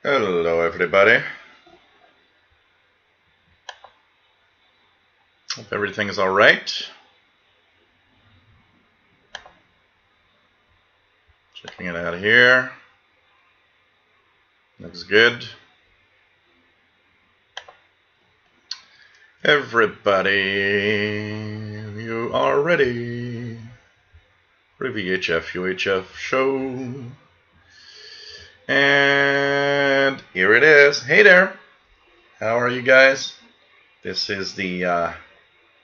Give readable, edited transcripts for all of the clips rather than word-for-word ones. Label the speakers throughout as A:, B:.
A: Hello everybody. Hope everything is alright. Checking it out here. Looks good. Everybody, you are ready for the VHF UHF show. And here it is. Hey there. How are you guys? This is the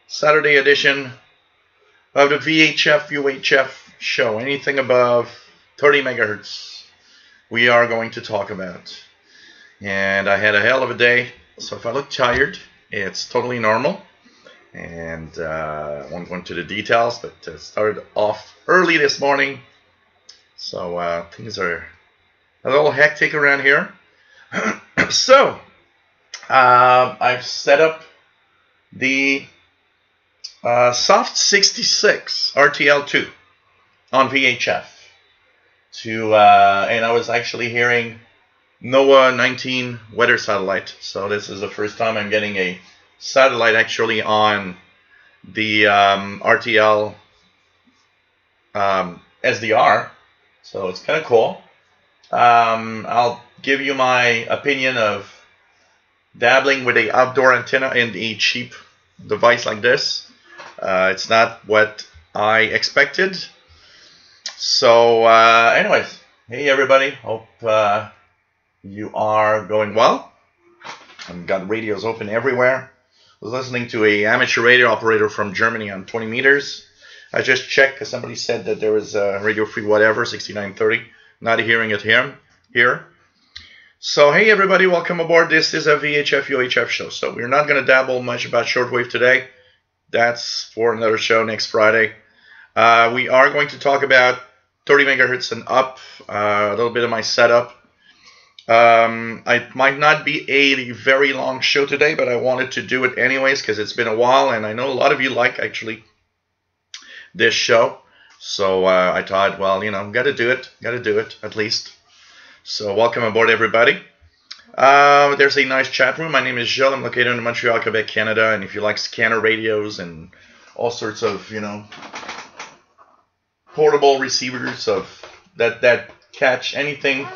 A: Saturday edition of the VHF UHF show. Anything above 30 megahertz we are going to talk about. And I had a hell of a day, so if I look tired, it's totally normal. And I won't go into the details, but it started off early this morning, so things are a little hectic around here. So I've set up the Soft 66 RTL2 on VHF and I was actually hearing NOAA 19 weather satellite. So this is the first time I'm getting a satellite actually on the RTL SDR. So it's kind of cool. I'll give you my opinion of dabbling with an outdoor antenna in a cheap device like this. It's not what I expected. So anyways, hey everybody, hope you are going well. I've got radios open everywhere. I was listening to a amateur radio operator from Germany on 20 meters. I just checked because somebody said that there was a radio free whatever, 6930. Not hearing it here. So hey everybody, welcome aboard. This is a VHF UHF show. So we're not going to dabble much about shortwave today. That's for another show next Friday. We are going to talk about 30 megahertz and up, a little bit of my setup. It might not be a very long show today, but I wanted to do it anyways because it's been a while, and I know a lot of you like actually this show. So I thought, well, you know, got to do it at least. So welcome aboard, everybody. There's a nice chat room. My name is Gilles. I'm located in Montreal, Quebec, Canada. And if you like scanner radios and all sorts of, you know, portable receivers of that catch anything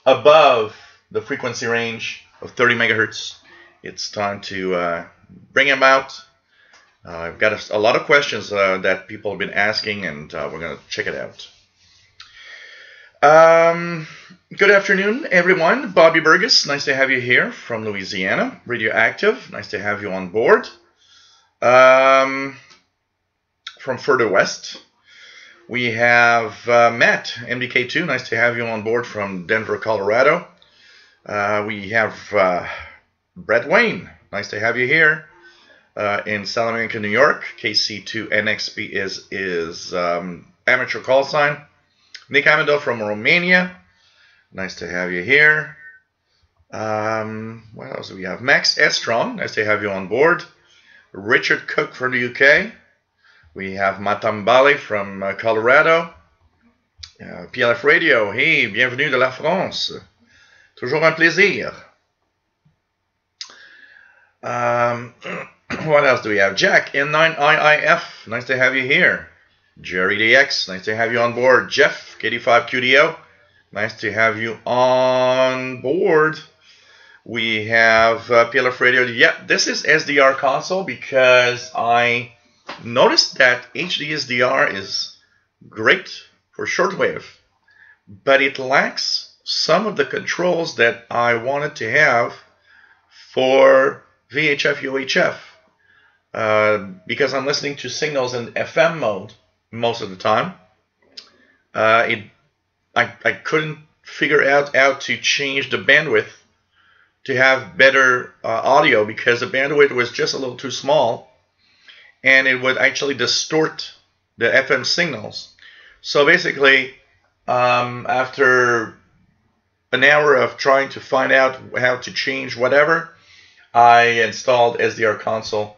A: above the frequency range of 30 megahertz, it's time to bring them out. I've got a lot of questions that people have been asking, and we're going to check it out. Good afternoon, everyone. Bobby Burgess, nice to have you here from Louisiana. Radioactive, nice to have you on board. From further west, we have Matt, MDK2, nice to have you on board from Denver, Colorado. We have Brett Wayne, nice to have you here. In Salamanca, New York. KC2NXP is amateur call sign. Nick Amado from Romania. Nice to have you here. What else do we have? Max Estron. Nice to have you on board. Richard Cook from the UK. We have Matambale from Colorado. PLF Radio. Hey, bienvenue de la France. Toujours un plaisir. What else do we have? Jack, N9IIF, nice to have you here. Jerry DX, nice to have you on board. Jeff, KD5QDO, nice to have you on board. We have PLF Radio. Yeah, this is SDR console because I noticed that HD SDR is great for shortwave, but it lacks some of the controls that I wanted to have for VHF UHF. Because I'm listening to signals in FM mode most of the time, I couldn't figure out how to change the bandwidth to have better audio because the bandwidth was just a little too small, and it would actually distort the FM signals. So basically, after an hour of trying to find out how to change whatever, I installed SDR console.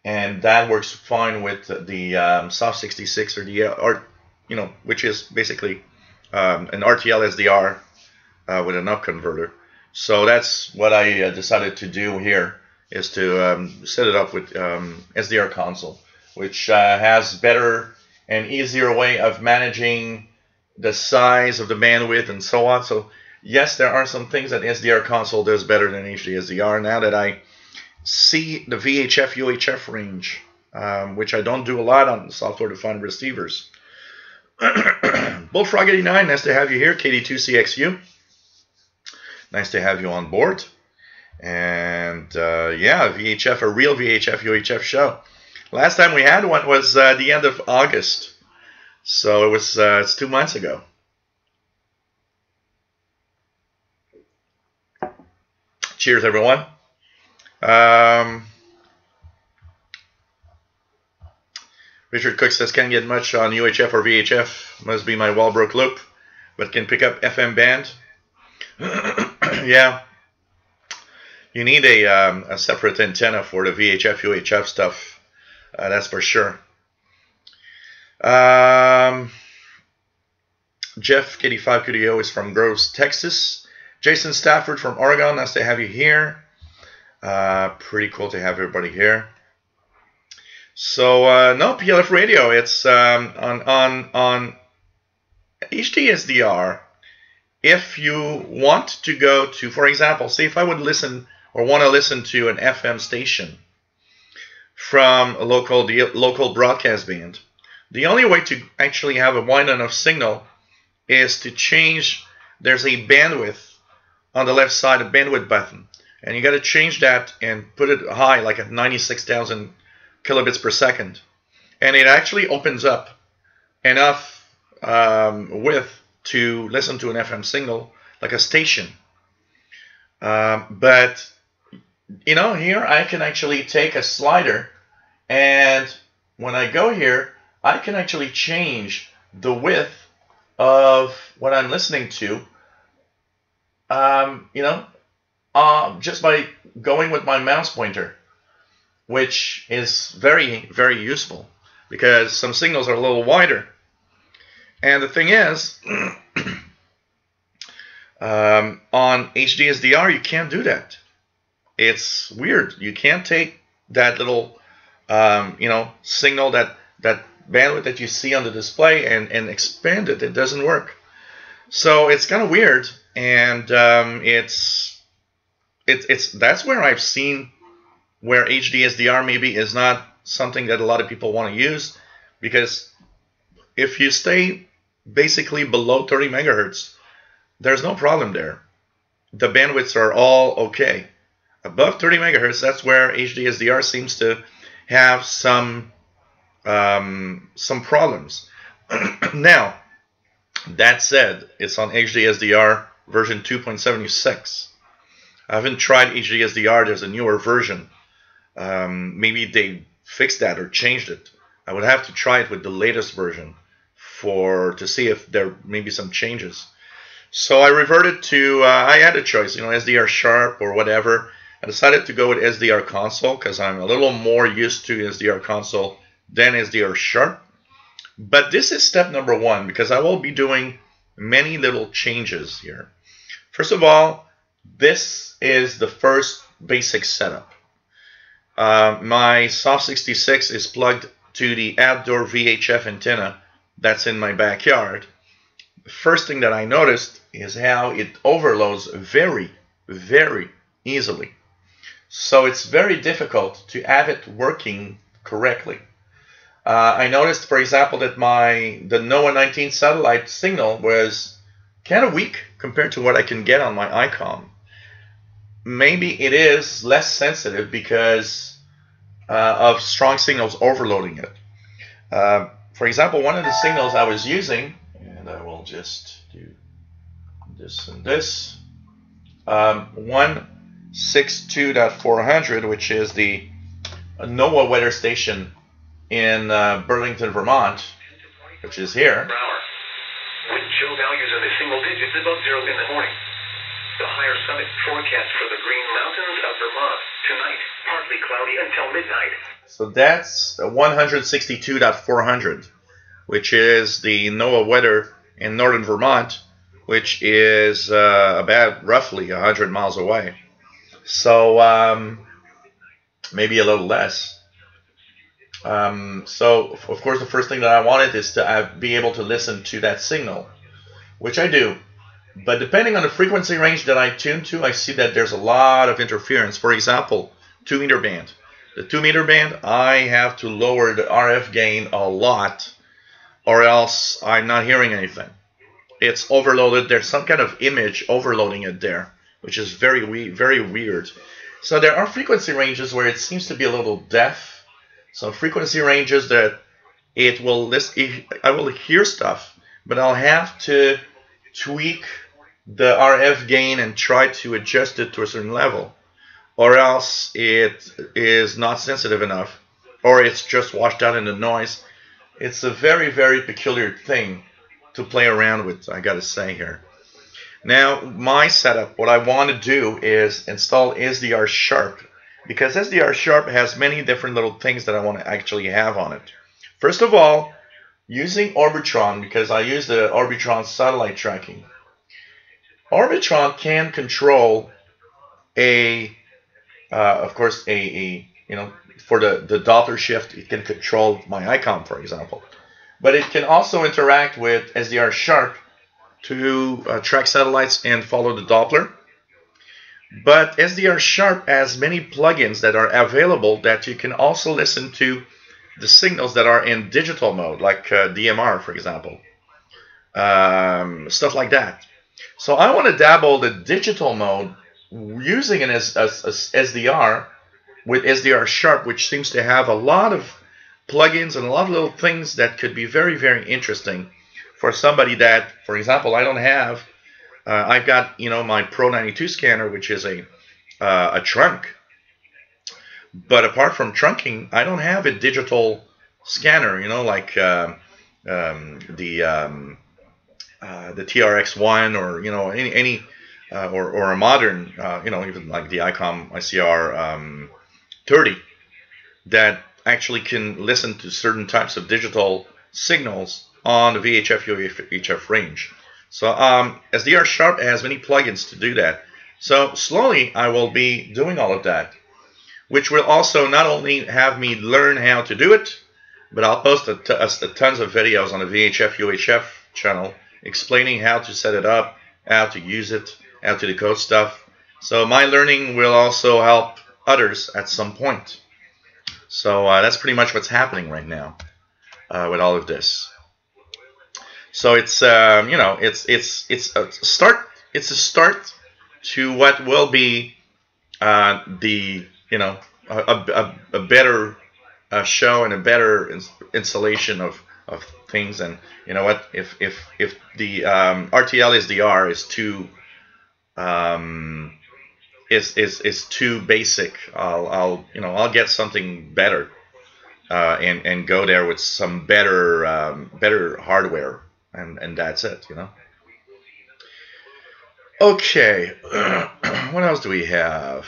A: And that works fine with the Soft 66 which is basically an RTL SDR with an up converter. So that's what I decided to do here, is to set it up with SDR console, which has better and easier way of managing the size of the bandwidth and so on. So yes, there are some things that SDR console does better than HD SDR. Now that I see the VHF UHF range, which I don't do a lot on software-defined receivers. Bullfrog 89, nice to have you here. KD2CXU, nice to have you on board. And yeah, VHF, a real VHF UHF show. Last time we had one was the end of August, so it was it's 2 months ago. Cheers, everyone. Richard Cook says, can't get much on UHF or VHF. Must be my Walbrook loop, but can pick up FM band. Yeah. You need a separate antenna for the VHF UHF stuff. That's for sure. Jeff KD5 QDO is from Groves, Texas. Jason Stafford from Oregon, nice to have you here. Pretty cool to have everybody here. So no, PLF radio. It's on HDSDR. If you want to go to, for example, say if I would listen or want to listen to an FM station from a local broadcast band, the only way to actually have a wide enough signal is to change. There's a bandwidth on the left side, a bandwidth button, and you got to change that and put it high, like at 96,000 kilobits per second, and it actually opens up enough width to listen to an FM signal like a station. But you know, here I can actually take a slider, and when I go here, I can actually change the width of what I'm listening to. You know, just by going with my mouse pointer, which is very, very useful because some signals are a little wider. And the thing is, on HDSDR, you can't do that. It's weird. You can't take that little, you know, signal, that bandwidth that you see on the display and expand it. It doesn't work. So it's kind of weird, and that's where I've seen where HDSDR maybe is not something that a lot of people want to use, because if you stay basically below 30 megahertz, there's no problem there. The bandwidths are all okay. Above 30 megahertz, that's where HDSDR seems to have some problems. Now, that said, it's on HDSDR version 2.76. I haven't tried HDSDR. There's a newer version. Maybe they fixed that or changed it. I would have to try it with the latest version to see if there may be some changes. So I reverted to, I had a choice, you know, SDR Sharp or whatever. I decided to go with SDR Console because I'm a little more used to SDR Console than SDR Sharp. But this is step number one, because I will be doing many little changes here. First of all, this is the first basic setup. My Soft 66 is plugged to the outdoor VHF antenna that's in my backyard. The first thing that I noticed is how it overloads very, very easily. So it's very difficult to have it working correctly. I noticed, for example, that the NOAA 19 satellite signal was kind of weak compared to what I can get on my ICOM. Maybe it is less sensitive because of strong signals overloading it. For example, one of the signals I was using, and I will just do this and this, 162.400, which is the NOAA weather station in Burlington, Vermont, which is here.
B: Wind chill values in the single digits above zero in the morning. The higher summit forecast for the Green Mountains of Vermont tonight, partly cloudy until midnight.
A: So that's 162.400, which is the NOAA weather in northern Vermont. which is about roughly 100 miles away. So maybe a little less. So of course the first thing that I wanted is to be able to listen to that signal, which I do. But depending on the frequency range that I tune to, I see that there's a lot of interference. For example, 2 meter band. The 2 meter band, I have to lower the RF gain a lot, or else I'm not hearing anything. It's overloaded. There's some kind of image overloading it there, which is very weird. So there are frequency ranges where it seems to be a little deaf. So frequency ranges that it will listen, I will hear stuff, but I'll have to tweak the RF gain and try to adjust it to a certain level, or else it is not sensitive enough, or it's just washed out in the noise. It's a very peculiar thing to play around with, I gotta say here. Now my setup, what I want to do is install SDR Sharp, because SDR Sharp has many different little things that I want to actually have on it. First of all, using Orbitron, because I use the Orbitron satellite tracking. Orbitron can control of course, you know, for the Doppler shift, it can control my ICOM, for example. But it can also interact with SDR Sharp to track satellites and follow the Doppler. But SDR Sharp has many plugins that are available that you can also listen to the signals that are in digital mode, like DMR, for example. Stuff like that. So I want to dabble the digital mode using an SDR with SDR Sharp, which seems to have a lot of plugins and a lot of little things that could be very interesting for somebody that, for example, I don't have. I've got, you know, my Pro 92 scanner, which is a trunk. But apart from trunking, I don't have a digital scanner, you know, like the TRX1 or, you know, any or a modern, you know, even like the ICOM ICR 30 that actually can listen to certain types of digital signals on the VHF UHF range. So SDR Sharp has many plugins to do that. So slowly I will be doing all of that, which will also not only have me learn how to do it, but I'll post tons of videos on the VHF UHF channel explaining how to set it up, how to use it, how to decode stuff. So my learning will also help others at some point. So that's pretty much what's happening right now with all of this. So it's you know, it's a start. It's a start to what will be the, you know, a better show and a better installation of things. And you know what, if the RTL SDR is too is too basic, I'll get something better and go there with some better hardware, and that's it, you know. Okay, what else do we have?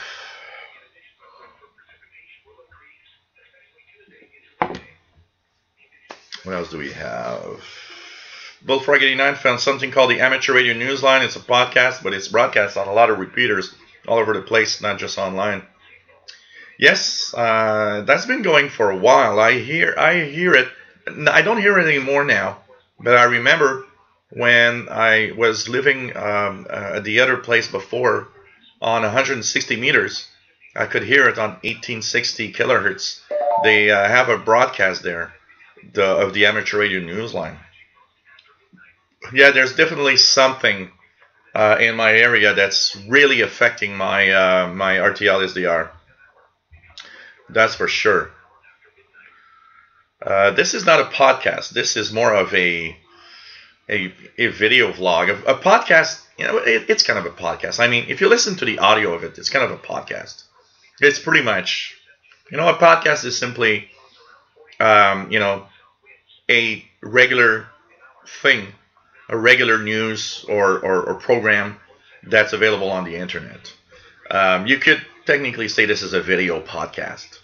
A: What else do we have? Bullfrog 89 found something called the Amateur Radio Newsline. It's a podcast, but it's broadcast on a lot of repeaters all over the place, not just online. Yes, that's been going for a while. I hear it. I don't hear it anymore now, but I remember when I was living at the other place before on 160 meters, I could hear it on 1860 kilohertz. They have a broadcast there of the Amateur Radio Newsline. Yeah, there's definitely something in my area that's really affecting my my RTL SDR. That's for sure. This is not a podcast. This is more of a video vlog. A podcast, you know, it's kind of a podcast. I mean, if you listen to the audio of it, it's kind of a podcast. It's pretty much, you know, a podcast is simply, you know, a regular thing, a regular news or program that's available on the internet. You could technically say this is a video podcast.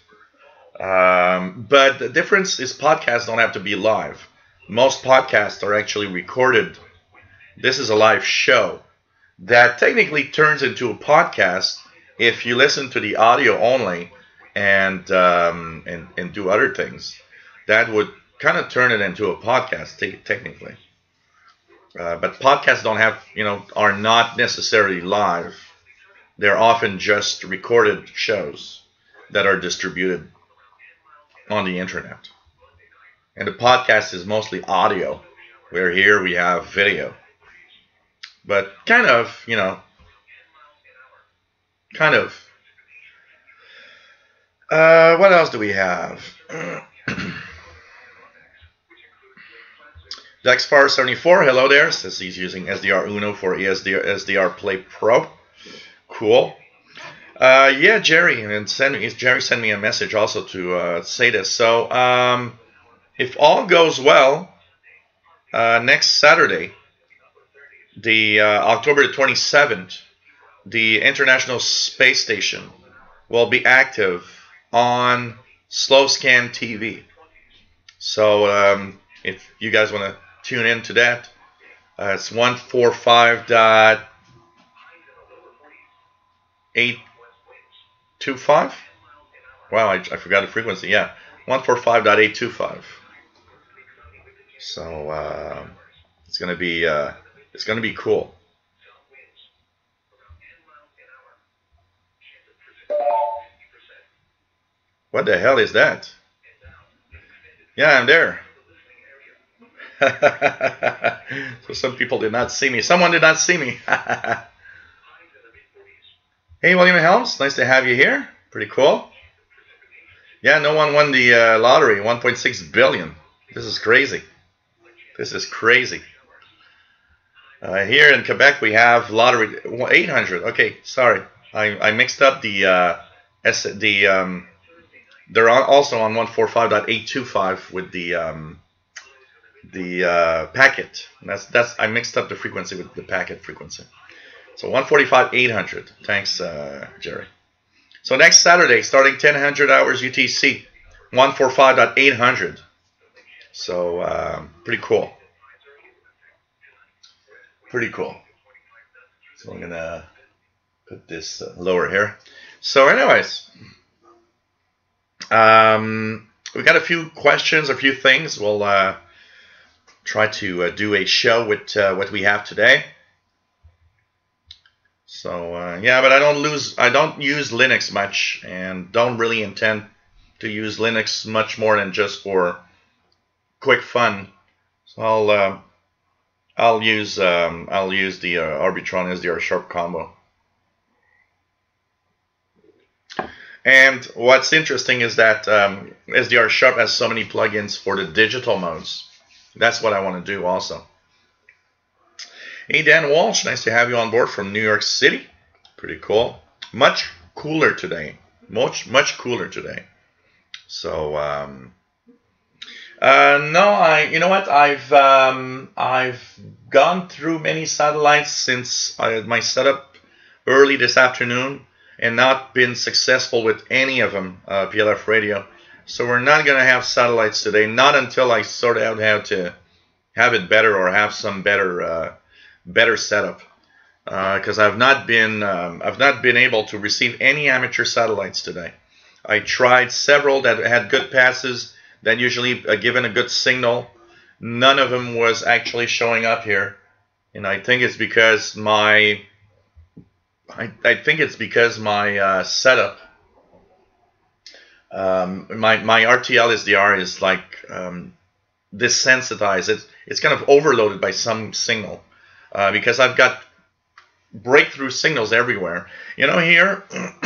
A: But the difference is podcasts don't have to be live. Most podcasts are actually recorded This is a live show that technically turns into a podcast if you listen to the audio only and do other things. That would kind of turn it into a podcast technically. But podcasts don't have, are not necessarily live. They're often just recorded shows that are distributed on the internet. And the podcast is mostly audio, where here we have video. But kind of. What else do we have? Dexfar74, hello there, says he's using SDR Uno for SDR Play Pro. Cool. Yeah, Jerry, and Jerry sent me a message also to say this. So, if all goes well, next Saturday, the October the 27th, the International Space Station will be active on Slow Scan TV. So, if you guys want to tune in to that, it's 145.825. Wow, I forgot the frequency. Yeah, 145.825. So it's gonna be cool. What the hell is that? Yeah, I'm there. So some people did not see me. Someone did not see me. Hey, William Helms, nice to have you here. Pretty cool. Yeah, no one won the lottery. 1.6 billion. This is crazy. This is crazy. Here in Quebec, we have lottery 800. Okay, sorry, I mixed up the they're also on 145.825 with the packet. That's I mixed up the frequency with the packet frequency. So 145.800. Thanks, Jerry. So next Saturday, starting 1000 hours UTC, 145.800. So pretty cool. Pretty cool. So I'm gonna put this lower here. So anyways, we got a few questions, a few things. We'll try to do a show with what we have today. So yeah, but I don't use Linux much, and don't really intend to use Linux much more than just for quick fun. So I'll use the Arbitron SDR Sharp combo. And what's interesting is that SDR Sharp has so many plugins for the digital modes. That's what I want to do also. Hey, Dan Walsh, nice to have you on board from New York City. Pretty cool. Much cooler today. Much cooler today. So, no, you know what? I've gone through many satellites since I had my setup early this afternoon, and not been successful with any of them, PLF radio. So we're not going to have satellites today, not until I sort out how to have it better or have some better setup. Because I've not been able to receive any amateur satellites today. I tried several that had good passes, that usually given a good signal. None of them was actually showing up here, and I think it's because my setup, my RTL SDR is like desensitized. It's kind of overloaded by some signal because I've got breakthrough signals everywhere. You know, here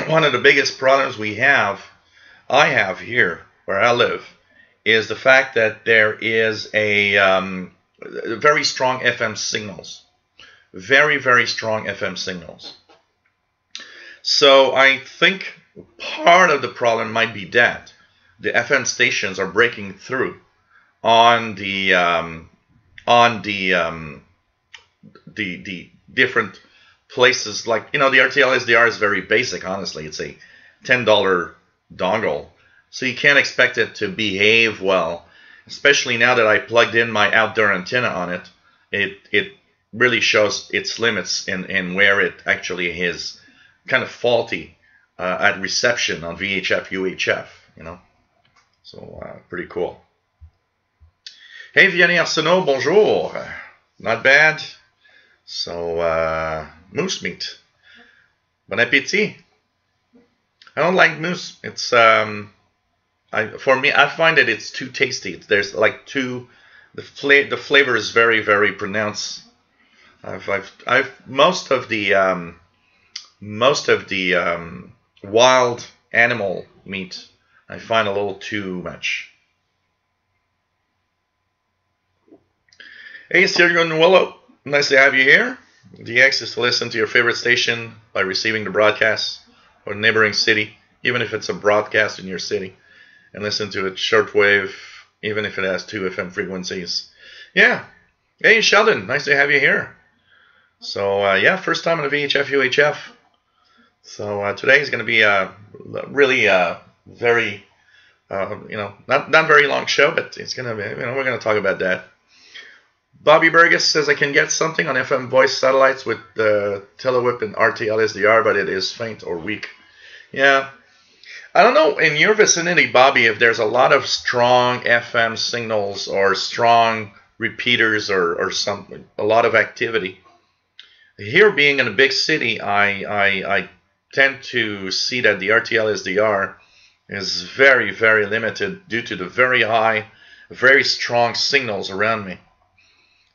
A: one of the biggest problems I have here where I live, is the fact that there is a very strong FM signals, very, very strong FM signals. So I think part of the problem might be that the FM stations are breaking through on the different places. Like, you know, the RTL SDR is very basic. Honestly, it's a $10 dongle, so you can't expect it to behave well. Especially now that I plugged in my outdoor antenna on it, really shows its limits and where it actually is kind of faulty at reception on VHF UHF, you know. So pretty cool. Hey Vianney Arsenault, bonjour. Not bad. So moose meat. Bon appétit. I don't like moose. It's for me, I find that it's too tasty. There's like the flavor is very, very pronounced. I've most of the wild animal meat I find a little too much. Hey, Sergio Nuello, nice to have you here. DX is to listen to your favorite station by receiving the broadcast or neighboring city, even if it's a broadcast in your city, and listen to it shortwave, even if it has 2 FM frequencies. Yeah. Hey, Sheldon, nice to have you here. So, yeah, first time on a VHF UHF. So today is going to be a really very, not very long show, but it's going to be, we're going to talk about that. Bobby Burgess says I can get something on FM voice satellites with the Telewhip and RTL SDR, but it is faint or weak. Yeah. I don't know in your vicinity, Bobby, if there's a lot of strong FM signals or strong repeaters or something, a lot of activity. Here, being in a big city, I tend to see that the RTL SDR is very, very limited due to the very high, very strong signals around me.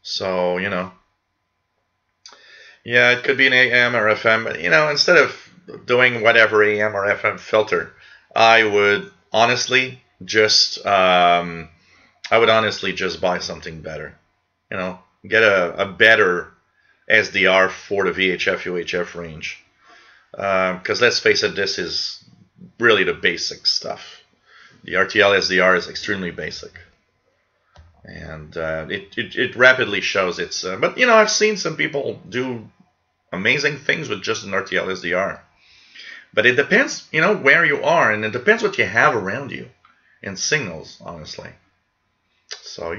A: So, yeah, it could be an AM or FM, but, instead of doing whatever AM or FM filter, I would honestly just buy something better. Get a better SDR for the VHF UHF range. Because let's face it, this is really the basic stuff. The RTL SDR is extremely basic. And it rapidly shows its... but, I've seen some people do amazing things with just an RTL SDR. But it depends, where you are, and it depends what you have around you in signals, honestly. So,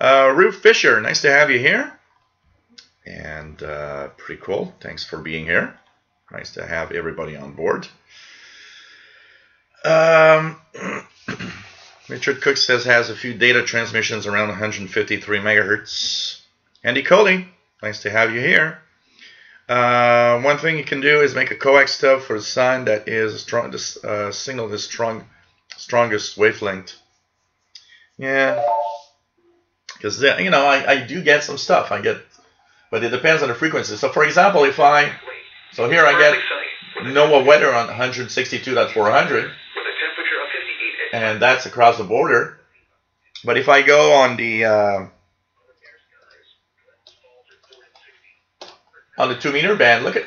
A: Ruth Fisher, nice to have you here. And pretty cool. Thanks for being here. Nice to have everybody on board. Richard Cook says has a few data transmissions around 153 megahertz. Andy Coley, nice to have you here. One thing you can do is make a coax stub for the sign that is strong. The signal is strongest wavelength. Yeah, because I do get some stuff. But it depends on the frequency. So for example, here I get NOAA weather on 162.400. And that's across the border. But if I go on the 2-meter band, look at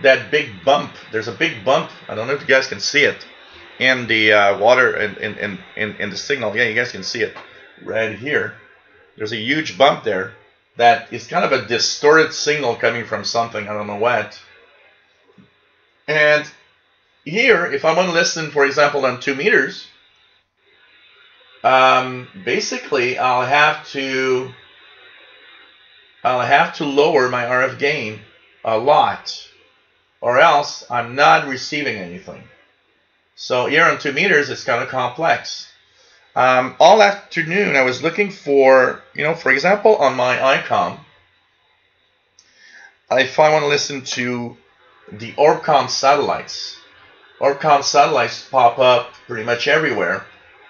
A: that big bump. There's a big bump. I don't know if you guys can see it in the water in the signal. Yeah, you guys can see it right here. There's a huge bump there. That is kind of a distorted signal coming from something. I don't know what. And here, if I want to listen, for example, on 2 meters, basically I'll have to lower my RF gain a lot, or else I'm not receiving anything. So here on 2 meters, it's kind of complex. All afternoon, I was looking for, for example, on my ICOM, if I want to listen to the Orbcomm satellites. Orbcomm satellites pop up pretty much everywhere.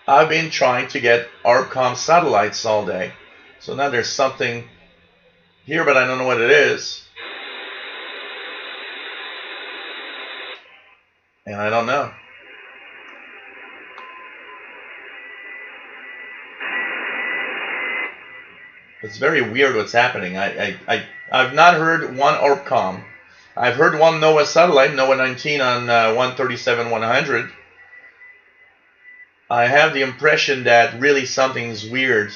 A: I've been trying to get Orbcomm satellites all day. So now there's something here, but I don't know what it is. And I don't know. It's very weird what's happening. I've not heard one Orbcomm. I've heard one NOAA satellite, NOAA 19 on 137-100. I have the impression that really something's weird,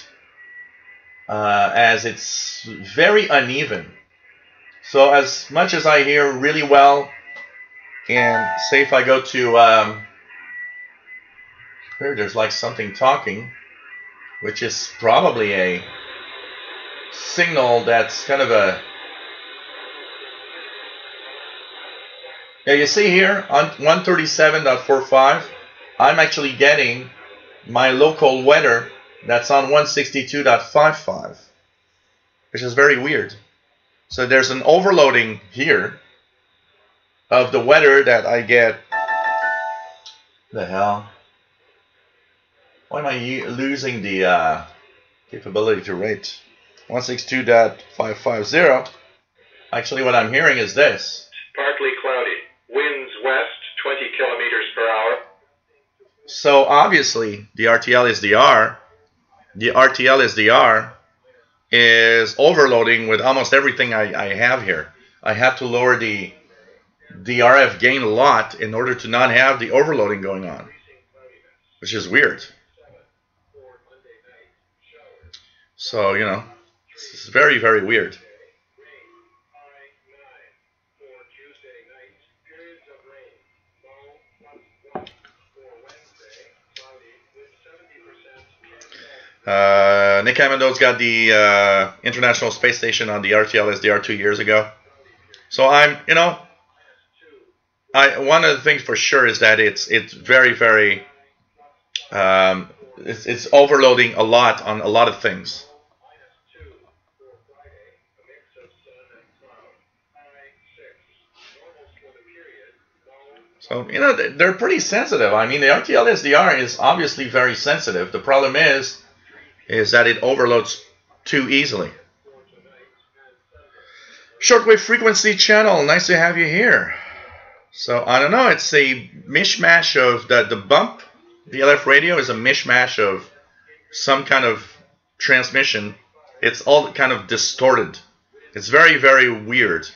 A: as it's very uneven. So as much as I hear really well, and say if I go to here, there's like something talking, which is probably a signal that's kind of a... Yeah, you see here on 137.45, I'm actually getting my local weather that's on 162.55, which is very weird. So there's an overloading here of the weather that I get. The hell? Why am I losing the capability to rate? 162.550. Actually, what I'm hearing is this.
B: Partly cloudy. Winds west, 20 kilometers per hour.
A: So obviously, the RTL SDR, is overloading with almost everything I have here. I have to lower the RF gain a lot in order to not have the overloading going on, which is weird. So, you know, it's very, very weird. Nick Hammond's got the International Space Station on the RTL SDR 2 years ago. So I'm, you know, one of the things for sure is that it's very, very, it's overloading a lot on a lot of things. So, you know, they're pretty sensitive. I mean, the RTL SDR is obviously very sensitive. The problem is that it overloads too easily. Shortwave frequency channel, nice to have you here. So, I don't know, it's a mishmash of the bump. The LF radio is a mishmash of some kind of transmission. It's all kind of distorted. It's very, very weird.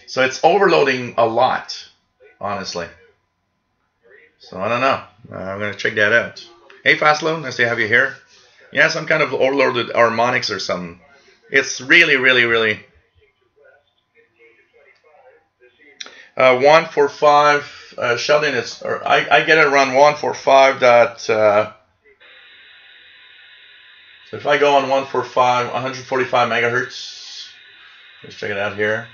A: So it's overloading a lot, honestly. So I don't know. I'm going to check that out. Hey, Fastlow, nice to have you here. Yeah, some kind of overloaded harmonics or something. It's really, really, really... 145, Sheldon, it's, or I get it around 145 dot... so if I go on 145, 145 megahertz, let's check it out here.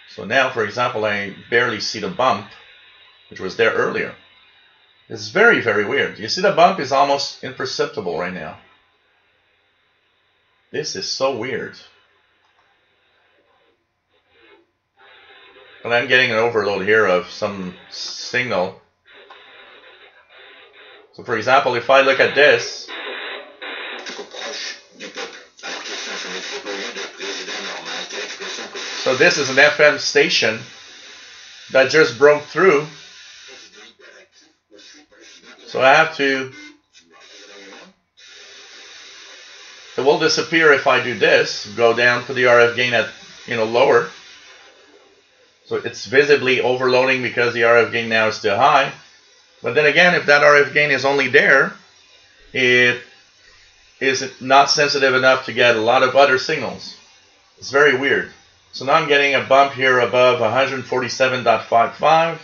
A: So now, for example, I barely see the bump, which was there earlier. It's very, very weird. You see the bump is almost imperceptible right now. This is so weird. But I'm getting an overload here of some signal. So for example, if I look at this, so this is an FM station that just broke through. So I have to, it will disappear if I do this, go down, put the RF gain at, you know, lower. So it's visibly overloading because the RF gain now is still high. But then again, if that RF gain is only there, it is not sensitive enough to get a lot of other signals. It's very weird. So now I'm getting a bump here above 147.55.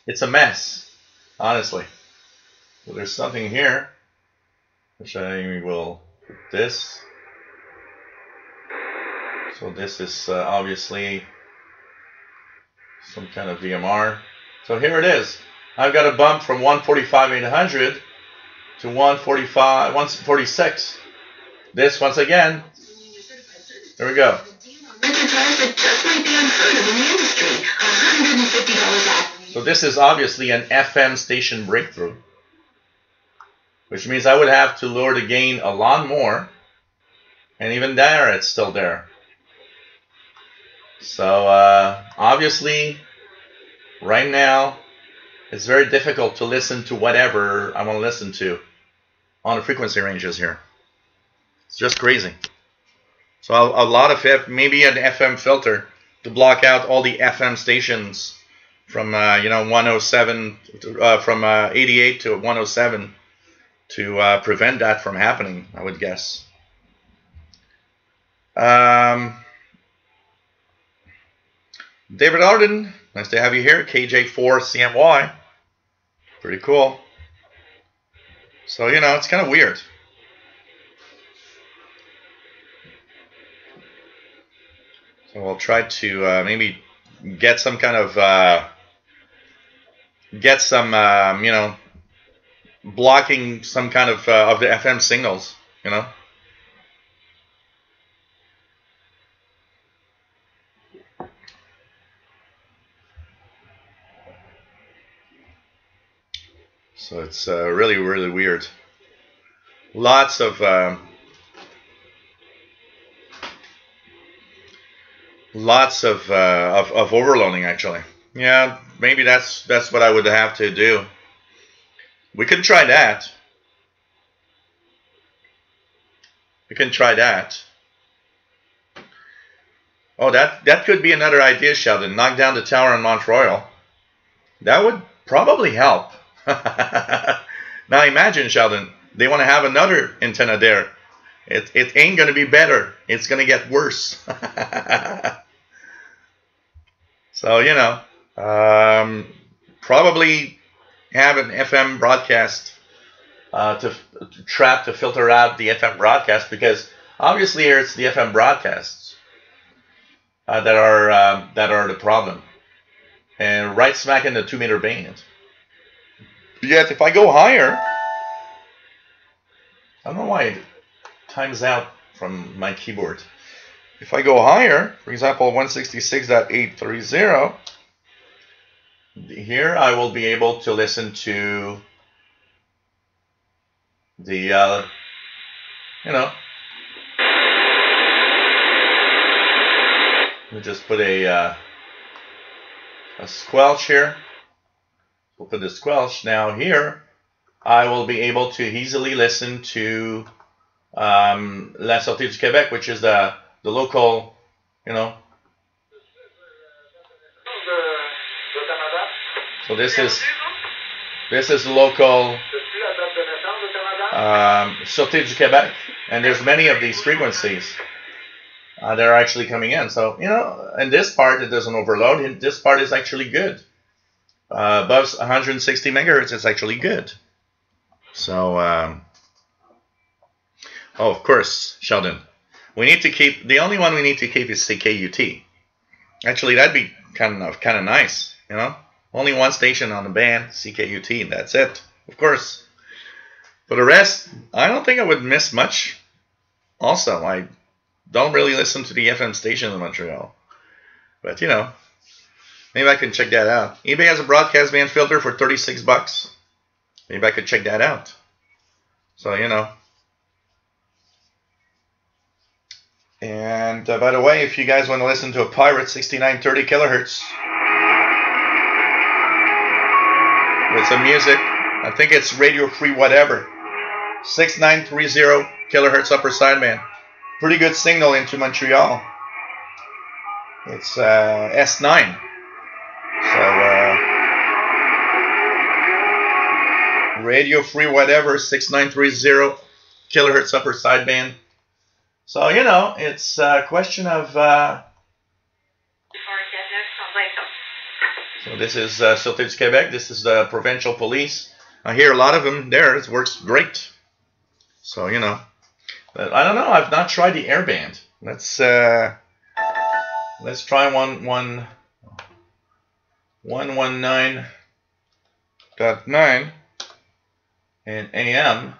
A: It's a mess, honestly. So there's something here, which I will put this. So this is obviously some kind of VMR. So here it is. I've got a bump from 145.800 to 146. This once again. There we go. So this is obviously an FM station breakthrough, which means I would have to lower the gain a lot more, and even there it's still there. So obviously right now it's very difficult to listen to whatever I want to listen to on the frequency ranges here. It's just crazy. So a lot of maybe an FM filter to block out all the FM stations from 107 from 88 to 107 to prevent that from happening, I would guess. David Arden, nice to have you here. KJ4CMY, pretty cool. So it's kind of weird. So we'll try to maybe get some kind of you know, blocking some kind of the FM signals, you know. So it's really, really weird. Lots of overloading, actually. Yeah, maybe that's what I would have to do. We can try that. We can try that. Oh, that could be another idea, Sheldon. Knock down the tower on Mont Royal. That would probably help. Now imagine, Sheldon, they want to have another antenna there. It ain't going to be better. It's going to get worse. So, you know, probably have an FM broadcast to filter out the FM broadcast, because obviously here it's the FM broadcasts that are the problem, and right smack in the 2-meter band. Yet if I go higher, I don't know why it times out from my keyboard. If I go higher, for example, 166.830, here I will be able to listen to the, you know, let me just put a squelch here. We'll put the squelch. Now here, I will be able to easily listen to La Sûreté du Québec, which is the local, you know. So this is the local Sûreté du Québec, and there's many of these frequencies that are actually coming in. So, you know, in this part it doesn't overload, and this part is actually good. Above 160 megahertz is actually good. So, oh, of course, Sheldon, we need to keep, the only one we need to keep is CKUT. Actually, that'd be kind of nice, you know. Only one station on the band, CKUT, and that's it, of course. For the rest, I don't think I would miss much. Also, I don't really listen to the FM station in Montreal, but you know, maybe I can check that out. eBay has a broadcast band filter for $36. Maybe I could check that out. So, you know. And by the way, if you guys want to listen to a Pirate 6930 kilohertz with some music, I think it's radio free whatever. 6930 kilohertz upper sideband. Pretty good signal into Montreal. It's S9. So radio free whatever, 6930 kilohertz upper sideband. So, you know, it's a question of so this is Sûreté du Québec. This is the provincial police. I hear a lot of them there. It works great. So, you know, but I don't know. I've not tried the airband. Let's try 119.9 in AM.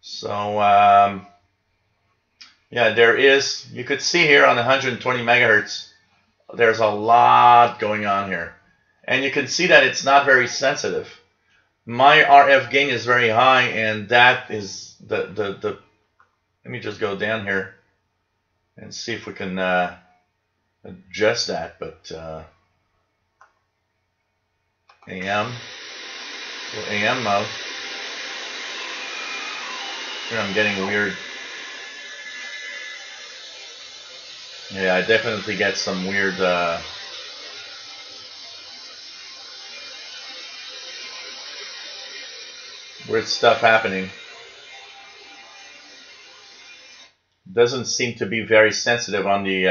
A: So, yeah, there is, you could see here on 120 megahertz, there's a lot going on here. And you can see that it's not very sensitive. My RF gain is very high, and that is the let me just go down here and see if we can adjust that. But AM, so AM mode. Here I'm getting weird. Yeah, I definitely get some weird stuff happening. Doesn't seem to be very sensitive on the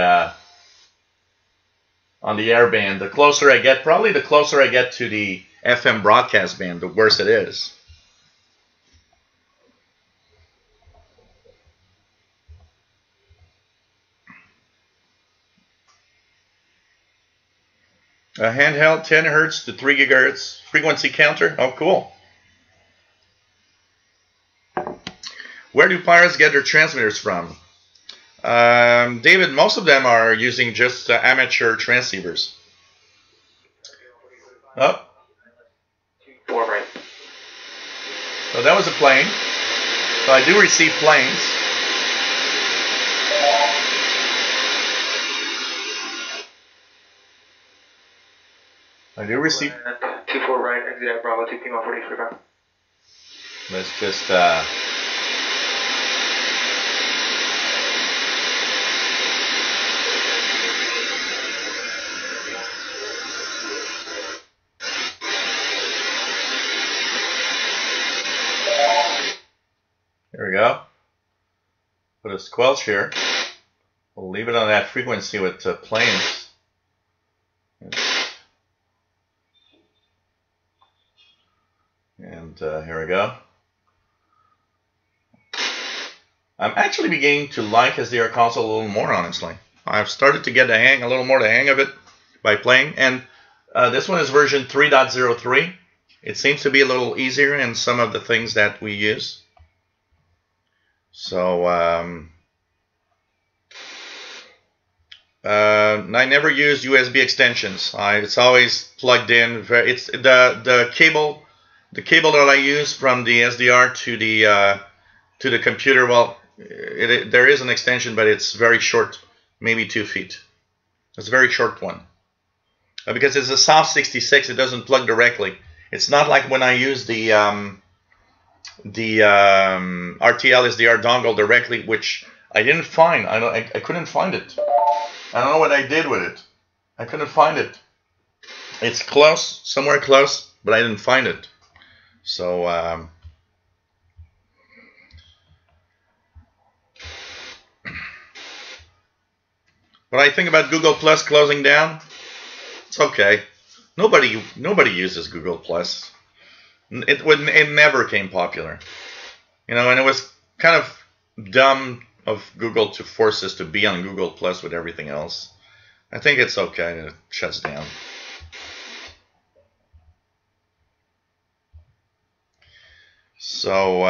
A: airband. The closer I get, probably the closer I get to the FM broadcast band, the worse it is. A handheld 10 hertz to 3 gigahertz frequency counter. Oh, cool. Where do pirates get their transmitters from? David, most of them are using just amateur transceivers. Oh. So that was a plane. So I do receive planes. I do receive.
B: 24 right, exit Bravo 2 Pima 43 back.
A: Let's just There we go. Put a squelch here. We'll leave it on that frequency with planes. And here we go. I'm actually beginning to like SDR console a little more, honestly. I've started to get the hang, a little more the hang of it by playing. And this one is version 3.03. It seems to be a little easier in some of the things that we use. So I never use USB extensions. It's always plugged in. It's the cable that I use from the SDR to the computer. Well, there is an extension, but it's very short, maybe 2 feet. It's a very short one because it's a soft 66. It doesn't plug directly. It's not like when I use the RTL SDR dongle directly, which I didn't find. I couldn't find it. I don't know what I did with it. I couldn't find it. It's close, somewhere close, but I didn't find it. So what I think about Google Plus closing down, it's okay. Nobody uses Google Plus. It never came popular, you know, and it was kind of dumb of Google to force us to be on Google Plus with everything else. I think it's okay that it shuts down. So,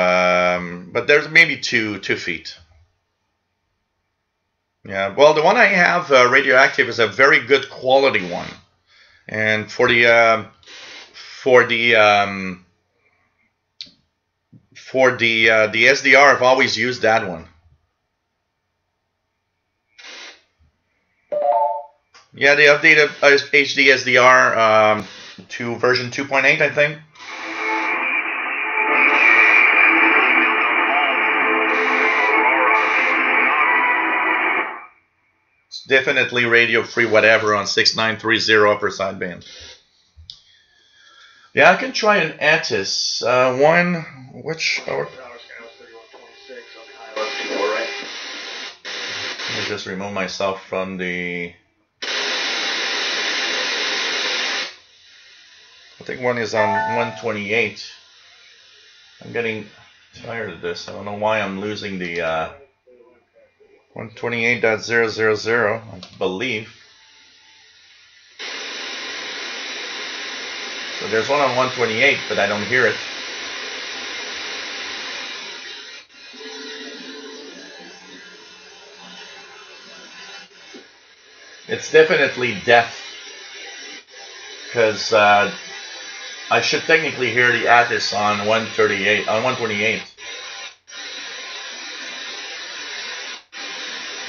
A: but there's maybe two feet. Yeah, well, the one I have, radioactive, is a very good quality one, and for the SDR, I've always used that one. Yeah, they updated HD SDR to version 2.8, I think. It's definitely radio free, whatever, on 6930 upper sideband. Yeah, I can try an ATIS. Which? Let me just remove myself from the. I think one is on 128. I'm getting tired of this. I don't know why I'm losing the 128.000, I believe. So there's one on 128, but I don't hear it. It's definitely deaf, because I should technically hear the ATIS on 128.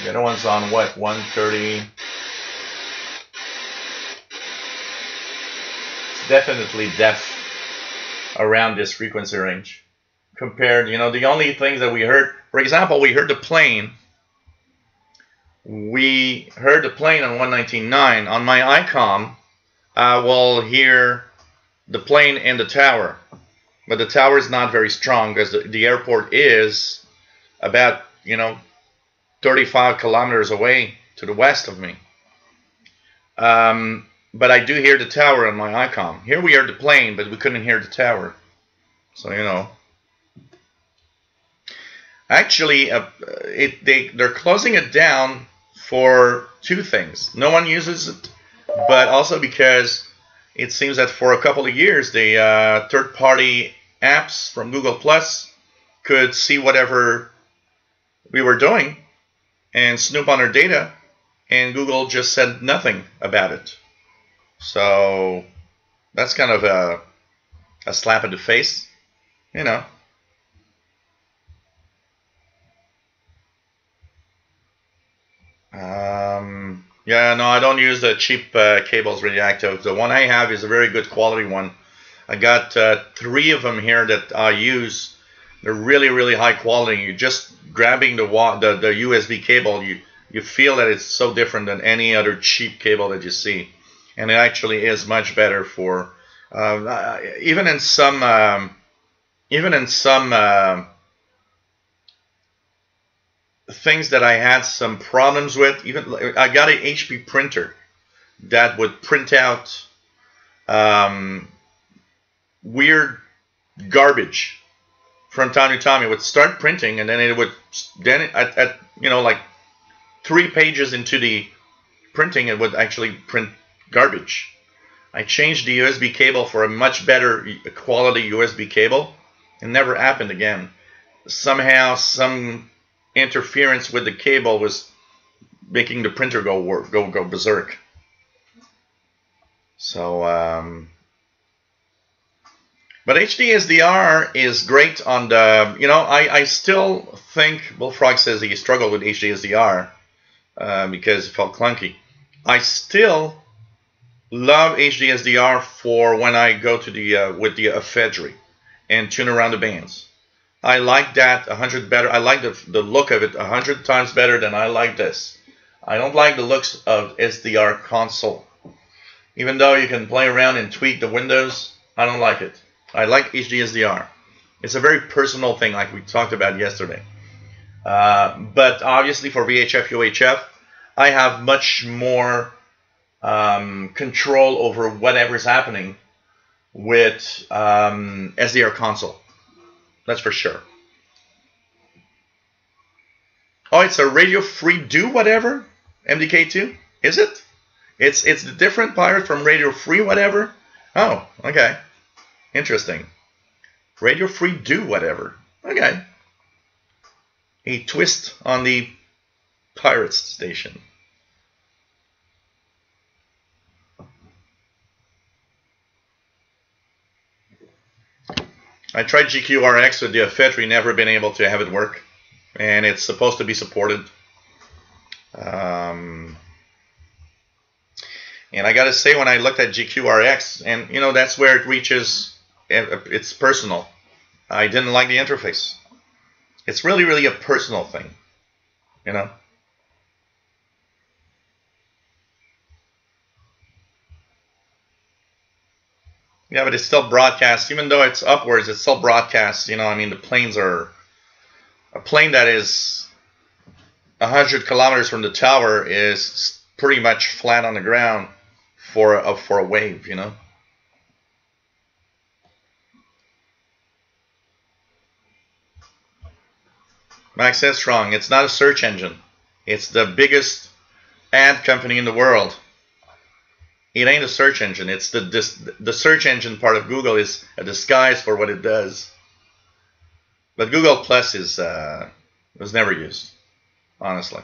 A: The other one's on what, 130? It's definitely deaf around this frequency range. Compared, you know, the only things that we heard, for example, we heard the plane. We heard the plane on 119.9. On my ICOM, I will hear the plane and the tower. But the tower is not very strong because the airport is about, 35 kilometers away to the west of me. But I do hear the tower on my ICOM. Here we heard the plane, but we couldn't hear the tower. So, Actually, they're closing it down for two things. No one uses it. but also because it seems that for a couple of years, the third-party apps from Google Plus could see whatever we were doing and snoop on our data, and Google just said nothing about it. So that's kind of a slap in the face, you know. Yeah, no, I don't use the cheap cables radioactive. The one I have is a very good quality one. I got 3 of them here that I use. They're really, really high quality. You're just grabbing the USB cable, you feel that it's so different than any other cheap cable that you see, and it actually is much better for even in some things that I had some problems with. Even I got an HP printer that would print out weird garbage from time to time. It would start printing, and then it would at you know, like 3 pages into the printing, it would actually print garbage. I changed the USB cable for a much better quality USB cable. It never happened again. Somehow some interference with the cable was making the printer go berserk. So but HDSDR is great on the, you know, I still think Bullfrog says he struggled with HDSDR because it felt clunky. I still love HDSDR for when I go to the with the ephedry and tune around the bands. I like that 100 better. I like the look of it 100 times better than I like this. I don't like the looks of SDR console. Even though you can play around and tweak the windows, I don't like it. I like HDSDR. It's a very personal thing, like we talked about yesterday. But obviously for VHF UHF, I have much more control over whatever's happening with SDR console. That's for sure. Oh, it's a radio-free do whatever MDK2, is it? It's the different pirate from radio-free whatever. Oh, okay, interesting. Radio-free do whatever. Okay, a twist on the Pirates station. I tried GQRX with the ephedry, never been able to have it work, and it's supposed to be supported. And I gotta say, when I looked at GQRX, and you know, that's where it reaches, it's personal. I didn't like the interface. It's really, really a personal thing, you know. Yeah, but it's still broadcast, even though it's upwards, it's still broadcast. You know, I mean, the planes are, a plane that is 100 kilometers from the tower is pretty much flat on the ground for a wave, you know. Max Headstrong, it's not a search engine. It's the biggest ad company in the world. It ain't a search engine. It's the search engine part of Google is a disguise for what it does. But Google Plus is was never used, honestly.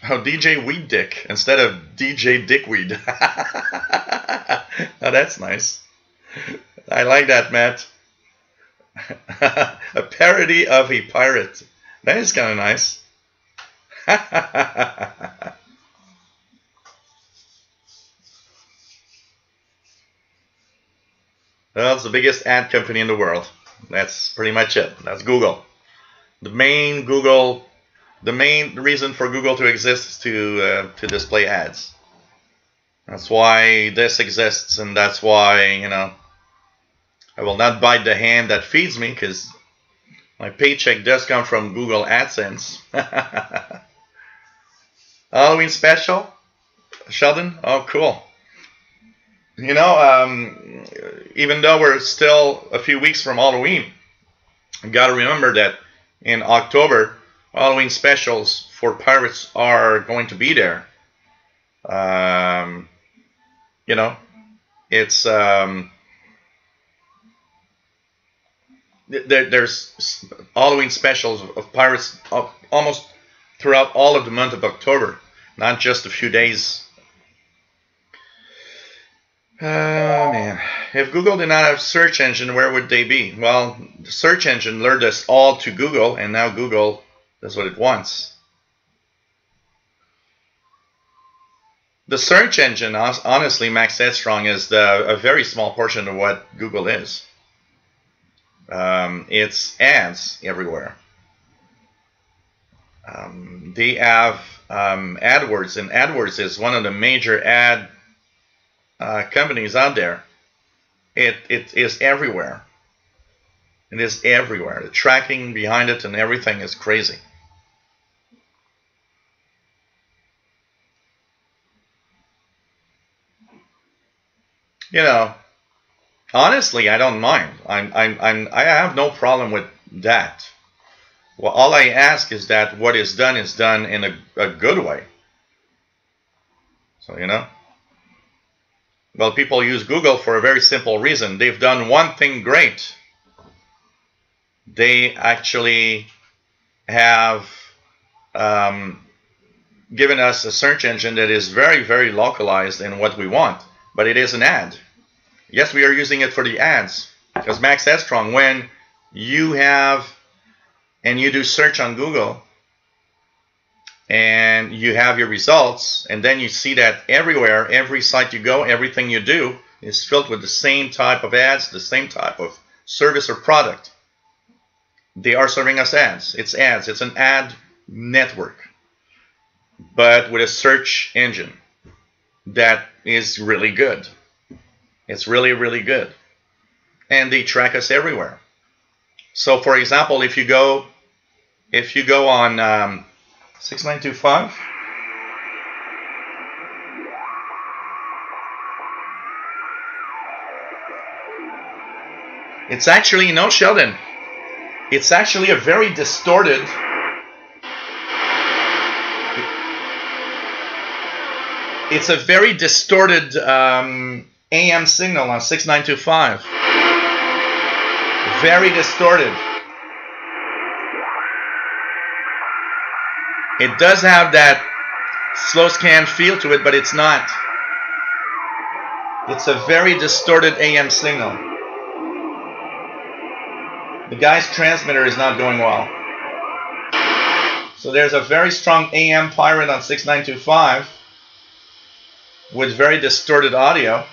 A: Oh, DJ Weed Dick instead of DJ Dickweed. Oh, that's nice. I like that, Matt. A parody of a pirate. That is kind of nice. Well, it's the biggest ad company in the world. That's pretty much it. That's Google. The main reason for Google to exist is to display ads. That's why this exists, and that's why, you know, I will not bite the hand that feeds me, because my paycheck does come from Google AdSense. Halloween special, Sheldon? Oh, cool. You know, even though we're still a few weeks from Halloween, You got to remember that in October, Halloween specials for pirates are going to be there. You know, it's there's Halloween specials of pirates almost throughout all of the month of October, not just a few days. Oh man, if Google did not have search engine, where would they be? Well, the search engine lured us all to Google, and now Google does what it wants. The search engine, honestly, Max Headstrong, is a very small portion of what Google is. It's ads everywhere. They have AdWords, and AdWords is one of the major ad companies out there. It is everywhere. It is everywhere. The tracking behind it and everything is crazy. You know, honestly, I don't mind. I have no problem with that. Well, all I ask is that what is done in a good way. So, you know. Well, people use Google for a very simple reason. They've done one thing great. They actually have given us a search engine that is very, very localized in what we want. But it is an ad. Yes, we are using it for the ads. Because Max Headstrong, when you have and you do search on Google and you have your results, and then you see that everywhere, every site you go, everything you do is filled with the same type of ads, the same type of service or product. They are serving us ads. It's ads. It's an ad network, but with a search engine that is really good. It's really, really good. And they track us everywhere. So, for example, if you go on 6925, it's actually, no, Sheldon, it's actually a very distorted, it's a very distorted AM signal on 6925. Very distorted. It does have that slow scan feel to it, but it's not. It's a very distorted AM signal. The guy's transmitter is not going well. So there's a very strong AM pirate on 6925 with very distorted audio.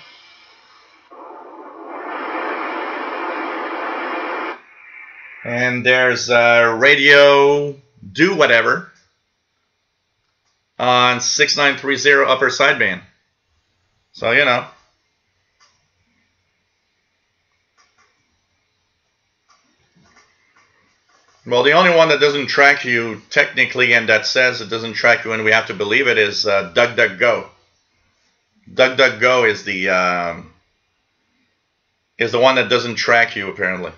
A: And there's radio do whatever on 6930 upper sideband. So, you know. Well, the only one that doesn't track you technically and that says it doesn't track you and we have to believe it is DuckDuckGo. DuckDuckGo is the one that doesn't track you apparently.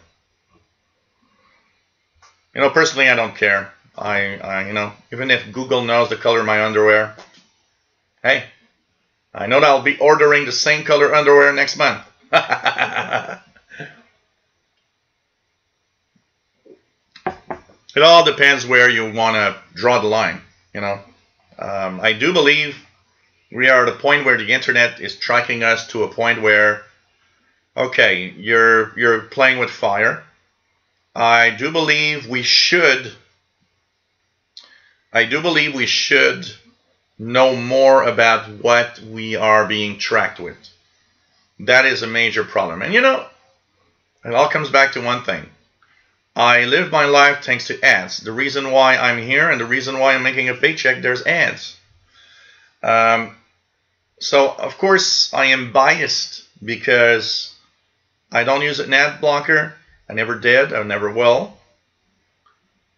A: You know, personally, I don't care. You know, even if Google knows the color of my underwear, hey, I know that I'll be ordering the same color underwear next month. It all depends where you want to draw the line, you know. I do believe we are at a point where the internet is tracking us to a point where, okay, you're playing with fire. I do believe we should know more about what we are being tracked with. That is a major problem. And you know, it all comes back to one thing. I live my life thanks to ads. The reason why I'm here and the reason why I'm making a paycheck, there's ads. So, of course, I am biased because I don't use an ad blocker. I never did. I never will.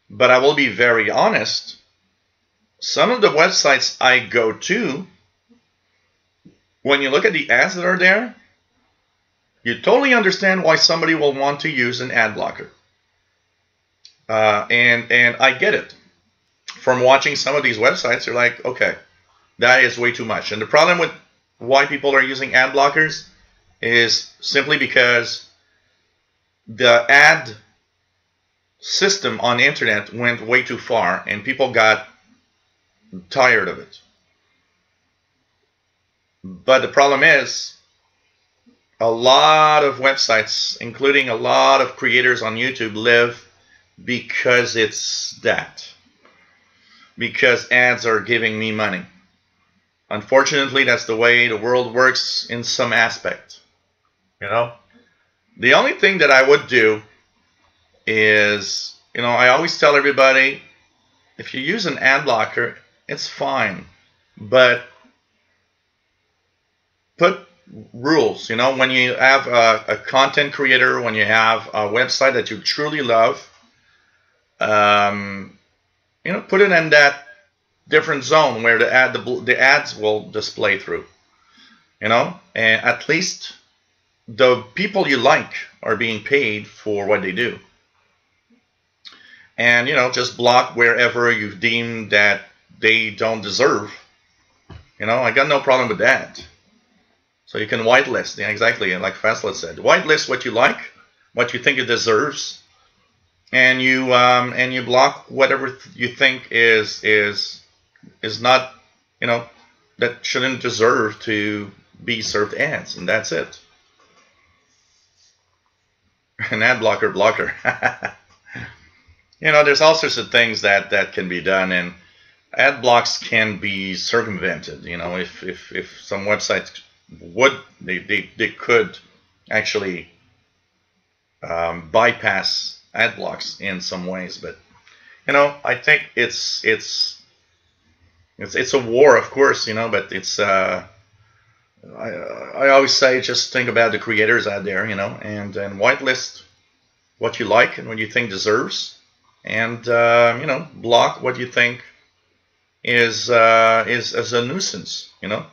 A: But I will be very honest. Some of the websites I go to, when you look at the ads that are there, you totally understand why somebody will want to use an ad blocker. And I get it. From watching some of these websites, you're like, okay, that is way too much. And the problem with why people are using ad blockers is simply because the ad system on the internet went way too far and people got tired of it. But the problem is, a lot of websites, including a lot of creators on YouTube, live because it's that. Because ads are giving me money. Unfortunately, that's the way the world works in some aspect. You know? The only thing that I would do is, you know, I always tell everybody, if you use an ad blocker, it's fine. But put rules, you know, when you have a content creator, when you have a website that you truly love, you know, put it in that different zone where the ads will display through, you know, and at least the people you like are being paid for what they do. And, you know, just block wherever you deem that they don't deserve. You know, I got no problem with that. So you can whitelist, yeah, exactly, like Faslet said. Whitelist what you like, what you think it deserves, and you block whatever you think is not, you know, that shouldn't deserve to be served ads, and that's it. An ad blocker. You know, there's all sorts of things that can be done, and ad blocks can be circumvented. You know, if some websites they could actually bypass ad blocks in some ways, but you know, I think it's a war, of course, you know, but it's I always say, just think about the creators out there, you know, and whitelist what you like and what you think deserves, and you know, block what you think is as a nuisance, you know.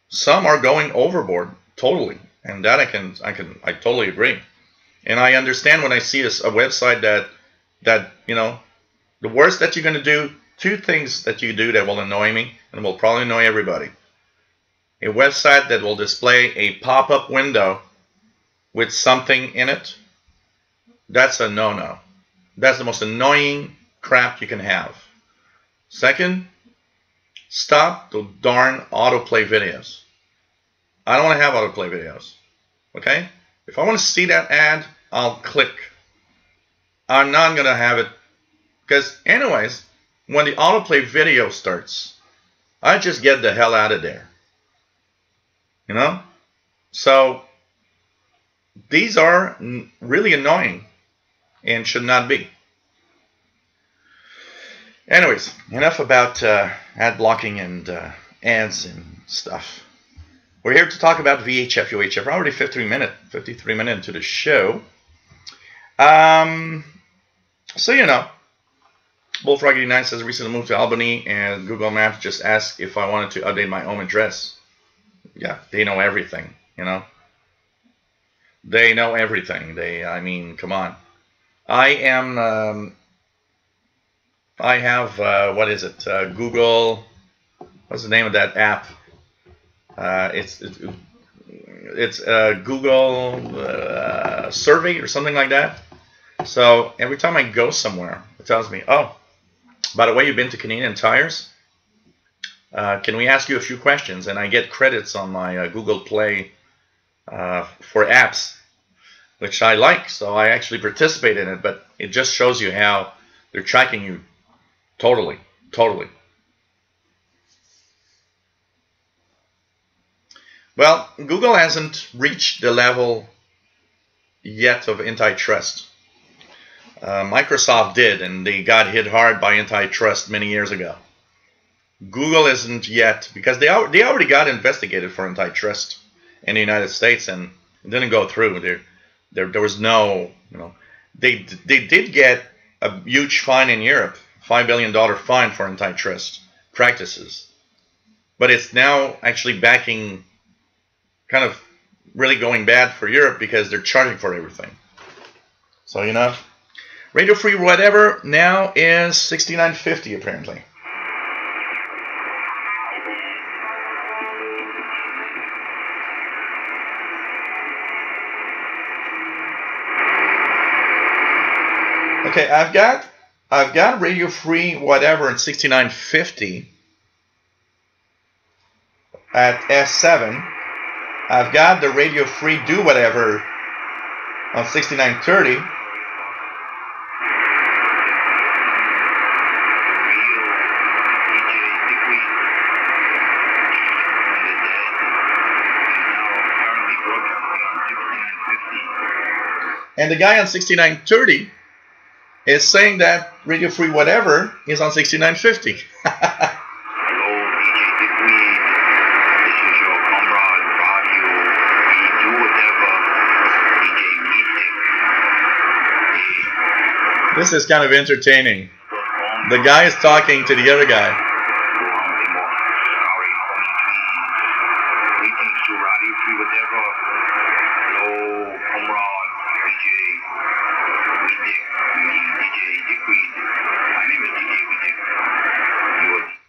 A: Some are going overboard totally, and that I totally agree. And I understand when I see a website that you know, the worst that you're going to do, two things that you do that will annoy me and will probably annoy everybody. A website that will display a pop-up window with something in it, that's a no-no. That's the most annoying crap you can have. Second, stop the darn autoplay videos. I don't want to have autoplay videos. Okay? If I want to see that ad, I'll click. I'm not going to have it. Because anyways, when the autoplay video starts, I just get the hell out of there. You know? So, these are really annoying and should not be. Anyways, enough about ad blocking and ads and stuff. We're here to talk about VHF UHF. We're already 53 minutes into the show. So, you know, Bullfrog89 says, recently moved to Albany, and Google Maps just asked if I wanted to update my home address. Yeah, they know everything, you know. They know everything. I mean, come on. I have, what is it? Google, what's the name of that app? It's Google survey or something like that. So every time I go somewhere, it tells me, oh, by the way, you've been to Canadian Tires. Can we ask you a few questions? And I get credits on my Google Play for apps, which I like. So I actually participate in it, but it just shows you how they're tracking you totally. Well, Google hasn't reached the level yet of antitrust. Microsoft did, and they got hit hard by antitrust many years ago. Google isn't yet, because they already got investigated for antitrust in the United States, and it didn't go through. There was no, you know, they did get a huge fine in Europe, $5 billion fine for antitrust practices, but it's now actually backing, kind of really going bad for Europe because they're charging for everything. So, you know, Radio free whatever now is 6950 apparently. Okay, I've got radio free whatever in 6950 at S7. I've got the radio free do whatever on 6930. And the guy on 6930 is saying that radio free whatever is on 6950. This is kind of entertaining. The guy is talking to the other guy.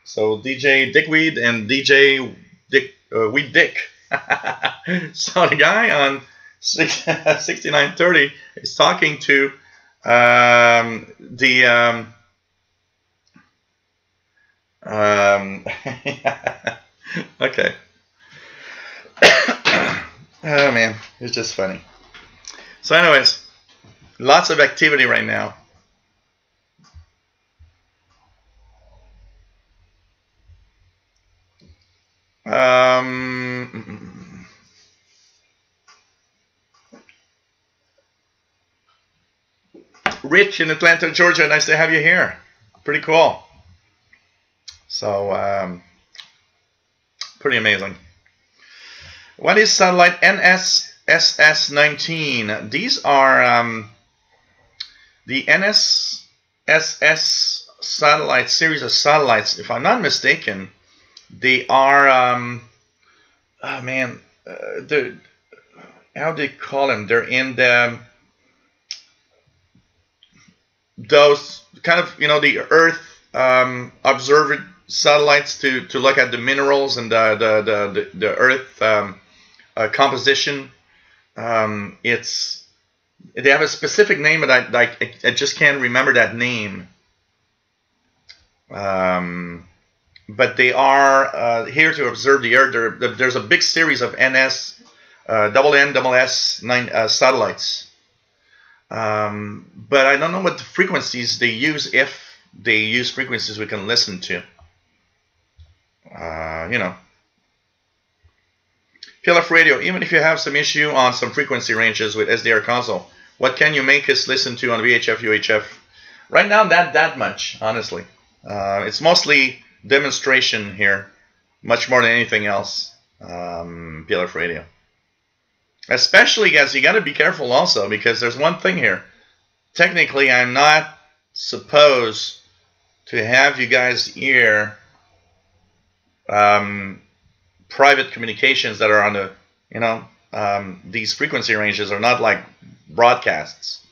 A: So DJ Dickweed and DJ Weed Dick. So the guy on 6930 is talking to okay. Oh man, it's just funny. So anyways, lots of activity right now. Rich in Atlanta, Georgia, nice to have you here. Pretty cool. So, pretty amazing. What is satellite NSSS-19? These are the NSSS satellite series of satellites. If I'm not mistaken, they are oh man, how do you call them? They're in the those kind of, you know, the Earth observed satellites to look at the minerals and the Earth composition. They have a specific name, but I just can't remember that name. But they are here to observe the Earth. There's a big series of NSS-9 satellites. But I don't know what the frequencies they use, if they use frequencies we can listen to. You know. PLF radio, even if you have some issue on some frequency ranges with SDR console, what can you make us listen to on VHF UHF? Right now, that much, honestly. It's mostly demonstration here, much more than anything else. PLF radio. Especially, guys, you got to be careful also, because there's one thing here. Technically, I'm not supposed to have you guys hear private communications that are on the, you know, these frequency ranges are not like broadcasts.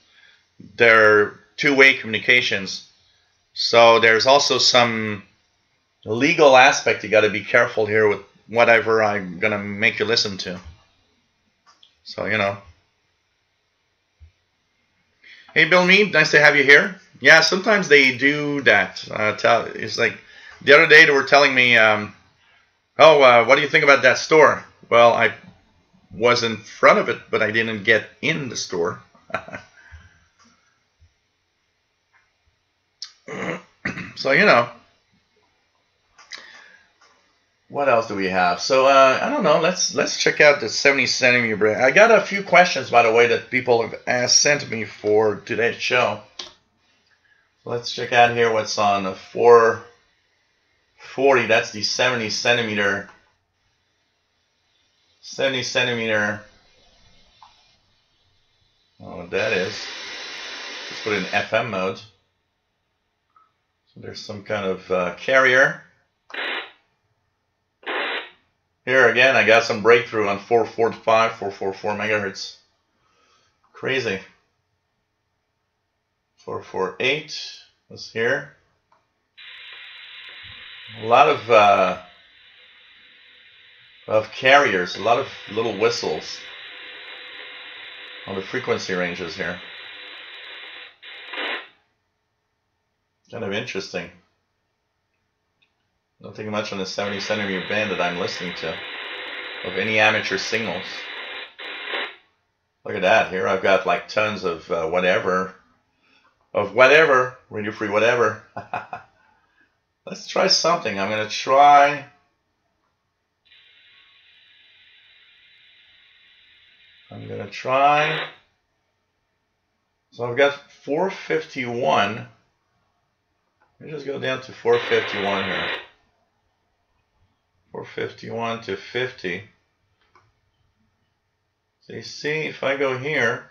A: They're two-way communications. So there's also some legal aspect you got to be careful here with whatever I'm going to make you listen to. So, you know. Hey, Bill Mead, nice to have you here. Yeah, sometimes they do that. It's like the other day they were telling me, what do you think about that store? Well, I was in front of it, but I didn't get in the store. So, you know. What else do we have? So, I don't know. Let's check out the 70 centimeter. I got a few questions, by the way, that people have sent me for today's show. Let's check out here what's on the 440. That's the 70 centimeter. 70 centimeter. I don't know what that is. Let's put it in FM mode. So there's some kind of carrier. Here again, I got some breakthrough on 445, 444 megahertz. Crazy. 448 was here. A lot of carriers, a lot of little whistles on the frequency ranges here. Kind of interesting. Nothing much on the 70 centimeter band that I'm listening to of any amateur signals. Look at that. Here I've got like tons of whatever, radio free whatever. Let's try something. I'm going to try. So I've got 451. Let me just go down to 451 here. 451 to 50. So you see, if I go here,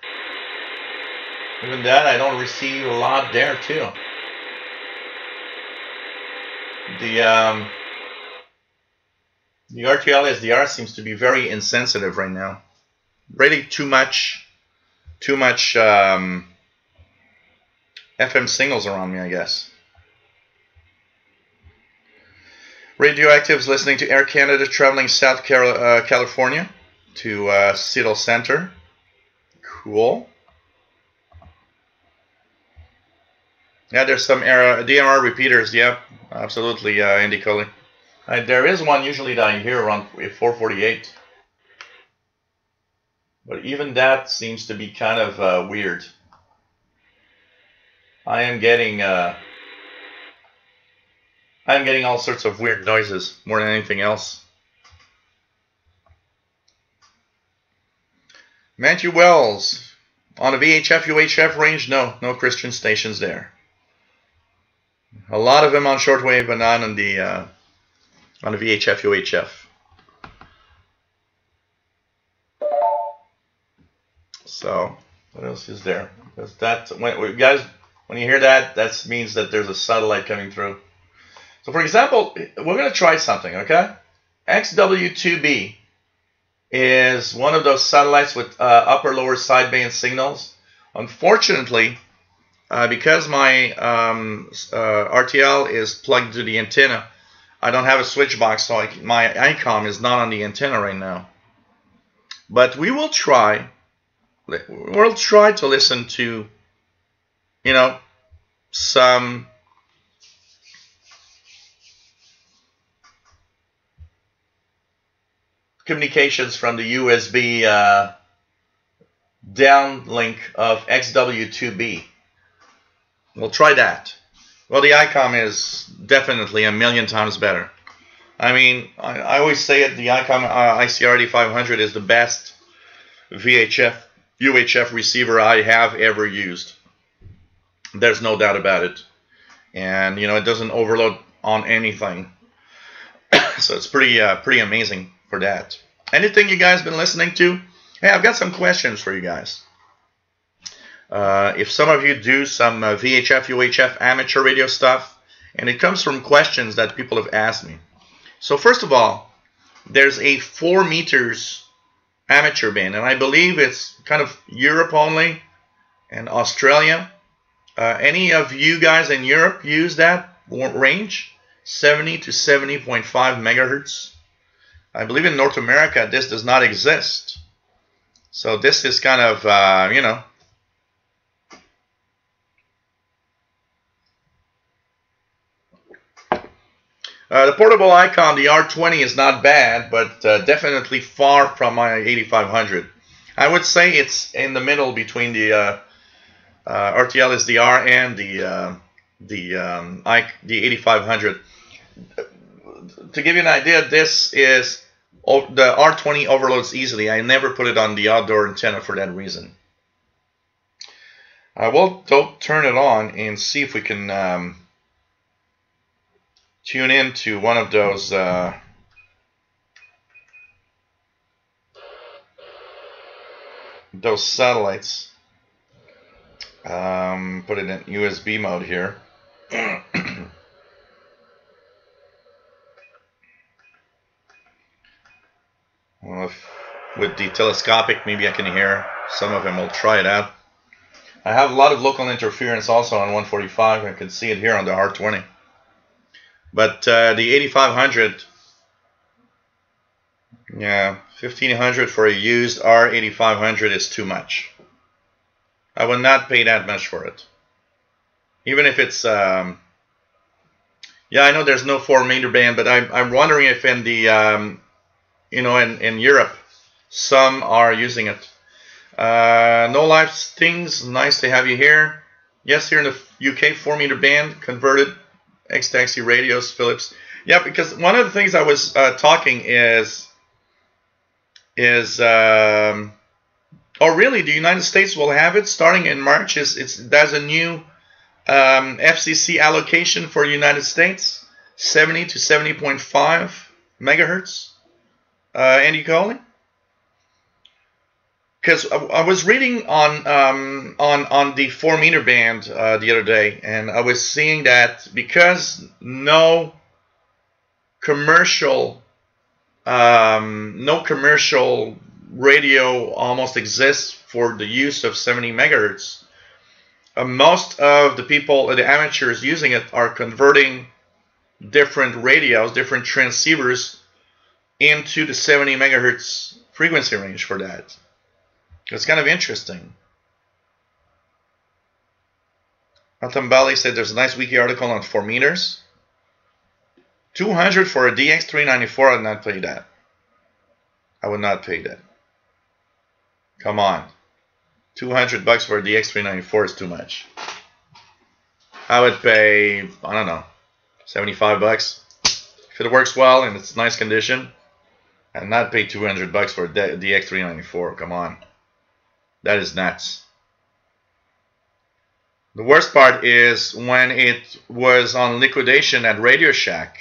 A: even that I don't receive a lot there too. The RTL SDR seems to be very insensitive right now. Really too much FM signals around me, I guess. Radioactives listening to Air Canada traveling South California to Seattle Center. Cool. Yeah, there's some DMR repeaters. Yep, absolutely, Andy Coley. There is one usually that I hear around 448. But even that seems to be kind of weird. I am getting all sorts of weird noises more than anything else. Matthew Wells, on the VHF UHF range, no Christian stations there. A lot of them on shortwave, but not on the VHF UHF. So what else is there? Because that when you hear that, that means that there's a satellite coming through. So for example, we're going to try something, okay? XW2B is one of those satellites with upper-lower sideband signals. Unfortunately, because my RTL is plugged to the antenna, I don't have a switch box, so my ICOM is not on the antenna right now. But we will try. We'll try to listen to, you know, some communications from the USB downlink of XW2B. We'll try that. Well, the ICOM is definitely a million times better. I mean, I always say it, the ICOM ICRD500 is the best VHF UHF receiver I have ever used. There's no doubt about it. And, you know, it doesn't overload on anything. So it's pretty amazing for that. Anything you guys been listening to? Hey, I've got some questions for you guys. If some of you do some VHF, UHF amateur radio stuff, and it comes from questions that people have asked me. So first of all, there's a 4 meters amateur band, and I believe it's kind of Europe only and Australia. Any of you guys in Europe use that range? 70 to 70.5 megahertz. I believe in North America this does not exist. So this is kind of, you know, the portable ICOM, the R20 is not bad, but definitely far from my 8500. I would say it's in the middle between the RTL SDR and the 8500. To give you an idea, this is the R20 overloads easily. I never put it on the outdoor antenna for that reason. I will turn it on and see if we can tune into one of those satellites. Put it in USB mode here. Well, with the telescopic, maybe I can hear some of them. We'll try it out. I have a lot of local interference also on 145. I can see it here on the R20. But the 8500, yeah, 1500 for a used R8500 is too much. I would not pay that much for it. Even if it's, yeah, I know there's no 4-meter band, but I'm wondering if in the, you know, in Europe, some are using it. No live things, nice to have you here. Yes, here in the UK, 4-meter band, converted X-Taxi radios, Philips. Yeah, because one of the things I was talking is oh really, the United States will have it starting in March. There's a new FCC allocation for the United States, 70 to 70.5 megahertz. Andy Coley? Because I was reading on the 4-meter band the other day, and I was seeing that because no commercial radio almost exists for the use of 70 megahertz. Most of the people, the amateurs using it, are converting different radios, different transceivers into the 70 megahertz frequency range for that. It's kind of interesting. Atambali said there's a nice wiki article on 4 meters. 200 for a DX394, I would not pay that. I would not pay that. Come on. 200 bucks for a DX394 is too much. I would pay, I don't know, 75 bucks. If it works well and it's nice condition, I'd not pay 200 bucks for a DX394. Come on. That is nuts. The worst part is when it was on liquidation at Radio Shack.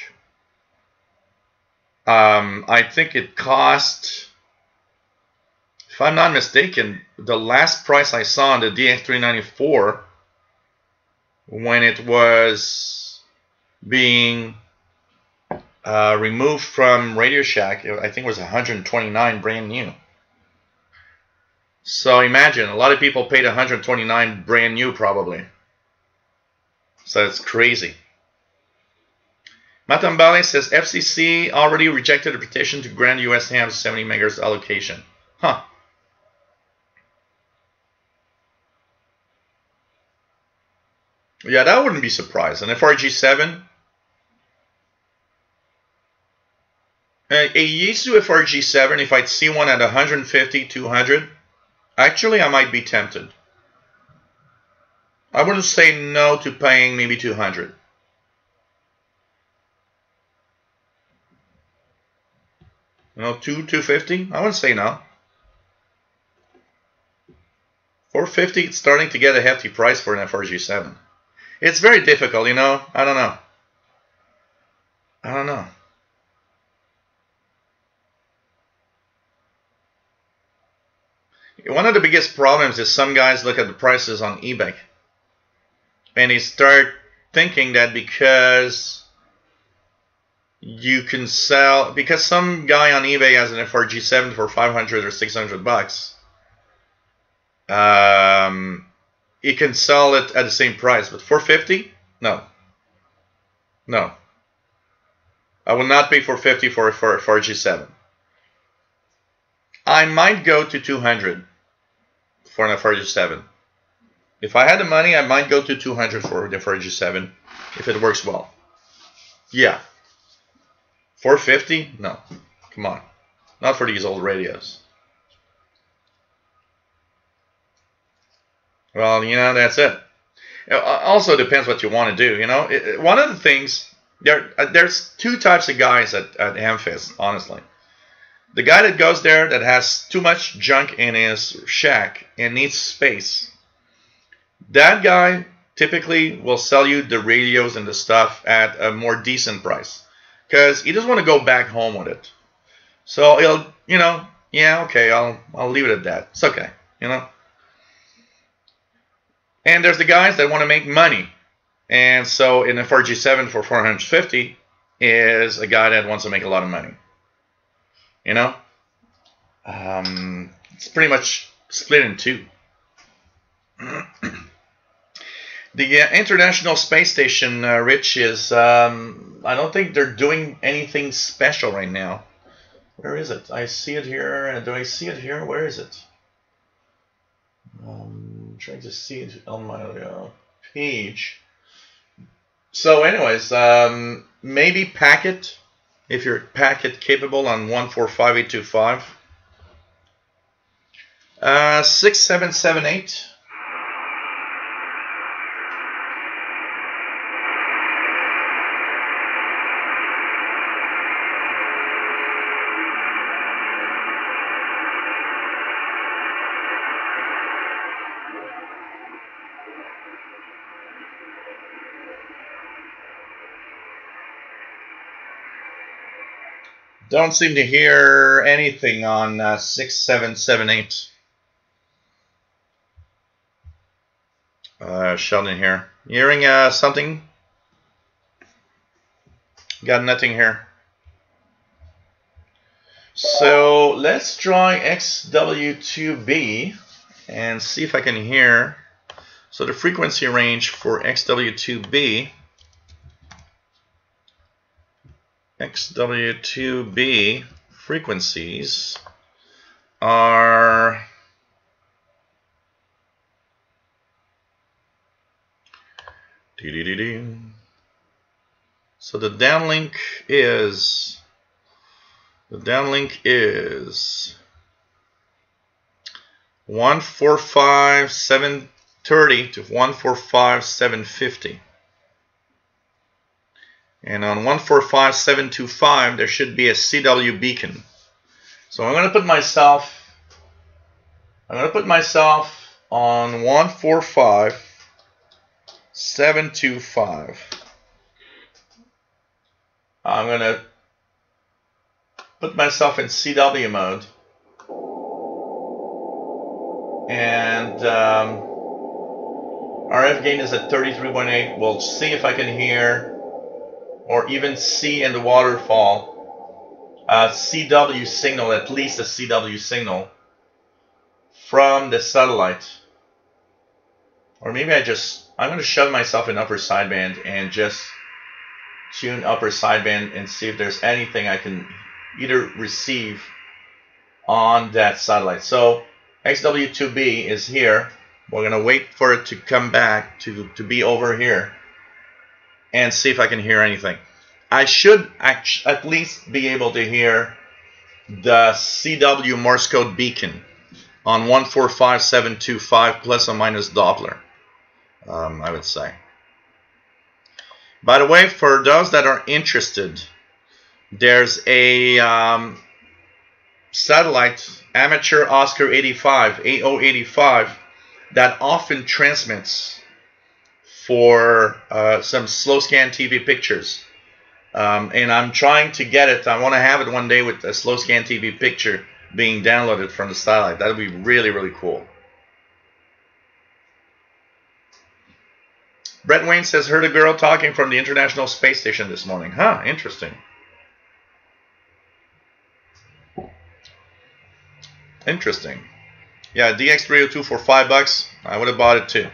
A: I think it cost, if I'm not mistaken, the last price I saw on the DX394 when it was being removed from Radio Shack, I think it was 129 brand new. So imagine, a lot of people paid 129 brand new probably. So it's crazy. Matambale says FCC already rejected a petition to grant US hams 70 megahertz allocation. Huh. Yeah, that wouldn't be surprised. And FRG7, a Yaesu FRG7, if I'd see one at 150, 200, actually I might be tempted. I wouldn't say no to paying maybe 200. You know, 250? I wouldn't say no. 450, it's starting to get a hefty price for an FRG7. It's very difficult, you know. I don't know. I don't know. One of the biggest problems is some guys look at the prices on eBay and they start thinking that because you can sell, because some guy on eBay has an FRG7 for 500 or 600 bucks, he can sell it at the same price. But 450? No. No. I will not pay 450 for a FRG7. I might go to 200 for an FRG7. If I had the money, I might go to 200 for the FRG7 if it works well. Yeah. 450? No. Come on. Not for these old radios. Well, you know, that's it. It also depends what you want to do, you know. One of the things, there's two types of guys at Hamfest, honestly. The guy that goes there that has too much junk in his shack and needs space. That guy typically will sell you the radios and the stuff at a more decent price. Because he doesn't want to go back home with it. So he'll, you know, yeah, okay, I'll leave it at that. It's okay, you know. And there's the guys that want to make money. And so an FRG7 for 450 is a guy that wants to make a lot of money. You know, it's pretty much split in two. The International Space Station, Rich, is, I don't think they're doing anything special right now. Where is it? I see it here. Do I see it here? Where is it? I'm trying to see it on my page. So anyways, maybe packet, if you're packet capable on 145.825. 6778. Don't seem to hear anything on 6778. Sheldon here. Hearing something? Got nothing here. So let's try XW2B and see if I can hear. So the frequency range for XW2B. XW2B frequencies are so the downlink is 145,730 to 145,750. And on 145,725 there should be a CW beacon. So I'm going to put myself on 145,725. I'm going to put myself in CW mode. And RF gain is at 33.8. We'll see if I can hear or even see in the waterfall CW signal, at least a CW signal from the satellite. Or maybe I'm going to shove myself in upper sideband and just tune upper sideband and see if there's anything I can either receive on that satellite. So XW2B is here. We're going to wait for it to come back to be over here and see if I can hear anything. I should at least be able to hear the CW Morse code beacon on 145,725 plus or minus Doppler, I would say. By the way, for those that are interested, there's a satellite, Amateur Oscar 85, AO85, that often transmits for some slow scan TV pictures. And I'm trying to get it. I want to have it one day with a slow scan TV picture being downloaded from the satellite. That would be really, really cool. Brett Wayne says, heard a girl talking from the International Space Station this morning. Huh, interesting. Interesting. Yeah, DX302 for $5. I would have bought it too.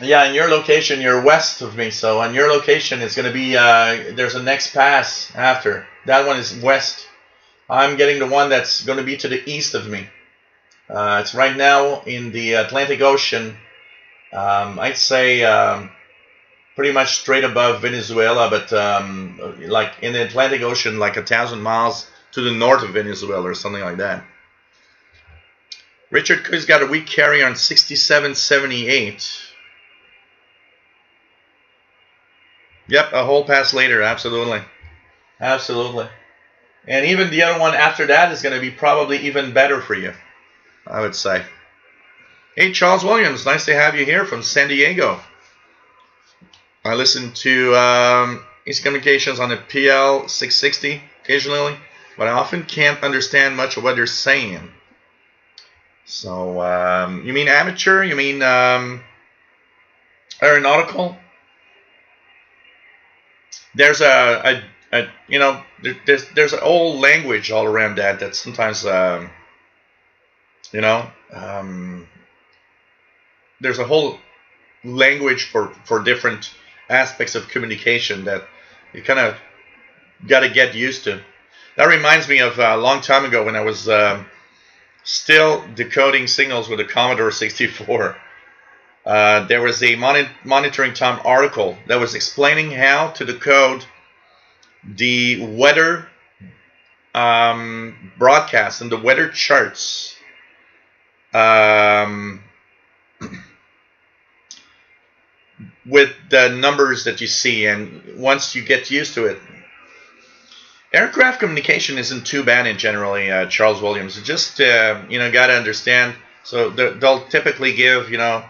A: Yeah, in your location, you're west of me, so on your location, it's going to be, there's a next pass after. That one is west. I'm getting the one that's going to be to the east of me. It's right now in the Atlantic Ocean, I'd say pretty much straight above Venezuela, but like in the Atlantic Ocean, like 1,000 miles to the north of Venezuela or something like that. Richard Cook's got a weak carrier on 6778. Yep, a whole pass later, absolutely. Absolutely. And even the other one after that is going to be probably even better for you, I would say. Hey, Charles Williams, nice to have you here from San Diego. I listen to East Communications on the PL 660 occasionally, but I often can't understand much of what they're saying. So, you mean amateur? You mean aeronautical? There's a you know, there's an old language all around that sometimes, you know, there's a whole language for different aspects of communication that you kind of got to get used to. That reminds me of a long time ago when I was still decoding signals with a Commodore 64. There was a Monitoring Time article that was explaining how to decode the weather broadcasts and the weather charts with the numbers that you see. And once you get used to it, aircraft communication isn't too bad in generally, Charles Williams. You just you know, got to understand. So they'll typically give, you know,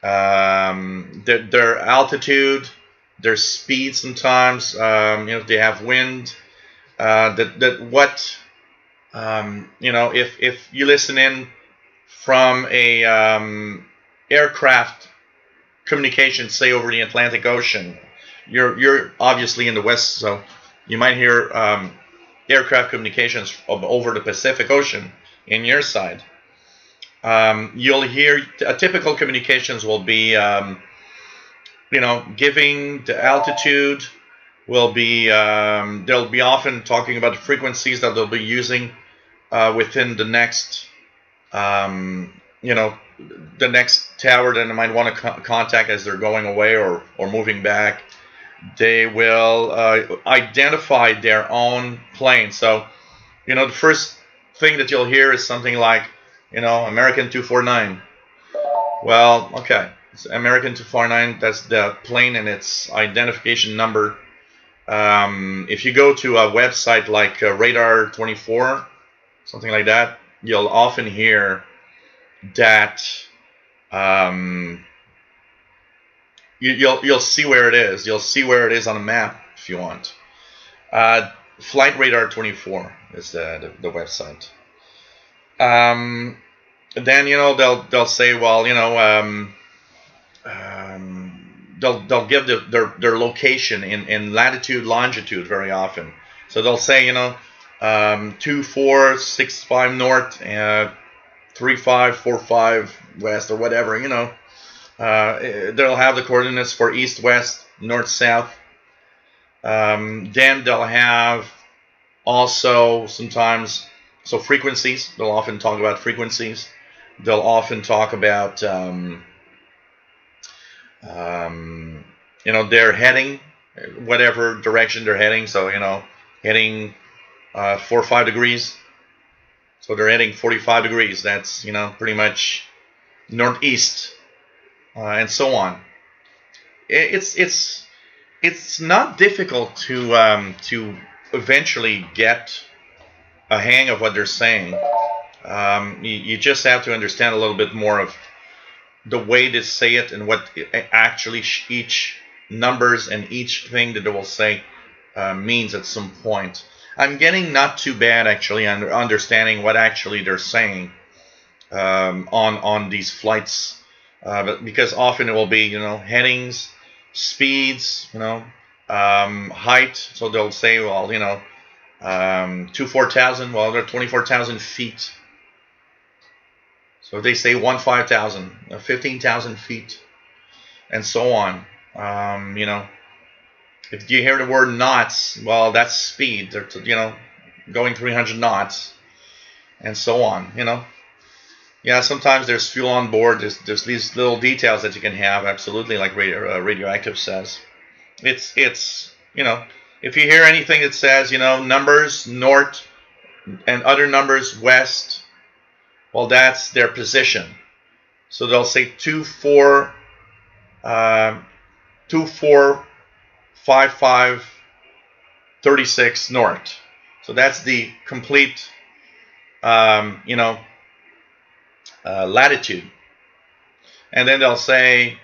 A: their altitude, their speed sometimes, you know, if they have wind, what, you know, if you listen in from a aircraft communication, say over the Atlantic Ocean, you're obviously in the west, so you might hear aircraft communications over the Pacific Ocean in your side. You'll hear typical communications will be, you know, giving the altitude, will be, they'll be often talking about the frequencies that they'll be using within the next, you know, the next tower that they might want to contact as they're going away or moving back. They will identify their own plane. So, you know, the first thing that you'll hear is something like, you know, American 249. Well, okay, it's American 249. That's the plane and its identification number. If you go to a website like Radar 24, something like that, you'll often hear that you'll see where it is. You'll see where it is on a map if you want. Flight Radar 24 is the website. Then, you know, they'll say, well, you know, they'll give their location in latitude, longitude very often. So they'll say, you know, 2465 north, 3545 west, or whatever, you know. They'll have the coordinates for east, west, north, south. Then they'll have also sometimes, so frequencies. They'll often talk about frequencies. They'll often talk about, you know, their heading, whatever direction they're heading. So, you know, heading 45 degrees. So they're heading 45 degrees. That's, you know, pretty much northeast, and so on. It's not difficult to eventually get a hang of what they're saying. You just have to understand a little bit more of the way they say it and what actually each numbers and each thing that they will say means at some point. I'm getting not too bad actually on understanding what actually they're saying on these flights, because often it will be, you know, headings, speeds, you know, height. So they'll say, well, you know, 24,000. Well, they're 24,000 feet. So they say 15,000, 15,000 feet, and so on. You know, if you hear the word knots, well, that's speed. They're, you know, going 300 knots, and so on. You know, yeah. Sometimes there's fuel on board. There's these little details that you can have. Absolutely, like Radioactive says. It's you know, if you hear anything that says, you know, numbers north and other numbers west, well, that's their position. So they'll say 2455 36 north. So that's the complete, you know, latitude. And then they'll say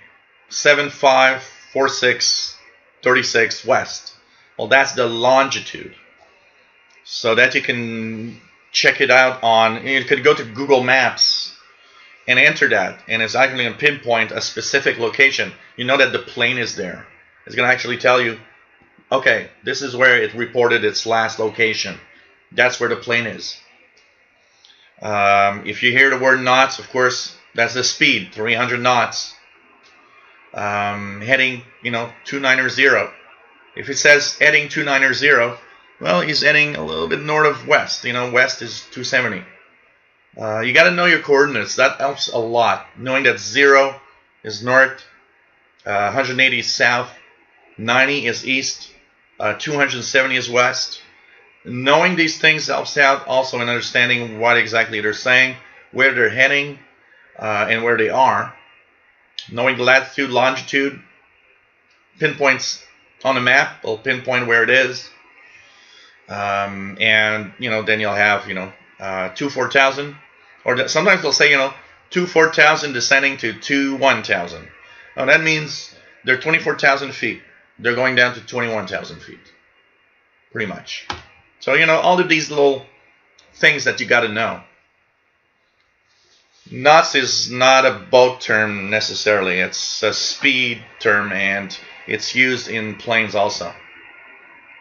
A: 7546 36 west. Well, that's the longitude. So that you can check it out on, you could go to Google Maps and enter that, and it's actually going to pinpoint a specific location. You know that the plane is there. It's going to actually tell you okay, this is where it reported its last location. That's where the plane is. If you hear the word knots, of course, that's the speed, 300 knots. Heading, 290. If it says heading 290, well, he's heading a little bit north of west. West is 270. You got to know your coordinates. That helps a lot. Knowing that 0 is north, 180 is south, 90 is east, 270 is west. Knowing these things helps out also in understanding what exactly they're saying, where they're heading, and where they are. Knowing the latitude, longitude, pinpoints on the map will pinpoint where it is. And then you'll have 2-4000, or sometimes they'll say 2-4000 descending to 2-1000. Now that means they're 24,000 feet. They're going down to 21,000 feet, pretty much. So all of these little things that you got to know. Knots is not a boat term necessarily. It's a speed term, and it's used in planes also.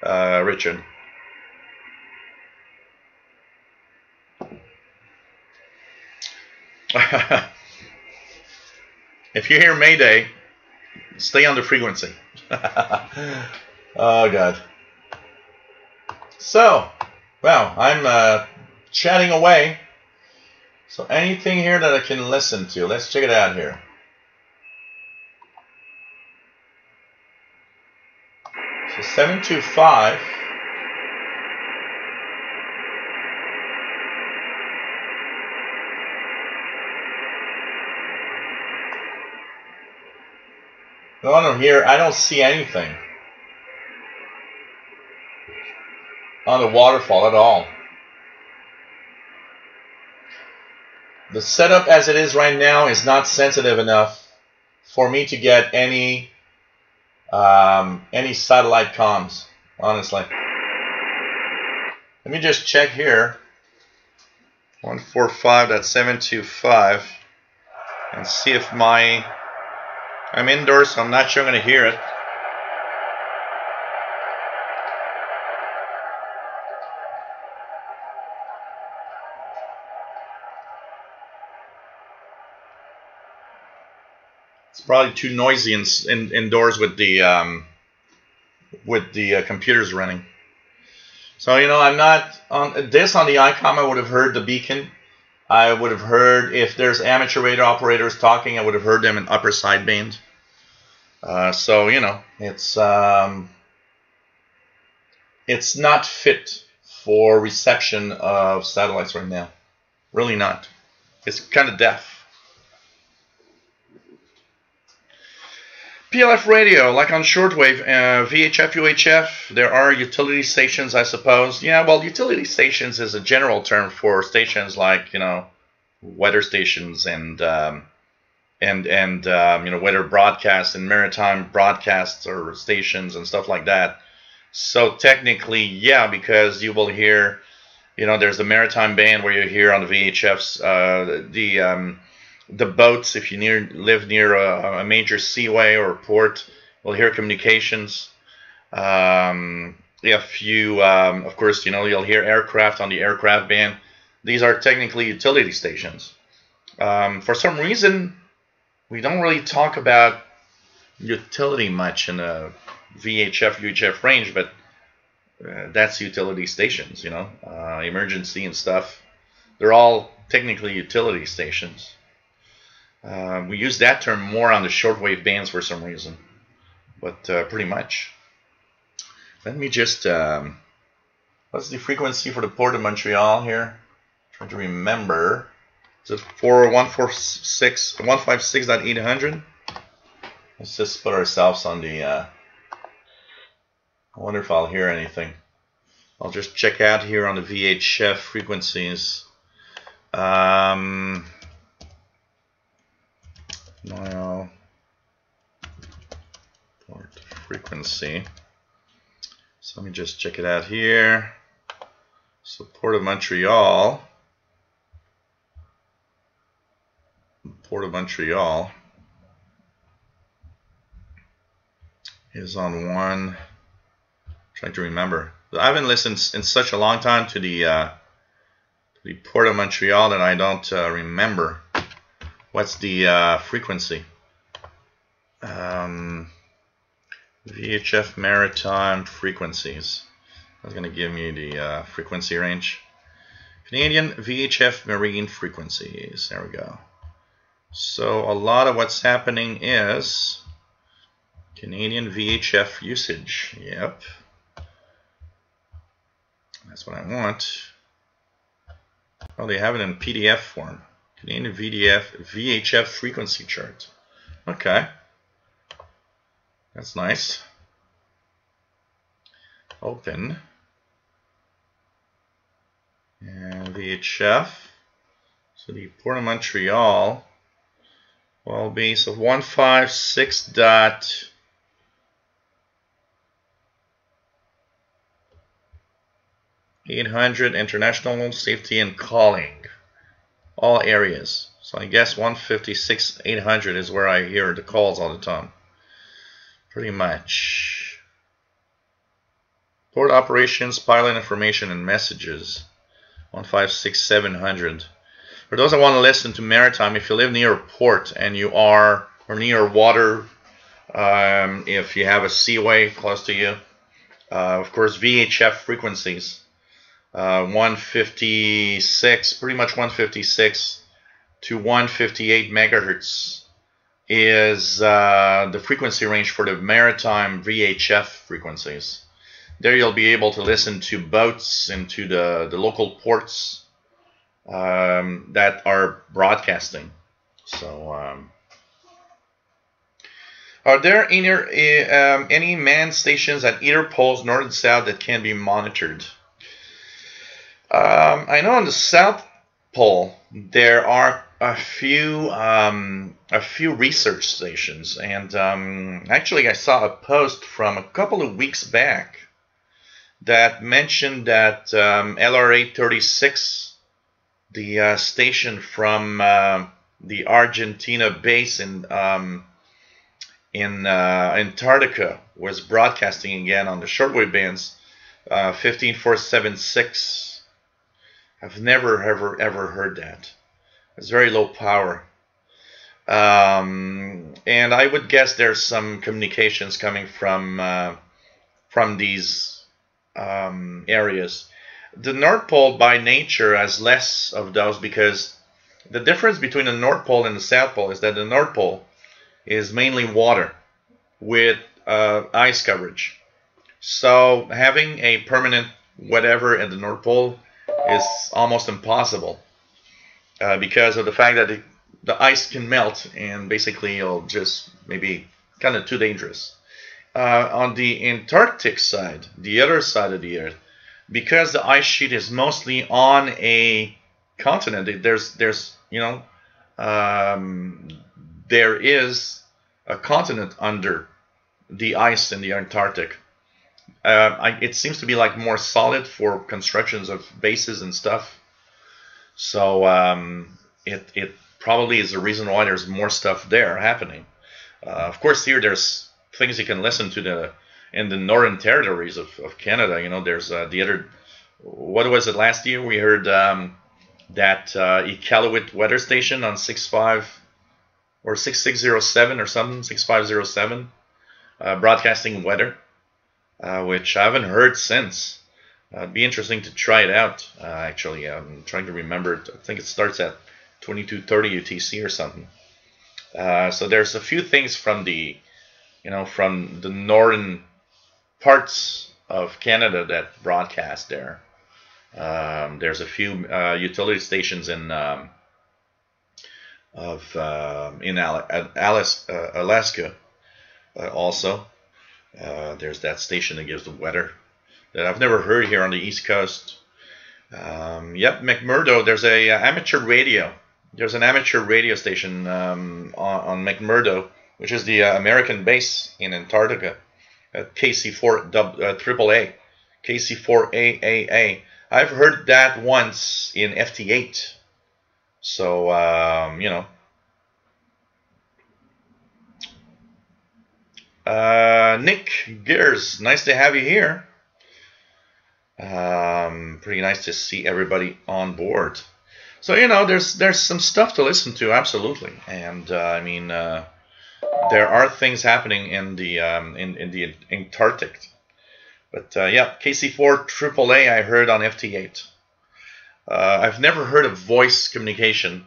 A: Richard. If you hear Mayday, stay on the frequency. Oh God. So, well, I'm chatting away. So anything here that I can listen to, let's check it out here. So 725. Going on here, I don't see anything on the waterfall at all. The setup as it is right now is not sensitive enough for me to get any satellite comms, honestly. Let me just check here. 145.725 and see if I'm indoors, so I'm not sure I'm going to hear it. It's probably too noisy indoors with the computers running. So I'm not on this on the ICOM. I would have heard the beacon. I would have heard if there's amateur radar operators talking. I would have heard them in upper sideband. So it's not fit for reception of satellites right now. Really not. It's kind of deaf. PLF radio, like on shortwave, VHF UHF, there are utility stations, I suppose. Yeah, well, utility stations is a general term for stations like weather stations and weather broadcasts and maritime broadcasts or stations and stuff like that. So technically, yeah, because you will hear, there's the maritime band where you hear on the VHFs the boats. If you live near a major seaway or port, will hear communications. If you, of course, you'll hear aircraft on the aircraft band. These are technically utility stations. For some reason, we don't really talk about utility much in the VHF UHF range, but that's utility stations, emergency and stuff. They're all technically utility stations. We use that term more on the shortwave bands for some reason, but pretty much. Let me just, what's the frequency for the Port of Montreal here? Trying to remember. Is it 156.800? Let's just put ourselves on the, I wonder if I'll hear anything. I'll just check out here on the VHF frequencies. Now, port frequency. So let me just check it out here. So Port of Montreal. Port of Montreal is on 1 Trying to remember. I haven't listened in such a long time to the Port of Montreal that I don't remember. What's the frequency? VHF Maritime frequencies. That's going to give me the frequency range. Canadian VHF Marine frequencies. There we go. So a lot of what's happening is Canadian VHF usage. Yep. That's what I want. Oh, they have it in PDF form. Canadian VHF frequency chart. Okay. That's nice. Open. And VHF. So the Port of Montreal will be 156.800 international safety and calling. All areas. So I guess 156.800 is where I hear the calls all the time. Pretty much. Port operations, pilot information, and messages. 156.700. For those that want to listen to Maritime, if you live near a port and you are, or near water, if you have a seaway close to you, of course VHF frequencies, 156, pretty much 156 to 158 megahertz is the frequency range for the Maritime VHF frequencies. There you'll be able to listen to boats and to the local ports that are broadcasting. So, are there any manned stations at either poles, north and south, that can be monitored? I know on the South Pole there are a few research stations, and actually I saw a post from a couple of weeks back that mentioned that LRA 36, the station from the Argentina base in Antarctica, was broadcasting again on the shortwave bands, 15476. I've never ever heard that. It's very low power, and I would guess there's some communications coming from these areas. The North Pole by nature has less of those, because the difference between the North Pole and the South Pole is that the North Pole is mainly water with ice coverage. So having a permanent whatever at the North Pole is almost impossible because of the fact that the ice can melt, and basically it'll just maybe kind of too dangerous. On the Antarctic side, the other side of the Earth, because the ice sheet is mostly on a continent, there is a continent under the ice in the Antarctic. It seems to be like more solid for constructions of bases and stuff. So it probably is the reason why there's more stuff there happening. Of course, here there's things you can listen to in the northern territories of Canada. You know, there's the other. What was it last year? We heard that Iqaluit weather station on 65 or 6607 or something, 6507, broadcasting weather, which I haven't heard since. It'd be interesting to try it out. Actually, I'm trying to remember. I think it starts at 2230 UTC or something. So there's a few things from the northern parts of Canada that broadcast there. There's a few utility stations in Alaska also. There's that station that gives the weather that I've never heard here on the East Coast. Yep, McMurdo. There's a amateur radio. There's an amateur radio station on McMurdo, which is the American base in Antarctica, at KC4 AAA, KC4AAA. I've heard that once in FT8. So, Nick Gears, nice to have you here. Pretty nice to see everybody on board. So you know, there's some stuff to listen to, absolutely, and I mean, there are things happening in the Antarctic. But yeah, KC4 AAA I heard on FT8. I've never heard of voice communication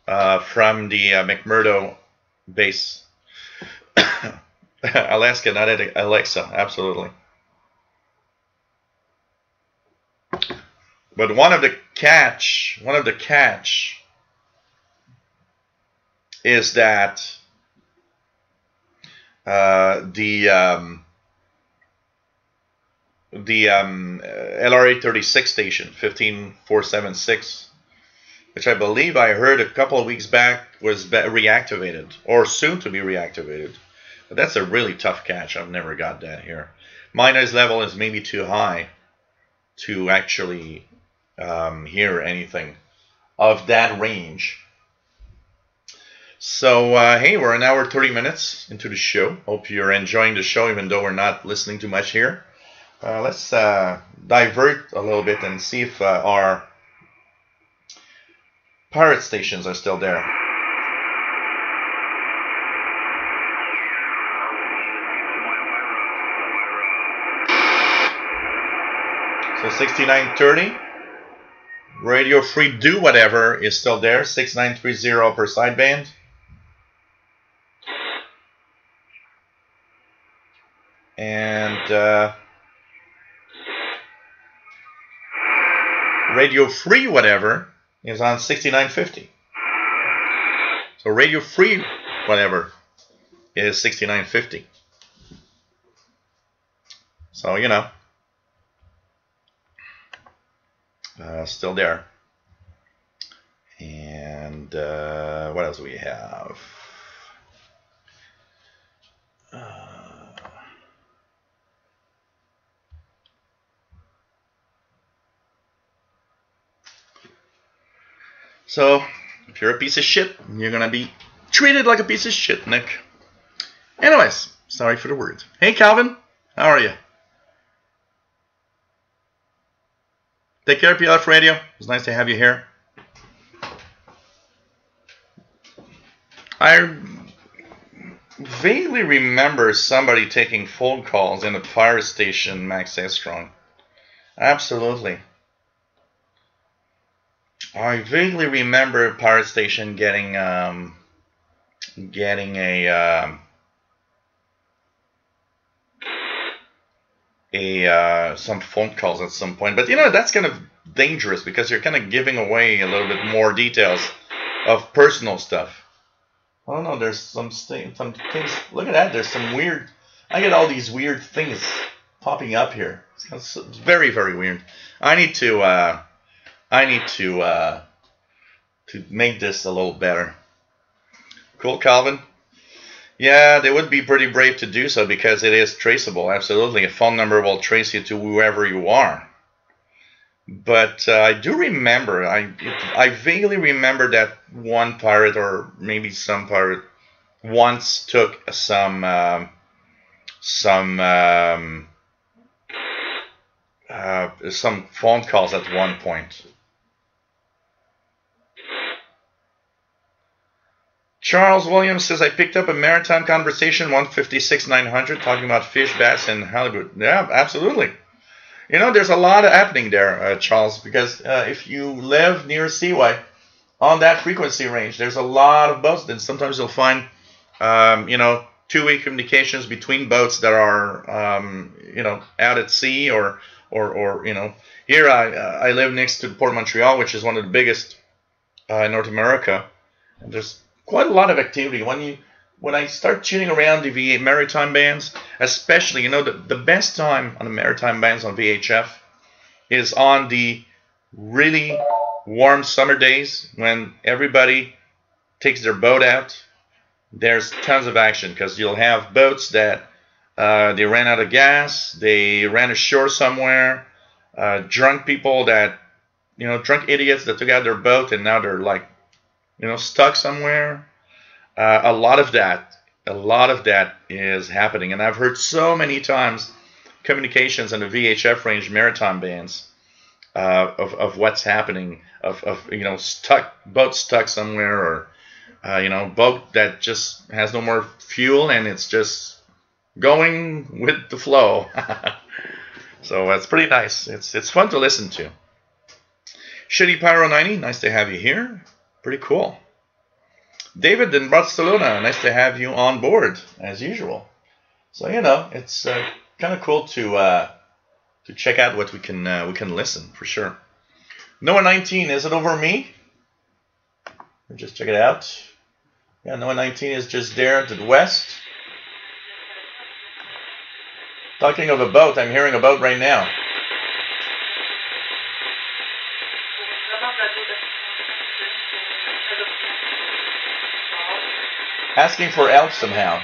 A: from the McMurdo base. Alaska, not Alexa, absolutely. But one of the catch is that the LRA 36 station 15476, which I believe I heard a couple of weeks back was reactivated or soon to be reactivated. But that's a really tough catch. I've never got that here. My noise level is maybe too high to actually hear anything of that range. So hey, we're an hour 30 minutes into the show. Hope you're enjoying the show, even though we're not listening too much here. Let's divert a little bit and see if our pirate stations are still there. So 6930, Radio Free Do Whatever is still there, 6930 per sideband. And Radio Free Whatever is on 6950. So Radio Free Whatever is 6950. So, you know, still there. And what else do we have? So, if you're a piece of shit, you're gonna be treated like a piece of shit, Nick. Anyways, sorry for the word. Hey, Calvin, how are you? Take care, PLF Radio. It's nice to have you here. I vaguely remember somebody taking phone calls in a fire station, Max Strong. Absolutely. I vaguely remember Pirate Station getting a some phone calls at some point, but you know that's kind of dangerous because you're kind of giving away a little bit more details of personal stuff. I don't know. There's some things. Look at that. There's some weird. I get all these weird things popping up here. It's very, very weird. I need to make this a little better. Cool, Calvin. Yeah, they would be pretty brave to do so because it is traceable. Absolutely, a phone number will trace you to whoever you are. But I do remember, I vaguely remember that one pirate, or maybe some pirate, once took some phone calls at one point. Charles Williams says, I picked up a Maritime conversation, 156-900, talking about fish, bass, and halibut. Yeah, absolutely. You know, there's a lot happening there, Charles, because if you live near a seaway, on that frequency range, there's a lot of boats. And sometimes you'll find, you know, two-way communications between boats that are, you know, out at sea or you know. Here I live next to Port Montreal, which is one of the biggest in North America. And there's quite a lot of activity. When I start tuning around the Maritime bands, especially, you know, the best time on the Maritime bands on VHF is on the really warm summer days when everybody takes their boat out. There's tons of action because you'll have boats that they ran out of gas, they ran ashore somewhere, drunk people that, you know, drunk idiots that took out their boat and now they're like, you know, stuck somewhere. A lot of that is happening, and I've heard so many times communications on the VHF range maritime bands of what's happening, of you know, boat stuck somewhere, or you know, boat that just has no more fuel and it's just going with the flow. So that's pretty nice. It's fun to listen to. Shitty Pyro 90, nice to have you here. Pretty cool. David in Barcelona, nice to have you on board as usual. So you know, it's kind of cool to check out what we can listen for sure. Noah 19, is it over me? Just check it out. Yeah, Noah 19 is just there to the west. Talking of a boat, I'm hearing a boat right now. Asking for help somehow.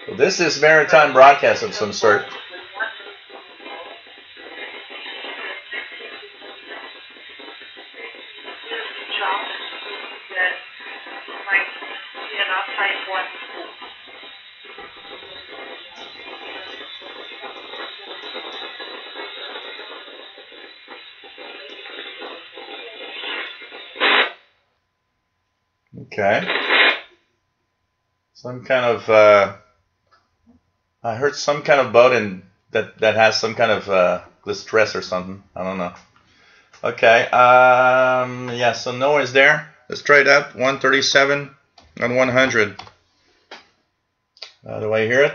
A: Well, this is maritime broadcast of some sort. Okay. Some kind of I heard some kind of boat that has some kind of distress or something. I don't know. Okay. Yeah. So Noah is there. Let's try it out. 137 on 100. Do I hear it?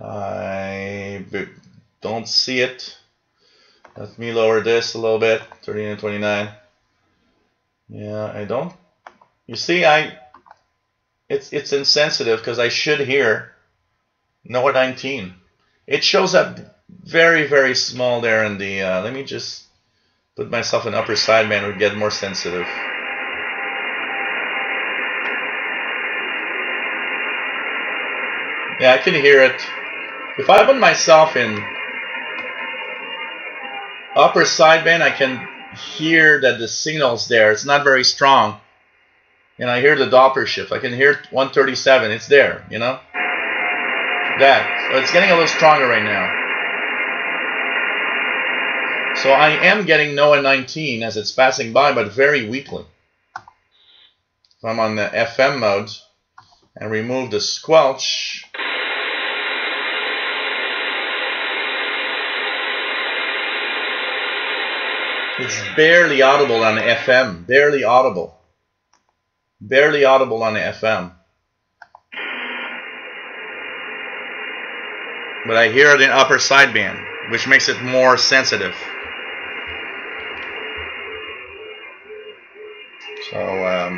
A: I don't see it. Let me lower this a little bit. 39 and 29. Yeah, I don't. You see, it's insensitive because I should hear Noah 19. It shows up very, very small there in the. Let me just put myself in upper sideband to get more sensitive. Yeah, I can hear it. If I put myself in upper sideband, I can hear that the signal's there. It's not very strong. And I hear the Doppler shift. I can hear 137. It's there, you know? That. So it's getting a little stronger right now. So I am getting Noah 19 as it's passing by, but very weakly. If I'm on the FM mode and remove the squelch, it's barely audible on the FM. Barely audible. Barely audible on the FM. But I hear it in upper sideband, which makes it more sensitive. So,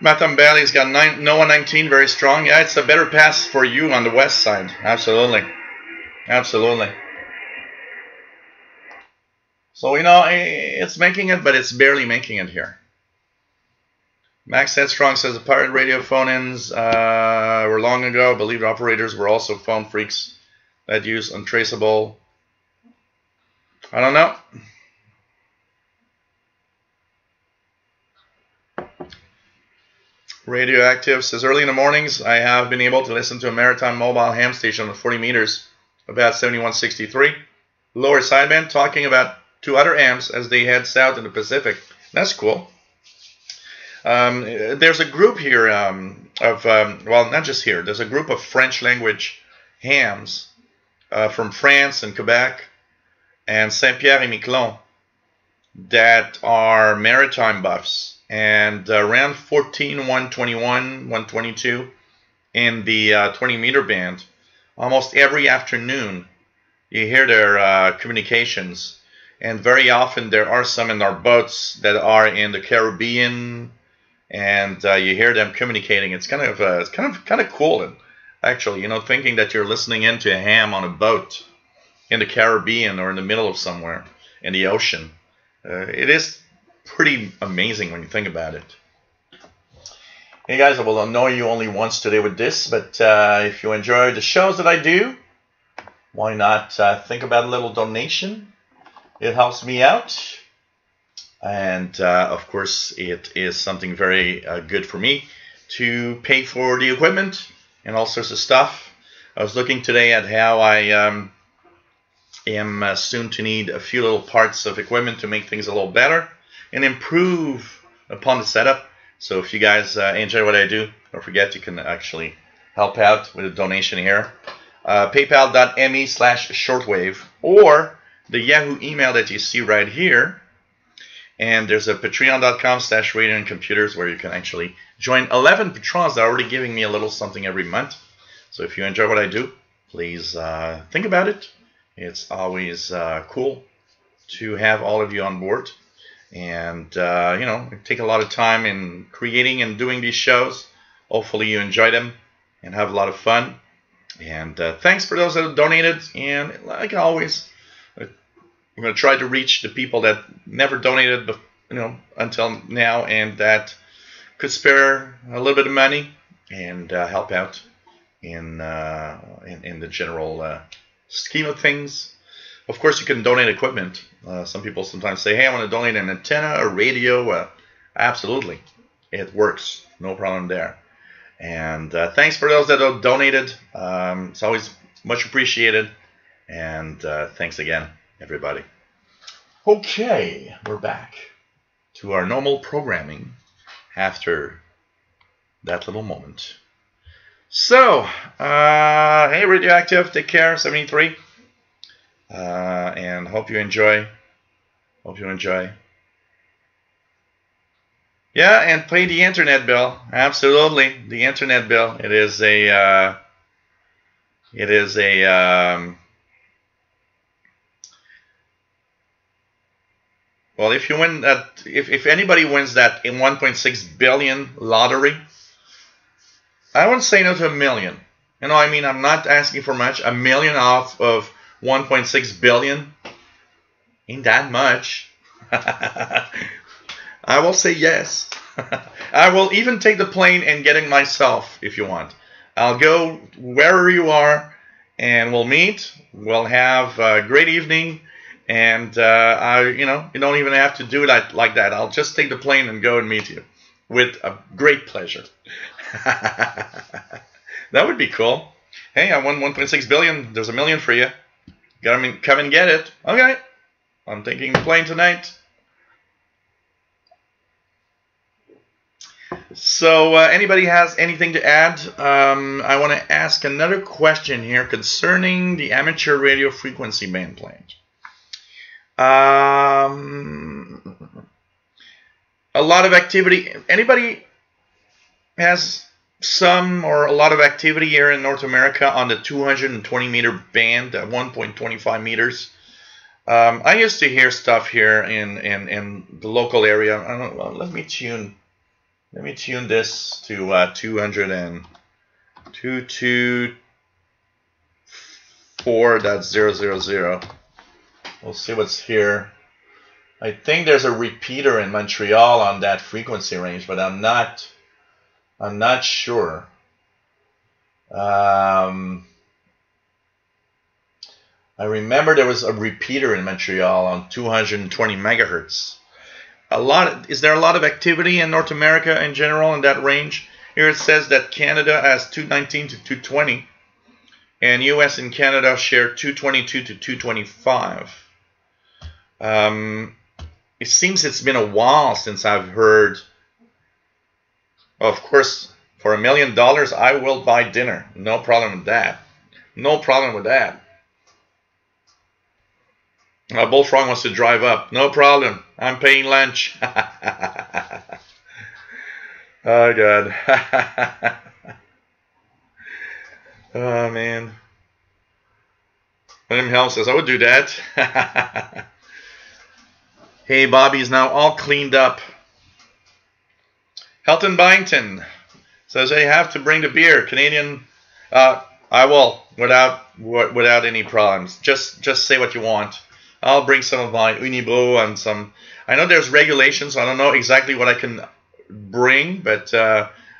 A: Maritime Valley's got Noah 19 very strong. Yeah, it's a better pass for you on the west side. Absolutely. Absolutely. So, you know, it's making it, but it's barely making it here. Max Headstrong says the pirate radio phone-ins were long ago. I believe operators were also phone freaks that use untraceable. I don't know. Radioactive says early in the mornings I have been able to listen to a maritime mobile ham station at 40 meters, about 7163. Lower sideband talking about two other AMs as they head south in the Pacific. That's cool. There's a group here well, not just here. There's a group of French language hams from France and Quebec and Saint-Pierre-et-Miquelon that are maritime buffs. And around 14, 121, 122 in the 20-meter band, almost every afternoon you hear their communications. And very often there are some in our boats that are in the Caribbean, and you hear them communicating. It's kind of cool, actually. You know, thinking that you're listening into a ham on a boat. in the Caribbean or in the middle of somewhere in the ocean. It is pretty amazing when you think about it. Hey guys, I will annoy you only once today with this, but if you enjoy the shows that I do, why not think about a little donation? It helps me out. And of course, it is something very good for me to pay for the equipment and all sorts of stuff. I was looking today at how I am soon to need a few little parts of equipment to make things a little better and improve upon the setup. So if you guys enjoy what I do, don't forget you can actually help out with a donation here. PayPal.me/shortwave or the Yahoo email that you see right here. And there's a Patreon.com/radio and computers where you can actually join 11 patrons that are already giving me a little something every month. So if you enjoy what I do, please think about it. It's always cool to have all of you on board. And, you know, take a lot of time in creating and doing these shows. Hopefully you enjoy them and have a lot of fun. And thanks for those that have donated. And like always, I'm going to try to reach the people that never donated, you know, until now, and that could spare a little bit of money and help out in the general scheme of things. Of course, you can donate equipment. Some people sometimes say, hey, I want to donate an antenna, a radio. Absolutely. It works. No problem there. And thanks for those that have donated. It's always much appreciated. And thanks again, everybody. Okay, we're back to our normal programming after that little moment. So, hey, Radioactive, take care, 73. And hope you enjoy. Yeah, and pay the internet bill. Absolutely, the internet bill. It is a. Well, if you win that, if anybody wins that in 1.6 billion lottery, I wouldn't say no to a million. You know, I mean, I'm not asking for much. A million off of 1.6 billion ain't that much. I will say yes. I will even take the plane and get it myself if you want. I'll go wherever you are and we'll meet. We'll have a great evening, and you know, you don't even have to do it like that. I'll just take the plane and go and meet you with a great pleasure. That would be cool. Hey, I won 1.6 billion. There's a million for you. Come and get it. Okay. I'm taking the plane tonight. So, anybody has anything to add? I want to ask another question here concerning the amateur radio frequency band plant. A lot of activity. Anybody has some or a lot of activity here in North America on the 220 meter band at 1.25 meters? I used to hear stuff here in the local area. I don't know, well, let me tune this to 224.000. We'll see what's here. I think there's a repeater in Montreal on that frequency range, but I'm not sure. I remember there was a repeater in Montreal on 220 megahertz. Is there a lot of activity in North America in general in that range? Here it says that Canada has 219 to 220, and US and Canada share 222 to 225. It seems it's been a while since I've heard. Of course, for $1 million, I will buy dinner. No problem with that. No problem with that. Bullfrog wants to drive up. No problem. I'm paying lunch. Oh, God. Oh, man. William Hell says, I would do that. Hey, Bobby's now all cleaned up. Helton Byington says, hey, have to bring the beer. Canadian. I will. without any problems. Just say what you want. I'll bring some of my Unibro and some. I know there's regulations, so I don't know exactly what I can bring, but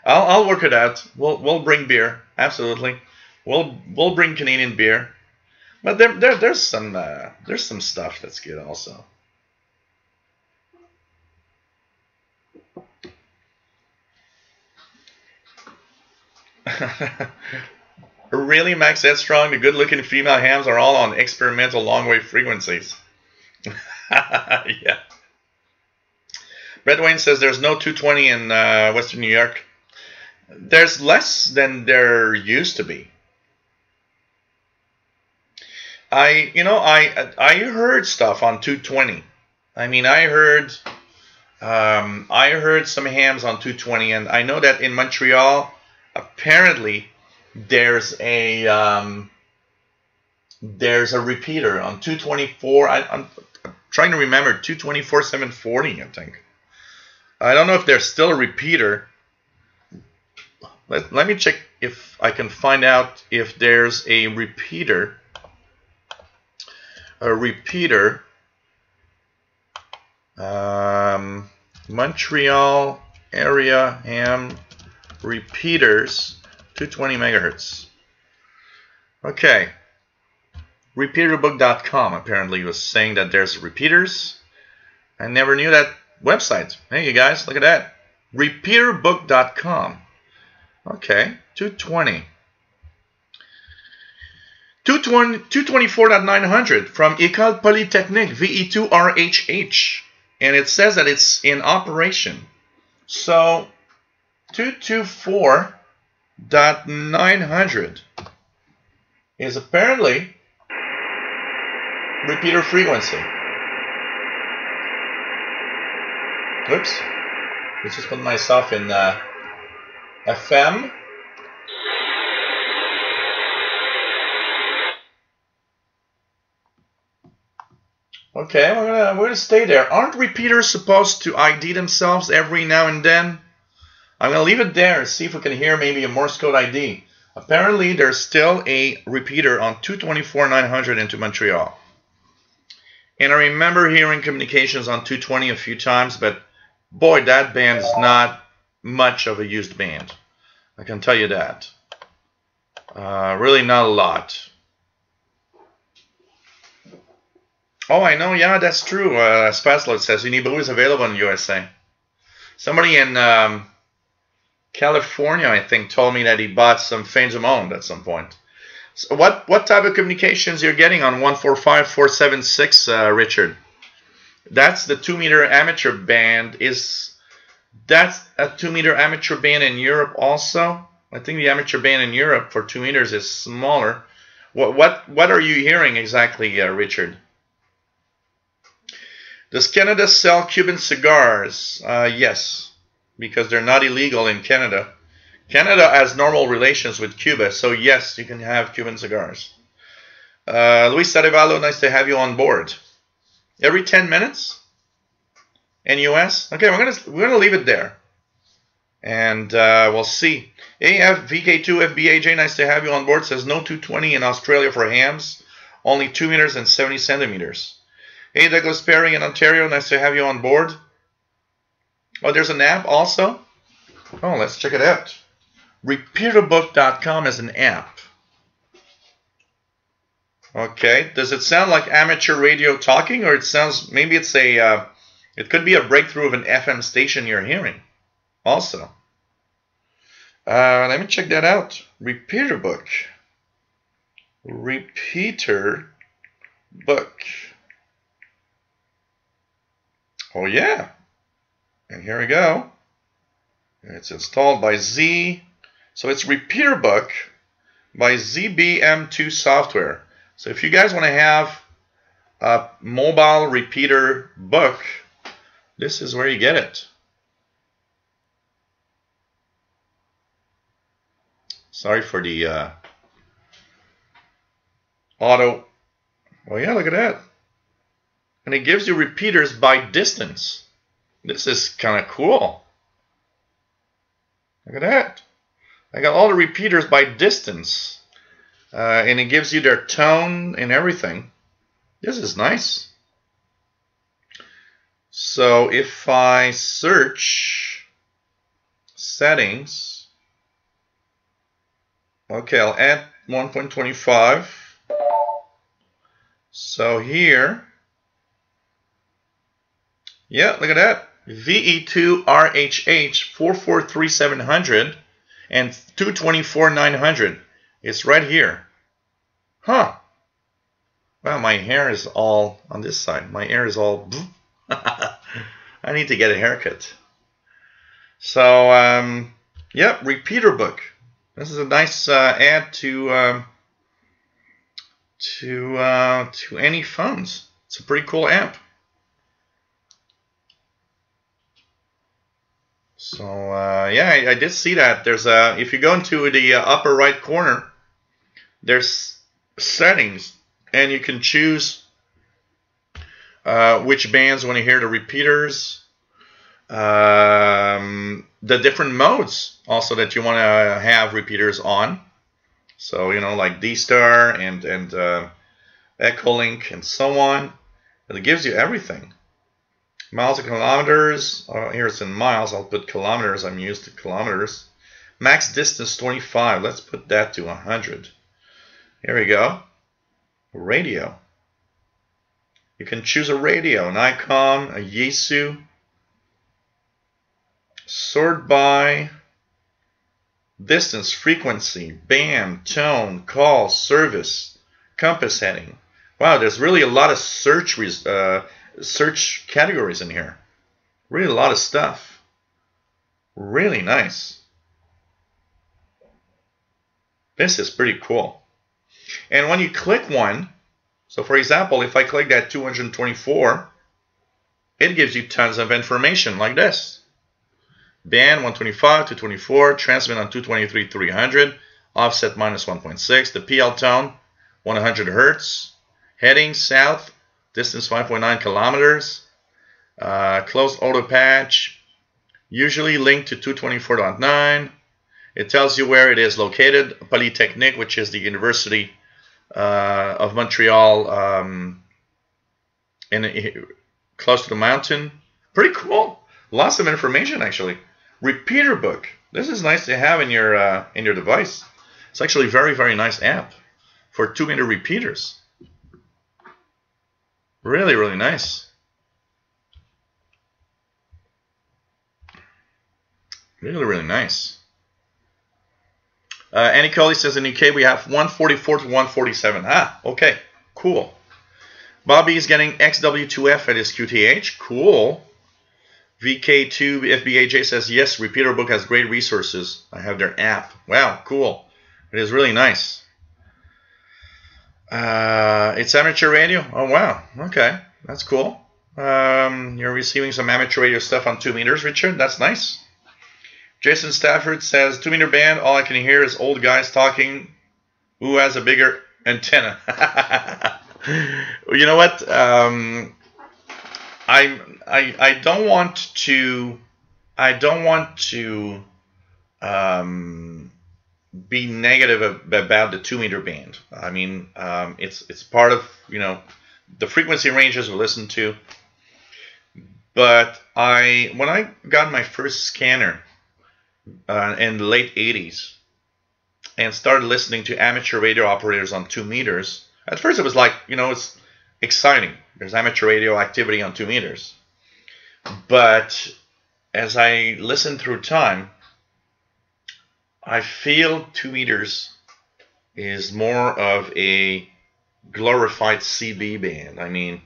A: I'll work it out. We'll bring beer, absolutely. We'll bring Canadian beer, but there's some stuff that's good also. Really, Max Headstrong, the good-looking female hams are all on experimental long-wave frequencies. Yeah. Brett Wayne says there's no 220 in Western New York. There's less than there used to be. I heard stuff on 220. I mean, I heard some hams on 220, and I know that in Montreal, apparently, there's a repeater on 224. I'm trying to remember 224 740. I think. I don't know if there's still a repeater. Let me check if I can find out if there's a repeater. Montreal area ham repeaters 220 megahertz. Okay. Repeaterbook.com apparently was saying that there's repeaters. I never knew that website. Hey, you guys, look at that. Repeaterbook.com. Okay, 220. 224.900 from École Polytechnique VE2RHH. And it says that it's in operation. So, 224.900 is apparently repeater frequency. Oops. Let's just put myself in FM. Okay, we're gonna stay there. Aren't repeaters supposed to ID themselves every now and then? I'm gonna leave it there and see if we can hear maybe a Morse code ID. Apparently, there's still a repeater on 224.900 into Montreal. And I remember hearing communications on 220 a few times, but boy, that band is not much of a used band. I can tell you that. Really not a lot. Oh, I know. Yeah, that's true. Spaslot says Unibro is available in the USA. Somebody in California, I think, told me that he bought some Fin du Monde at some point. So what type of communications you're getting on 145.476, Richard? That's the 2-meter amateur band. That's a 2-meter amateur band in Europe also? I think the amateur band in Europe for 2 meters is smaller. What are you hearing exactly, Richard? Does Canada sell Cuban cigars? Yes, because they're not illegal in Canada. Canada has normal relations with Cuba, so yes, you can have Cuban cigars. Luis Arevalo, nice to have you on board. Every 10 minutes in US? Okay, we're gonna leave it there, and we'll see. AF VK2 FBAJ, nice to have you on board. Says no 220 in Australia for hams, only 2 meters and 70 centimeters. Hey, Douglas Perry in Ontario, nice to have you on board. Oh, there's an app also? Oh, let's check it out. Repeaterbook.com is an app. Okay, does it sound like amateur radio talking, or it sounds, maybe it's a, it could be a breakthrough of an FM station you're hearing also. Let me check that out. Repeaterbook. Repeaterbook. Oh yeah, and here we go. It's installed by Z, so it's Repeaterbook by ZBM2 software. So if you guys want to have a mobile repeater book, this is where you get it. Sorry for the auto. Oh yeah, look at that. And it gives you repeaters by distance. This is kind of cool. Look at that. I got all the repeaters by distance. and it gives you their tone and everything. This is nice. So if I search settings, okay, I'll add 1.25. So here, yeah, look at that. VE2 RHH 443700 and 224900. It's right here. Huh. Well, my hair is all on this side. My hair is all... I need to get a haircut. So, yep, repeater book. This is a nice add to any phones. It's a pretty cool amp. So yeah, I did see that. There's if you go into the upper right corner, there's settings, and you can choose which bands want to hear the repeaters, the different modes also that you want to have repeaters on. So, you know, like D-Star and Echolink and so on. It gives you everything. Miles and kilometers. Here it's in miles. I'll put kilometers. I'm used to kilometers. Max distance 25. Let's put that to 100. Here we go. Radio. You can choose a radio, an ICOM, a Yaesu. Sort by distance, frequency, band, tone, call, service, compass heading. Wow, there's really a lot of search categories in here. Really a lot of stuff. Really nice. This is pretty cool. And when you click one, so for example, if I click that 224, it gives you tons of information like this. Band 125, 224, transmit on 223, 300, offset minus 1.6, the PL tone 100 Hertz, heading south, distance 5.9 kilometers, closed auto patch, usually linked to 224.9. It tells you where it is located, Polytechnique, which is the University of Montreal, close to the mountain. Pretty cool. Lots of information actually. Repeater book. This is nice to have in your device. It's actually a very, very nice app for 2-meter repeaters. Really, really nice. Really, really nice. Annie Colley says in UK we have 144 to 147. Ah, okay, cool. Bobby is getting XW2F at his QTH. Cool. VK2 FBAJ says yes, Repeater Book has great resources. I have their app. Wow, cool. It is really nice. It's amateur radio. Oh wow. Okay, that's cool. You're receiving some amateur radio stuff on 2 meters, Richard. That's nice. Jason Stafford says 2-meter band. All I can hear is old guys talking. Who has a bigger antenna? You know what? I don't want to be negative about the 2-meter band. I mean, it's part of, you know, the frequency ranges we listen to. But when I got my first scanner in the late 80s and started listening to amateur radio operators on 2 meters, at first it was like, you know, it's exciting. There's amateur radio activity on 2 meters. But as I listen through time, I feel 2 meters is more of a glorified CB band. I mean,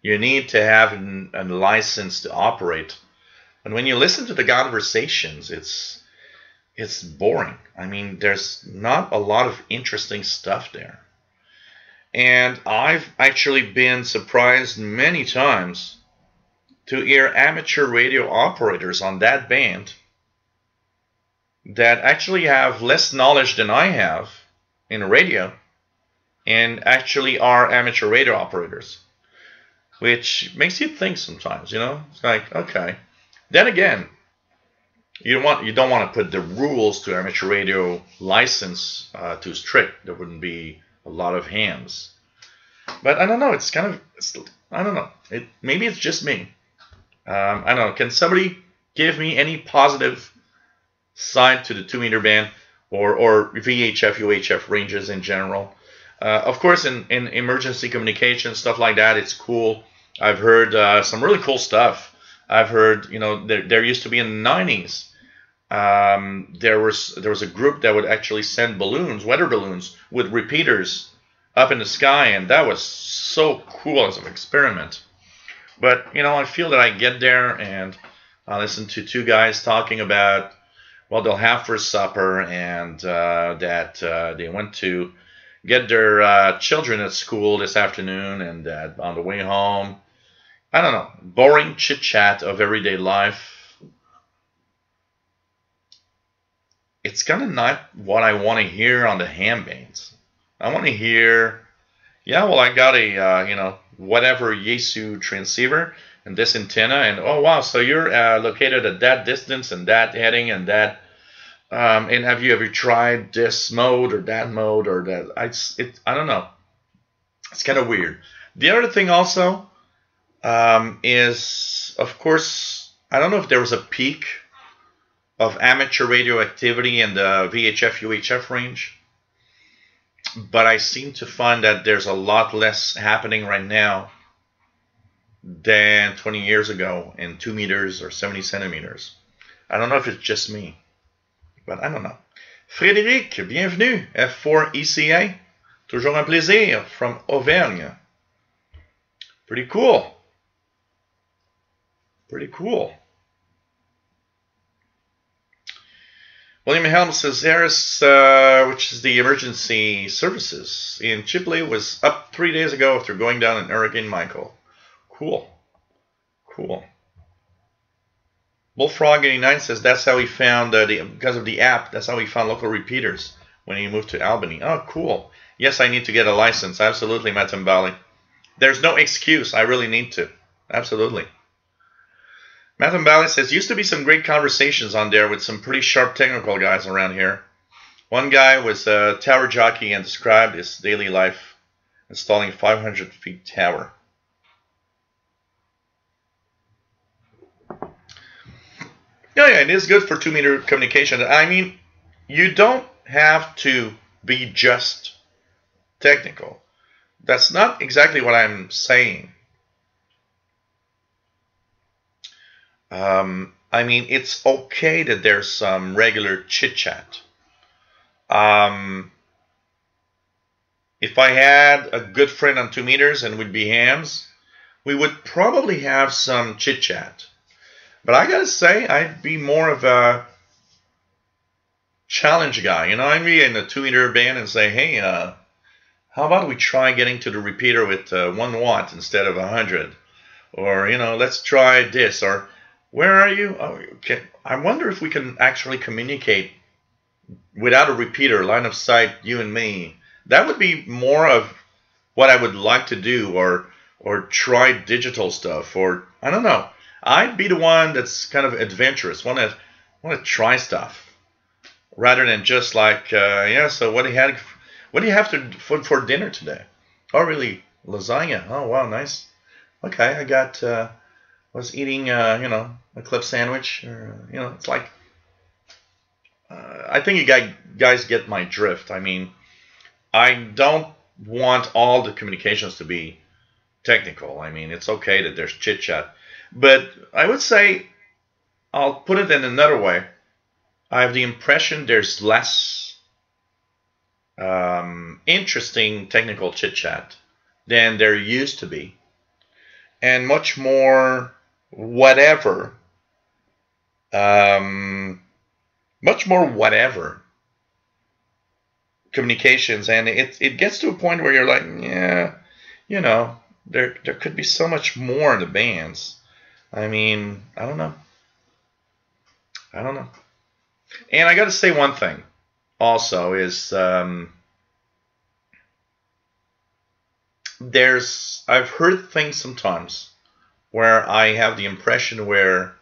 A: you need to have a license to operate. And when you listen to the conversations, it's boring. I mean, there's not a lot of interesting stuff there. And I've actually been surprised many times to hear amateur radio operators on that band that actually have less knowledge than I have in radio and actually are amateur radio operators, which makes you think sometimes, you know. It's like, okay. Then again, you don't want to put the rules to amateur radio license too strict. There wouldn't be a lot of hams. But I don't know. It's kind of, I don't know. Maybe it's just me. I don't know. Can somebody give me any positive side to the 2-meter band or VHF UHF ranges in general? Of course, in emergency communication, stuff like that, it's cool. I've heard some really cool stuff. I've heard, there used to be in the 90s, there was a group that would actually send balloons, weather balloons, with repeaters up in the sky, and that was so cool as an experiment. But, I feel that I get there and I listen to two guys talking about what they'll have for supper, and that they went to get their children at school this afternoon, and that on the way home, I don't know, boring chit-chat of everyday life. It's kind of not what I want to hear on the ham bands. I want to hear, yeah, well, I got a, whatever Yaesu transceiver and this antenna, and oh wow, so you're located at that distance and that heading and that, and have you ever tried this mode or that mode or that? I don't know. It's kind of weird. The other thing also is, of course, I don't know if there was a peak of amateur radio activity in the VHF UHF range, but I seem to find that there's a lot less happening right now than 20 years ago in 2 meters or 70 centimeters. I don't know if it's just me, but I don't know. Frédéric, bienvenue, F4 ECA. Toujours un plaisir from Auvergne. Pretty cool. Pretty cool. William Helm says Harris, which is the emergency services in Chile, was up 3 days ago after going down in Hurricane Michael. Cool. Cool. Bullfrog89 says that's how he found, because of the app, that's how he found local repeaters when he moved to Albany. Oh, cool. Yes, I need to get a license. Absolutely, Matambali. There's no excuse. I really need to. Absolutely. Matambali says, used to be some great conversations on there with some pretty sharp technical guys around here. One guy was a tower jockey and described his daily life installing 500 feet tower. Yeah, it is good for 2 meter communication. I mean, you don't have to be just technical. That's not exactly what I'm saying. I mean, it's okay that there's some regular chit-chat. If I had a good friend on 2 meters and we'd be hams, we would probably have some chit-chat. But I gotta say, I'd be more of a challenge guy. I'd be in a 2 meter band and say, hey, how about we try getting to the repeater with 1 watt instead of 100? Or, let's try this. Or, where are you? Oh, okay. I wonder if we can actually communicate without a repeater, line of sight, you and me. That would be more of what I would like to do, or try digital stuff, or I don't know. I'd be the one that's kind of adventurous, want to try stuff, rather than just like, yeah. So what do you have for dinner today? Oh, really? Lasagna? Oh, wow, nice. Okay, I got. Was eating, a club sandwich, or, it's like, I think you guys get my drift. I mean, I don't want all the communications to be technical. I mean, it's okay that there's chit-chat, but I would say, I'll put it in another way. I have the impression there's less interesting technical chit-chat than there used to be, and much more whatever, much more whatever communications, and it gets to a point where you're like, yeah, there could be so much more in the bands. I mean, I don't know. And I got to say one thing also is, I've heard things sometimes where I have the impression where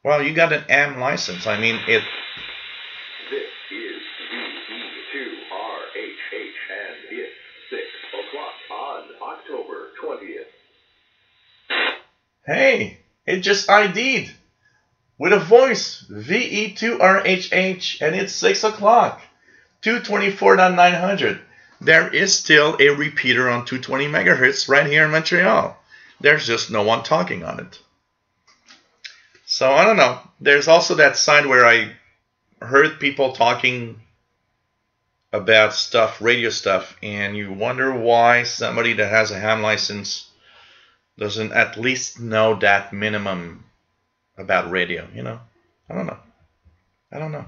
A: Well, you got an AM license. I mean, it.
B: This is VE2RHH, and it's 6 o'clock on October 20th.
A: Hey, it just ID'd with a voice. VE2RHH, and it's 6 o'clock. 224.900. There is still a repeater on 220 megahertz right here in Montreal. There's just no one talking on it. So I don't know. There's also that side where I heard people talking about stuff, radio stuff, and you wonder why somebody that has a ham license doesn't at least know that minimum about radio, you know? I don't know. I don't know.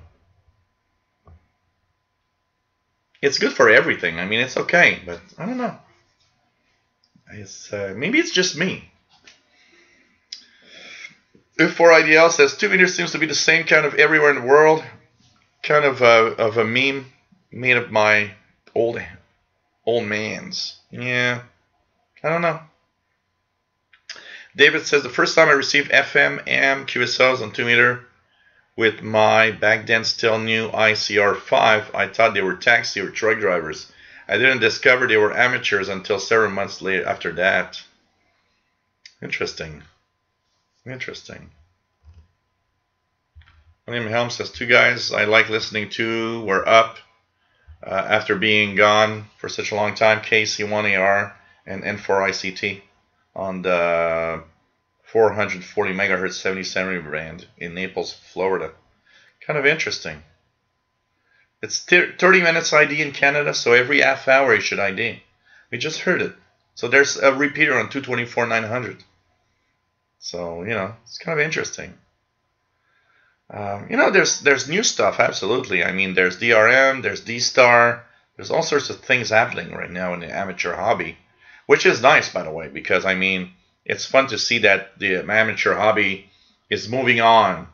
A: It's good for everything. I mean, it's okay, but I don't know. It's maybe it's just me. If4IDL says 2 meters seems to be the same kind of everywhere in the world. Kind of a meme made of my old man's. Yeah, I don't know. David says the first time I received FM, AM, QSOs on 2 meter with my back then still new ICR5, I thought they were taxi or truck drivers. I didn't discover they were amateurs until several months later after that. Interesting. Interesting. William Helm says, 2 guys I like listening to were up after being gone for such a long time. KC1AR and N4ICT on the 440 megahertz 7070 band in Naples, Florida. Kind of interesting. It's 30 minutes ID in Canada, so every half hour you should ID. We just heard it. So there's a repeater on 224.900. So, you know, it's kind of interesting. You know, there's new stuff, absolutely. I mean, there's DRM, there's D-Star. There's all sorts of things happening right now in the amateur hobby, which is nice, by the way, because, I mean, it's fun to see that the amateur hobby is moving on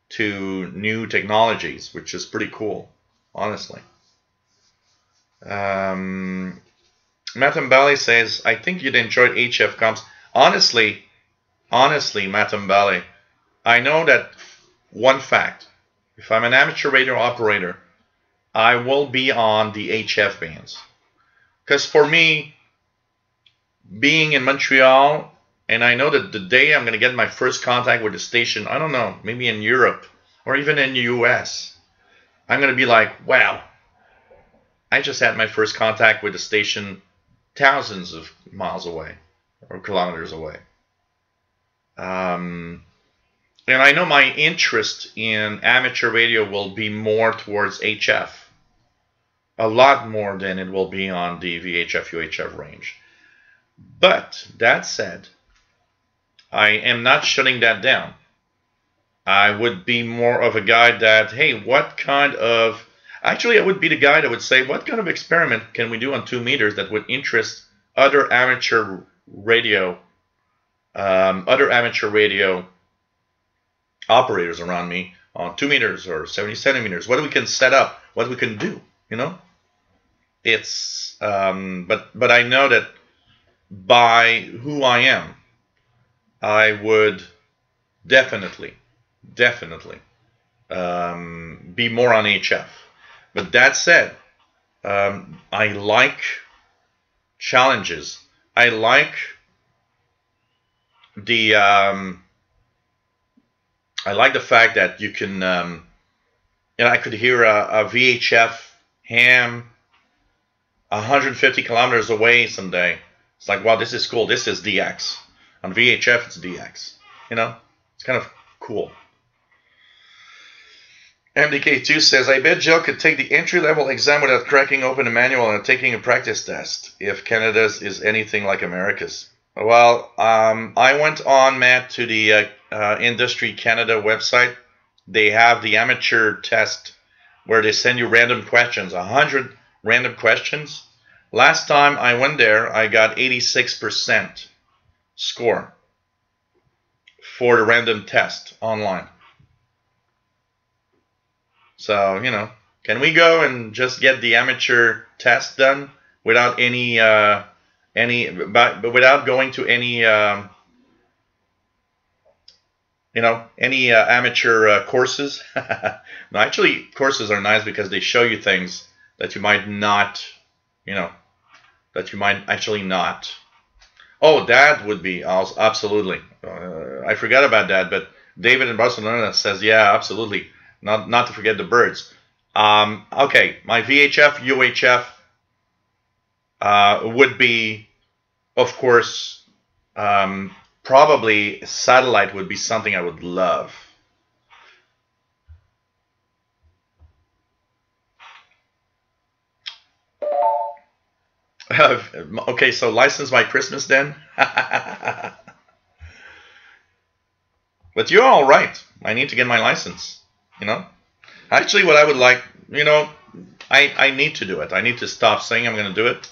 A: to new technologies, which is pretty cool, honestly. Matam Bali says, I think you'd enjoy HF comps. Honestly, Matam Bali, I know that one fact. If I'm an amateur radio operator, I will be on the HF bands. Because for me, being in Montreal, and I know that the day I'm going to get my first contact with the station, I don't know, maybe in Europe or even in the US, I'm going to be like, wow, I just had my first contact with the station thousands of miles away or kilometers away. And I know my interest in amateur radio will be more towards HF. A lot more than it will be on the VHF UHF range. But that said, I am not shutting that down. I would be more of a guy that, hey, what kind of... Actually, I would be the guy that would say, what kind of experiment can we do on 2 meters that would interest other amateur radio operators around me on 2 meters or 70 centimeters? What we can set up, what we can do, you know? It's but I know that by who I am, I would definitely be more on HF. But that said, I like challenges. I like the fact that you can, you know, I could hear a VHF ham 150 kilometers away someday. It's like, wow, this is cool. This is DX. On VHF, it's DX. You know, it's kind of cool. MDK2 says, I bet Joe could take the entry-level exam without cracking open a manual and taking a practice test, if Canada's is anything like America's. Well, I went on, Matt, to the Industry Canada website. They have the amateur test where they send you random questions, 100 random questions. Last time I went there, I got 86% score for the random test online. So, you know, can we go and just get the amateur test done without without going to any you know, any amateur courses. No, actually, courses are nice because they show you things that you might not, you know, that you might actually not. Oh, that would be absolutely. I forgot about that, but David in Barcelona says, yeah, absolutely. Not to forget the birds. Okay, my VHF UHF would be, of course, probably satellite would be something I would love. Okay, so license by Christmas then. But you're all right. I need to get my license. You know, actually, what I would like, you know, I need to do it. I need to stop saying I'm going to do it.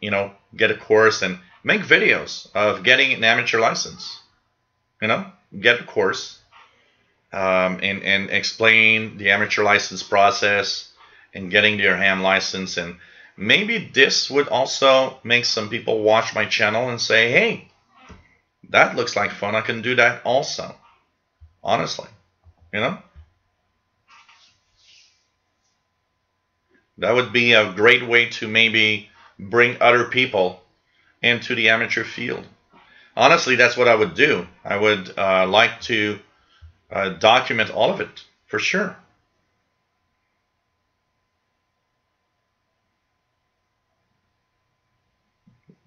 A: You know, get a course and make videos of getting an amateur license. You know, get a course and explain the amateur license process and getting your ham license. And maybe this would also make some people watch my channel and say, hey, that looks like fun. I can do that also. Honestly, you know, that would be a great way to maybe bring other people into the amateur field. Honestly, that's what I would do. I would like to document all of it for sure.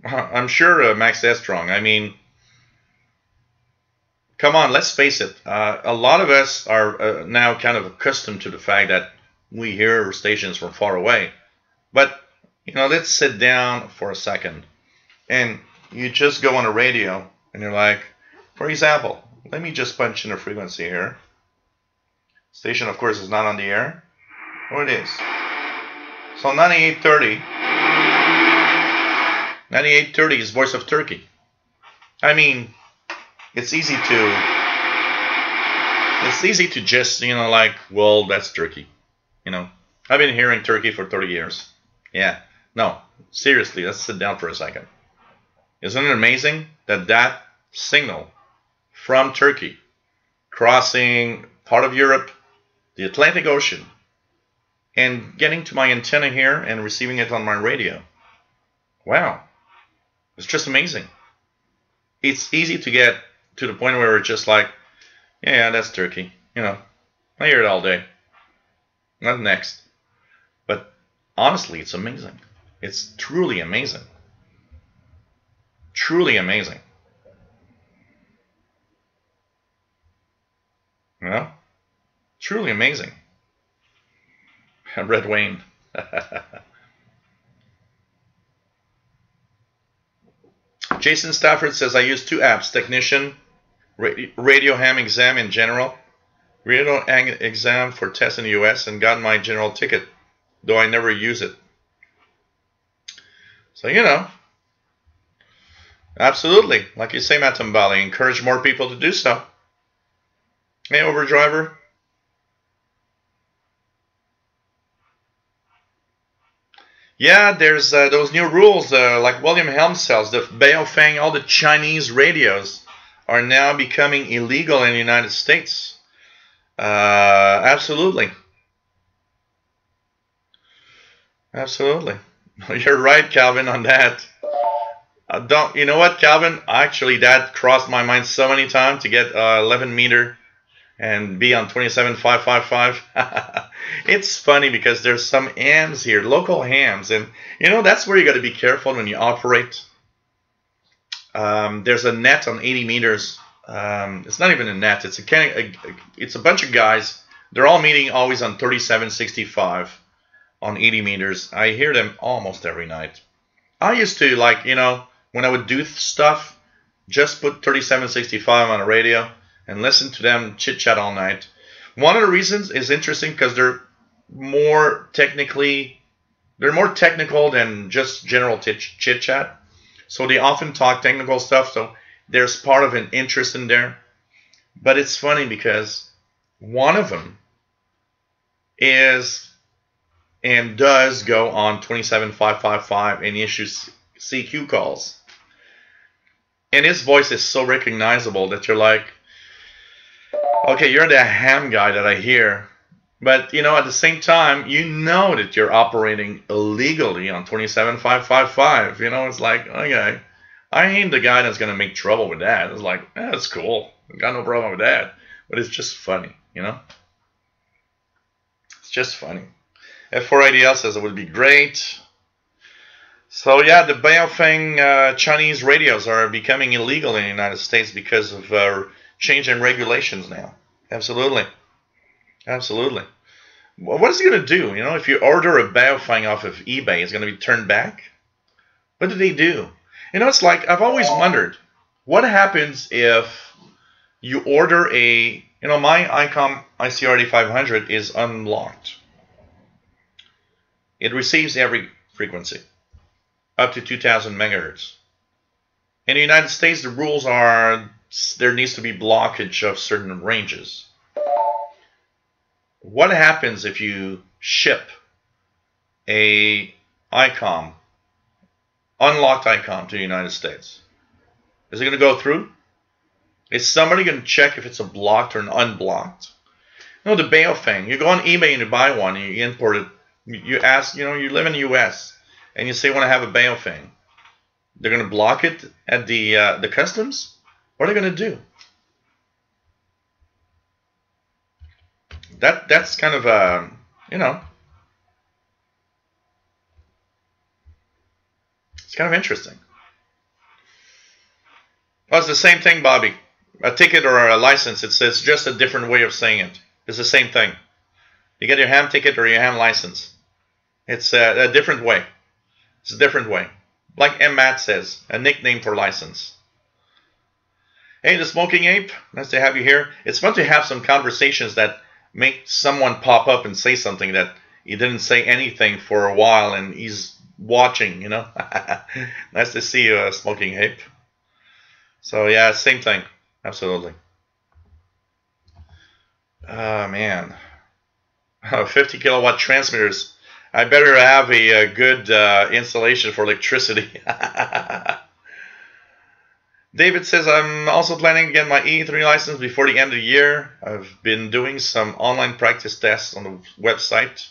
A: I'm sure Max Estrong. I mean, come on, let's face it. A lot of us are now kind of accustomed to the fact that we hear stations from far away. But, you know, let's sit down for a second. And you just go on a radio and you're like, for example, let me just punch in a frequency here. Station, of course, is not on the air. Oh, it is. So 9830. 9830 is Voice of Turkey. I mean, it's easy to just, you know, like, well, that's Turkey. You know, I've been hearing Turkey for 30 years. Yeah. No, seriously, let's sit down for a second. Isn't it amazing that that signal from Turkey crossing part of Europe, the Atlantic Ocean, and getting to my antenna here and receiving it on my radio? Wow. It's just amazing. It's easy to get to the point where it's just like, yeah, that's Turkey. You know, I hear it all day. Not next. But honestly, it's amazing. It's truly amazing. Truly amazing. You know? Truly amazing. Red Wayne. Jason Stafford says, I use two apps, Technician, Radio Ham Exam in general, Radio Ham Exam for tests in the US, and got my general ticket, though I never use it. So, you know, absolutely, like you say, Matambali, encourage more people to do so. Hey, Overdriver. Yeah, there's those new rules, like William Helms says, the Baofeng, all the Chinese radios are now becoming illegal in the United States. Absolutely. Absolutely. You're right, Calvin, on that. You know what, Calvin? Actually, that crossed my mind so many times to get 11 meter and be on 27.555. It's funny because there's some hams here, local hams, and you know that's where you got to be careful when you operate. There's a net on 80 meters. It's not even a net. It's it's a bunch of guys. They're all meeting always on 37.65 on 80 meters. I hear them almost every night. I used to, like, you know, when I would do stuff, just put 37.65 on a radio and listen to them chit chat all night. One of the reasons is interesting because they're more technical than just general chit chat. So they often talk technical stuff. So there's part of an interest in there. But it's funny because one of them is and does go on 27.555 and issues CQ calls. And his voice is so recognizable that you're like, Okay, you're the ham guy that I hear. But, you know, at the same time, you know that you're operating illegally on 27555. You know, it's like, okay, I ain't the guy that's going to make trouble with that. It's like, that's cool. I got no problem with that. But it's just funny, you know? It's just funny. F4IDL says it would be great. So, yeah, the Baofeng Chinese radios are becoming illegal in the United States because of change in regulations now. Absolutely. Absolutely. What is it going to do? You know, if you order a Baofeng off of eBay, it's going to be turned back? What do they do? You know, it's like, I've always wondered, what happens if you order a, you know, my ICOM ICRD 500 is unlocked. It receives every frequency, up to 2000 megahertz. In the United States, the rules are there needs to be blockage of certain ranges. What happens if you ship a ICOM, unlocked ICOM to the United States? Is it going to go through? Is somebody going to check if it's a blocked or an unblocked? No, the Baofeng. You go on eBay and you buy one, and you import it. You ask, you know, you live in the U.S. and you say, I want to have a Baofeng. They're going to block it at the customs? What are they going to do? That's kind of, you know, it's kind of interesting. Well, it's the same thing, Bobby. A ticket or a license, it's just a different way of saying it. It's the same thing. You get your ham ticket or your ham license. It's a different way. It's a different way. Like M. Matt says, a nickname for license. Hey, the Smoking Ape, nice to have you here. It's fun to have some conversations that make someone pop up and say something that he didn't say anything for a while and he's watching, you know. Nice to see you, Smoking Ape. So yeah, same thing. Absolutely. Oh, man. 50 kilowatt transmitters. I better have a good installation for electricity. David says, I'm also planning to get my E3 license before the end of the year. I've been doing some online practice tests on the website.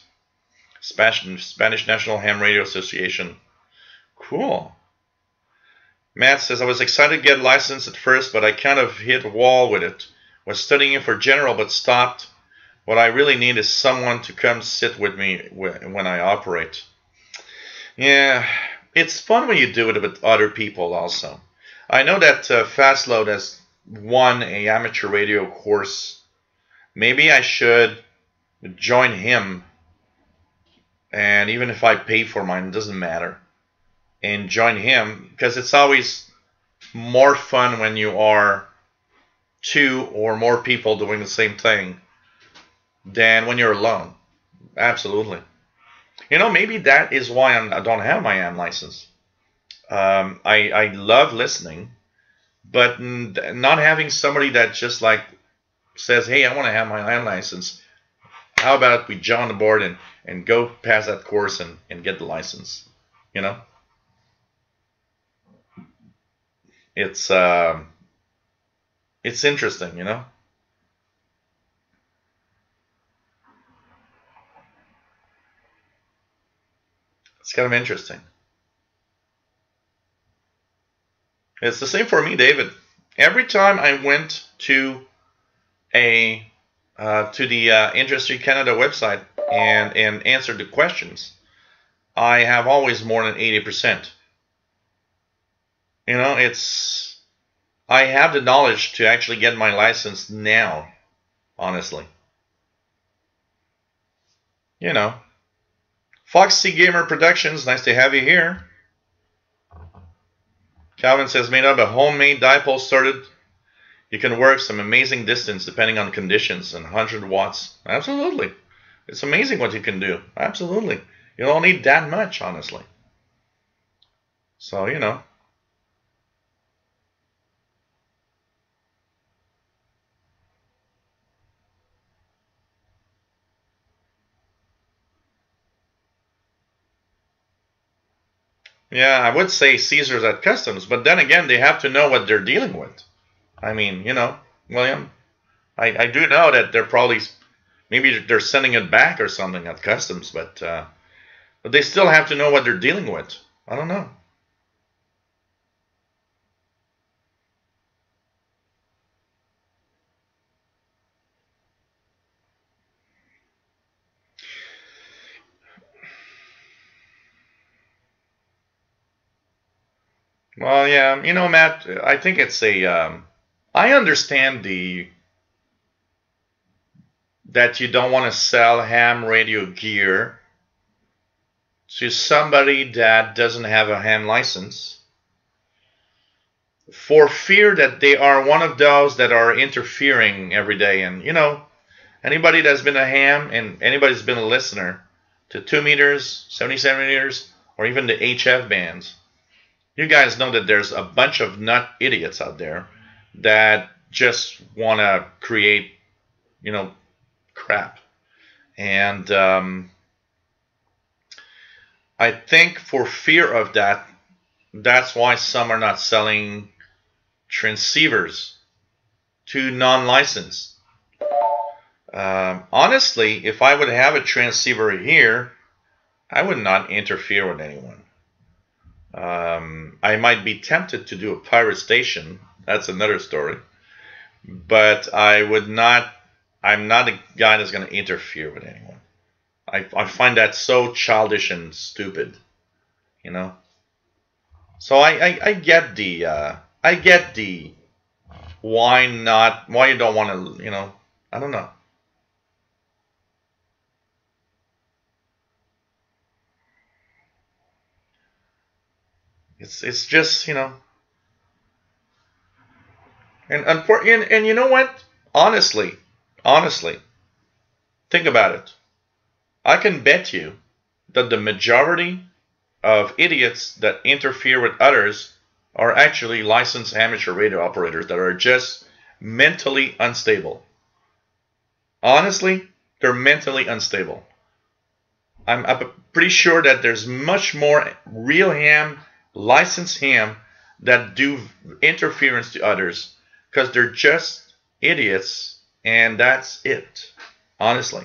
A: Spanish National Ham Radio Association. Cool. Matt says, I was excited to get a license at first, but I kind of hit a wall with it. Was studying it for general, but stopped. What I really need is someone to come sit with me when I operate. Yeah, it's fun when you do it with other people also. I know that Fastload has won a amateur radio course. Maybe I should join him, and even if I pay for mine, it doesn't matter. And join him, because it's always more fun when you are two or more people doing the same thing than when you're alone. Absolutely. You know, maybe that is why I don't have my AM license. I love listening, but not having somebody that just like says, hey, I want to have my AM license. How about we jump on the board and go pass that course and get the license? You know? It's interesting, you know? It's kind of interesting. It's the same for me, David. Every time I went to the Industry Canada website and answered the questions, I have always more than 80%. You know, I have the knowledge to actually get my license now, honestly. You know. Foxy Gamer Productions, nice to have you here. Calvin says, made up a homemade dipole started. You can work some amazing distance depending on conditions and 100 watts. Absolutely. It's amazing what you can do. Absolutely. You don't need that much, honestly. So, you know. Yeah, I would say Caesar's at Customs, but then again, they have to know what they're dealing with. I mean, you know, William, I do know that they're probably, maybe they're sending it back or something at customs, but they still have to know what they're dealing with. I don't know. Well, yeah, you know, Matt, I think it's a. I understand that you don't want to sell ham radio gear to somebody that doesn't have a ham license, for fear that they are one of those that are interfering every day. And you know, anybody that's been a ham and anybody that's been a listener to 2 meters, 77 meters, or even the HF bands, you guys know that there's a bunch of nut idiots out there that just want to create, you know, crap. And I think for fear of that, that's why some are not selling transceivers to non-licensed. Honestly, if I would have a transceiver here, I would not interfere with anyone. I might be tempted to do a pirate station. That's another story. But I would not. I'm not a guy that's going to interfere with anyone. I find that so childish and stupid, you know. So I get the why not, why you don't want to, you know, I don't know. It's just, you know, and you know what? Honestly, think about it. I can bet you that the majority of idiots that interfere with others are actually licensed amateur radio operators that are just mentally unstable. Honestly, they're mentally unstable. I'm pretty sure that there's much more real ham, licensed ham, that do interference to others because they're just idiots, and that's it. Honestly.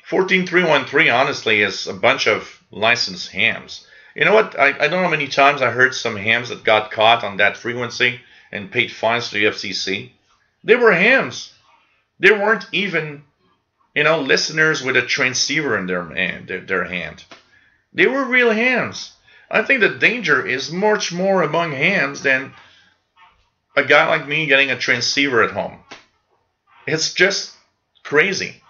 A: 14313 honestly is a bunch of licensed hams. You know what? I don't know how many times I heard some hams that got caught on that frequency and paid fines to the FCC. They were hams. They weren't even, you know, listeners with a transceiver in their hand. They were real hams. I think the danger is much more among hams than a guy like me getting a transceiver at home. It's just crazy.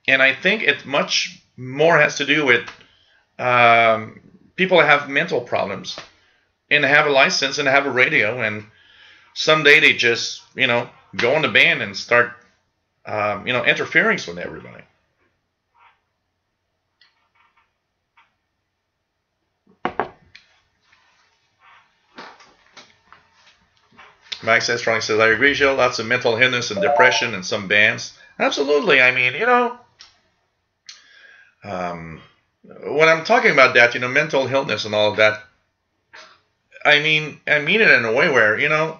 A: And I think it much more has to do with people that have mental problems and have a license and have a radio, and someday they just, you know, go in the band and start, you know, interfering with everybody. Max Armstrong says, I agree, Jill. Lots of mental illness and depression in some bands. Absolutely. I mean, you know, when I'm talking about that, you know, mental illness and all of that, I mean it in a way where, you know,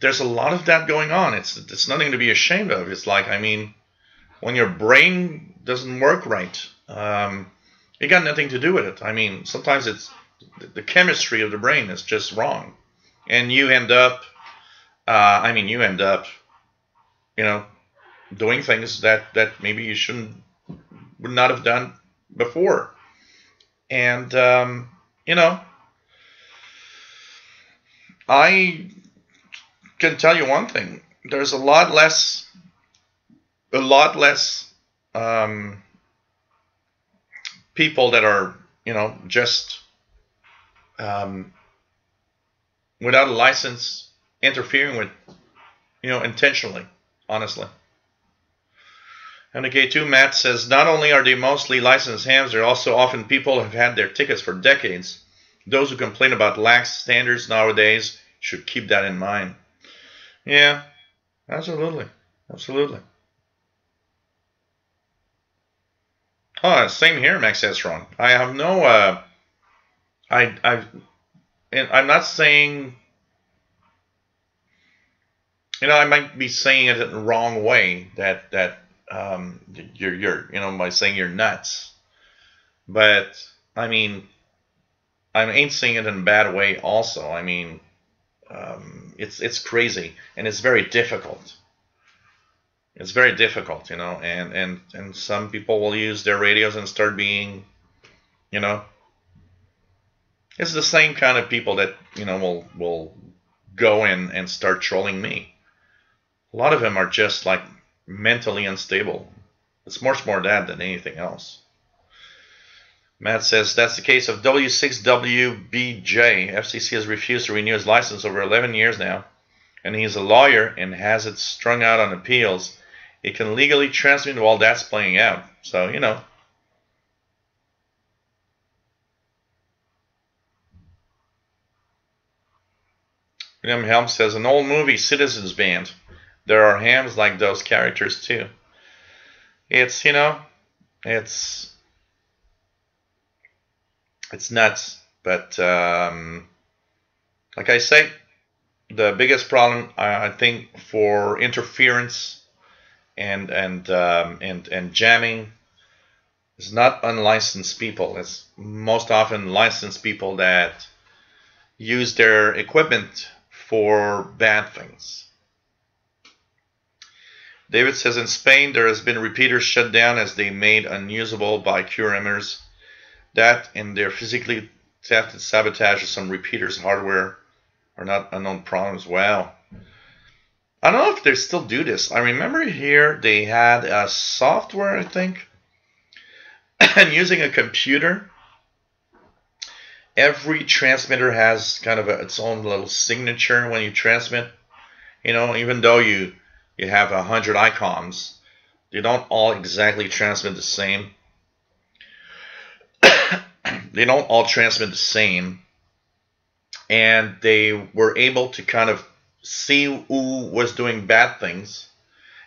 A: there's a lot of that going on. It's nothing to be ashamed of. It's like, I mean, when your brain doesn't work right, it got nothing to do with it. I mean, sometimes it's the chemistry of the brain is just wrong, and you end up, you know, doing things that maybe you would not have done before. And you know, I can tell you one thing: there's a lot less people that are, you know, just without a license interfering with, you know, intentionally. Honestly. And the K2 Matt says, not only are they mostly licensed hams, they're also often people who have had their tickets for decades. Those who complain about lax standards nowadays should keep that in mind. Yeah, absolutely. Absolutely. Oh, same here, Max Estron. I have no, and I'm not saying, I might be saying it in the wrong way, that you're by saying you're nuts, but I mean, I ain't saying it in a bad way also. I mean, it's crazy, and it's very difficult. It's very difficult, and some people will use their radios and start being, it's the same kind of people that, will go in and start trolling me. A lot of them are just like mentally unstable. It's much more that than anything else. Matt says that's the case of W6WBJ. FCC has refused to renew his license over 11 years now, and he's a lawyer and has it strung out on appeals. He can legally transmit while that's playing out. So, William Helm says, an old movie, Citizens Band. There are hams like those characters too. It's, it's nuts. But like I say, the biggest problem, I think, for interference and jamming is not unlicensed people. It's most often licensed people that use their equipment for bad things. David says in Spain there has been repeaters shut down as they made unusable by QRMers. That and their physically theft and sabotage of some repeaters hardware are not unknown problems. Wow. I don't know if they still do this. I remember here they had a software, I think, and using a computer. Every transmitter has kind of its own little signature when you transmit. Even though you have 100 ICOMs, they don't all exactly transmit the same. They don't all transmit the same. And they were able to kind of see who was doing bad things.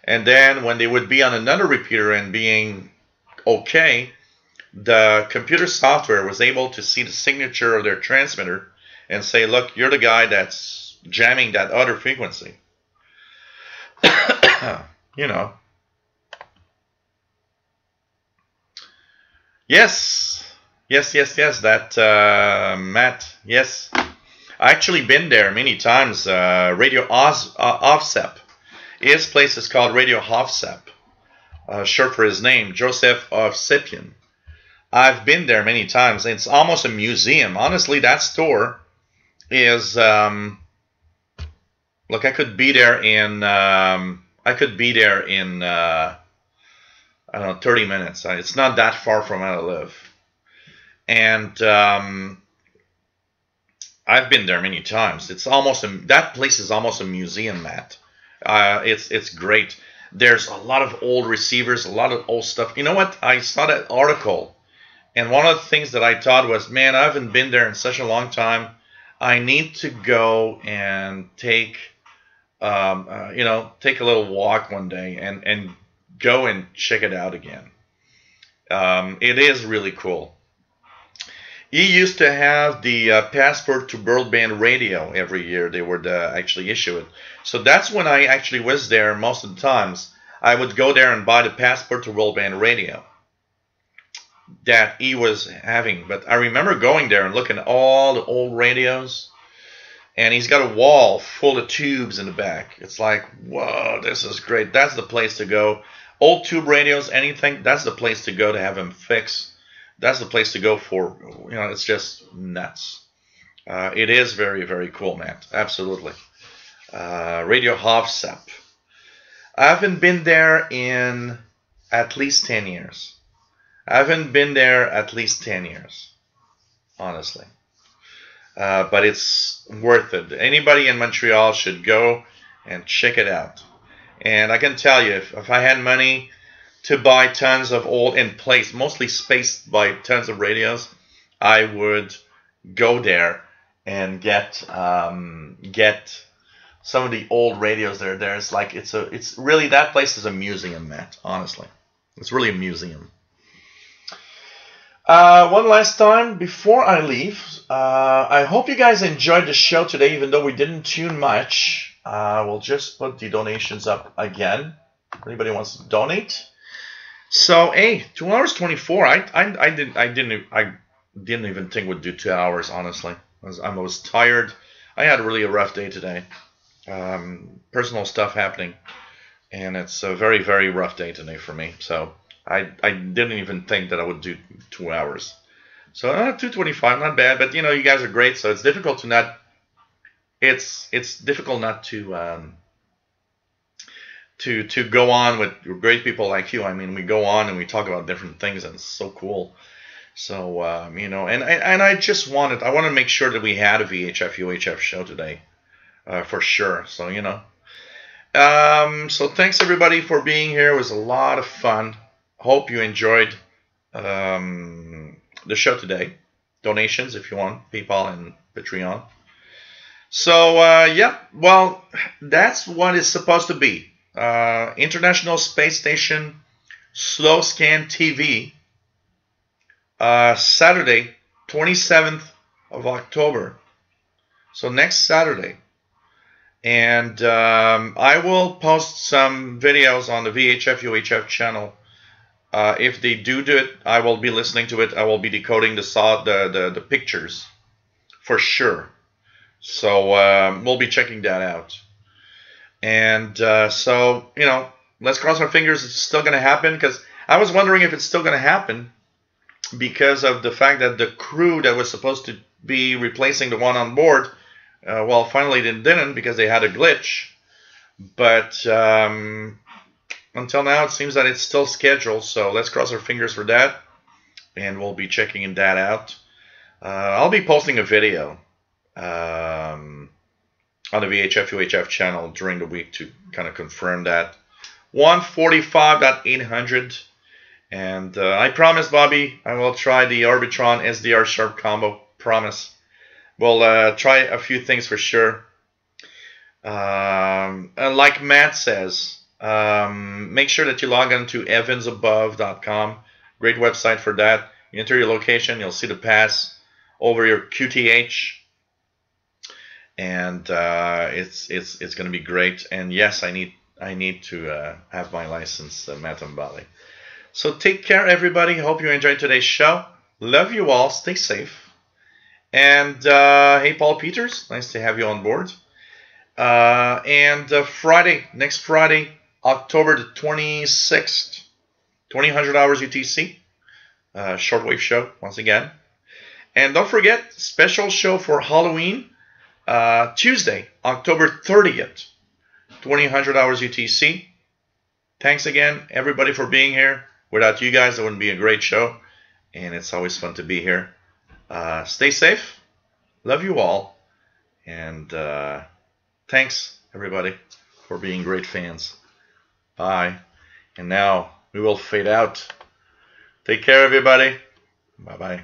A: And then when they would be on another repeater and being okay, the computer software was able to see the signature of their transmitter and say, look, you're the guy that's jamming that other frequency. Yes. That, Matt, yes. I actually been there many times. Radio Offsep. His place is called Radio Offsep. Short for his name, Joseph Ovsepian. I've been there many times. It's almost a museum. Honestly, that store is, look, I could be there in, I don't know, 30 minutes. It's not that far from where I live. And I've been there many times. It's almost that place is almost a museum, Matt. It's great. There's a lot of old receivers, a lot of old stuff. You know what? I saw that article, and one of the things that I thought was, man, I haven't been there in such a long time. I need to go and take a little walk one day and go and check it out again. It is really cool. He used to have the passport to broadband radio every year. They would actually issue it. So that's when I actually was there most of the times. I would go there and buy the passport to broadband radio that he was having. But I remember going there and looking at all the old radios. And he's got a wall full of tubes in the back. It's like, whoa, this is great. That's the place to go. Old tube radios, anything, that's the place to go to have them fixed. That's the place to go for, it's just nuts. It is very, very cool, Matt. Absolutely. Radio Offsep. I haven't been there in at least 10 years. Honestly. But it's worth it. Anybody in Montreal should go and check it out. And I can tell you, if I had money to buy tons of old in place, mostly spaced by tons of radios, I would go there and get some of the old radios there. There's like it's really, that place is a museum, Matt. Honestly, it's really a museum. One last time before I leave, I hope you guys enjoyed the show today, even though we didn't tune much. We'll just put the donations up again. If anybody wants to donate. So, hey, 2 hours 24. I didn't even think we'd do 2 hours. Honestly, I was tired. I had really a rough day today. Personal stuff happening, and it's a very, very rough day today for me. So I didn't even think that I would do 2 hours. So 2:25, not bad. But you guys are great. So it's difficult to not. It's difficult not to go on with great people like you. I mean, we go on and we talk about different things, and it's so cool. So and I just want to make sure that we had a VHF UHF show today, for sure. So so thanks everybody for being here. It was a lot of fun. Hope you enjoyed the show today. Donations if you want, PayPal and Patreon. So yeah, well, that's what it's supposed to be. International Space Station Slow Scan TV, Saturday, 27th of October. So next Saturday. And I will post some videos on the VHF UHF channel. If they do it, I will be listening to it. I will be decoding the pictures for sure. So we'll be checking that out. And so, let's cross our fingers it's still going to happen, because I was wondering if it's still going to happen because of the fact that the crew that was supposed to be replacing the one on board, well, finally they didn't because they had a glitch. But until now, it seems that it's still scheduled. So let's cross our fingers for that. And we'll be checking that out. I'll be posting a video on the VHF UHF channel during the week to kind of confirm that. 145.800. And I promise, Bobby, I will try the Arbitron SDR Sharp combo. Promise. We'll try a few things for sure. And like Matt says, make sure that you log on to evansabove.com. Great website for that. You enter your location, you'll see the pass over your QTH. And it's going to be great. And yes, I need to have my license, Maritime Valley. So take care, everybody. Hope you enjoyed today's show. Love you all. Stay safe. And hey, Paul Peters, nice to have you on board. And next Friday, October the 26th, 2000 hours UTC, shortwave show once again. And don't forget, special show for Halloween. Tuesday, October 30th, 2000 hours UTC. Thanks again, everybody, for being here. Without you guys, it wouldn't be a great show. And it's always fun to be here. Stay safe. Love you all. And thanks, everybody, for being great fans. Bye. And now we will fade out. Take care, everybody. Bye-bye.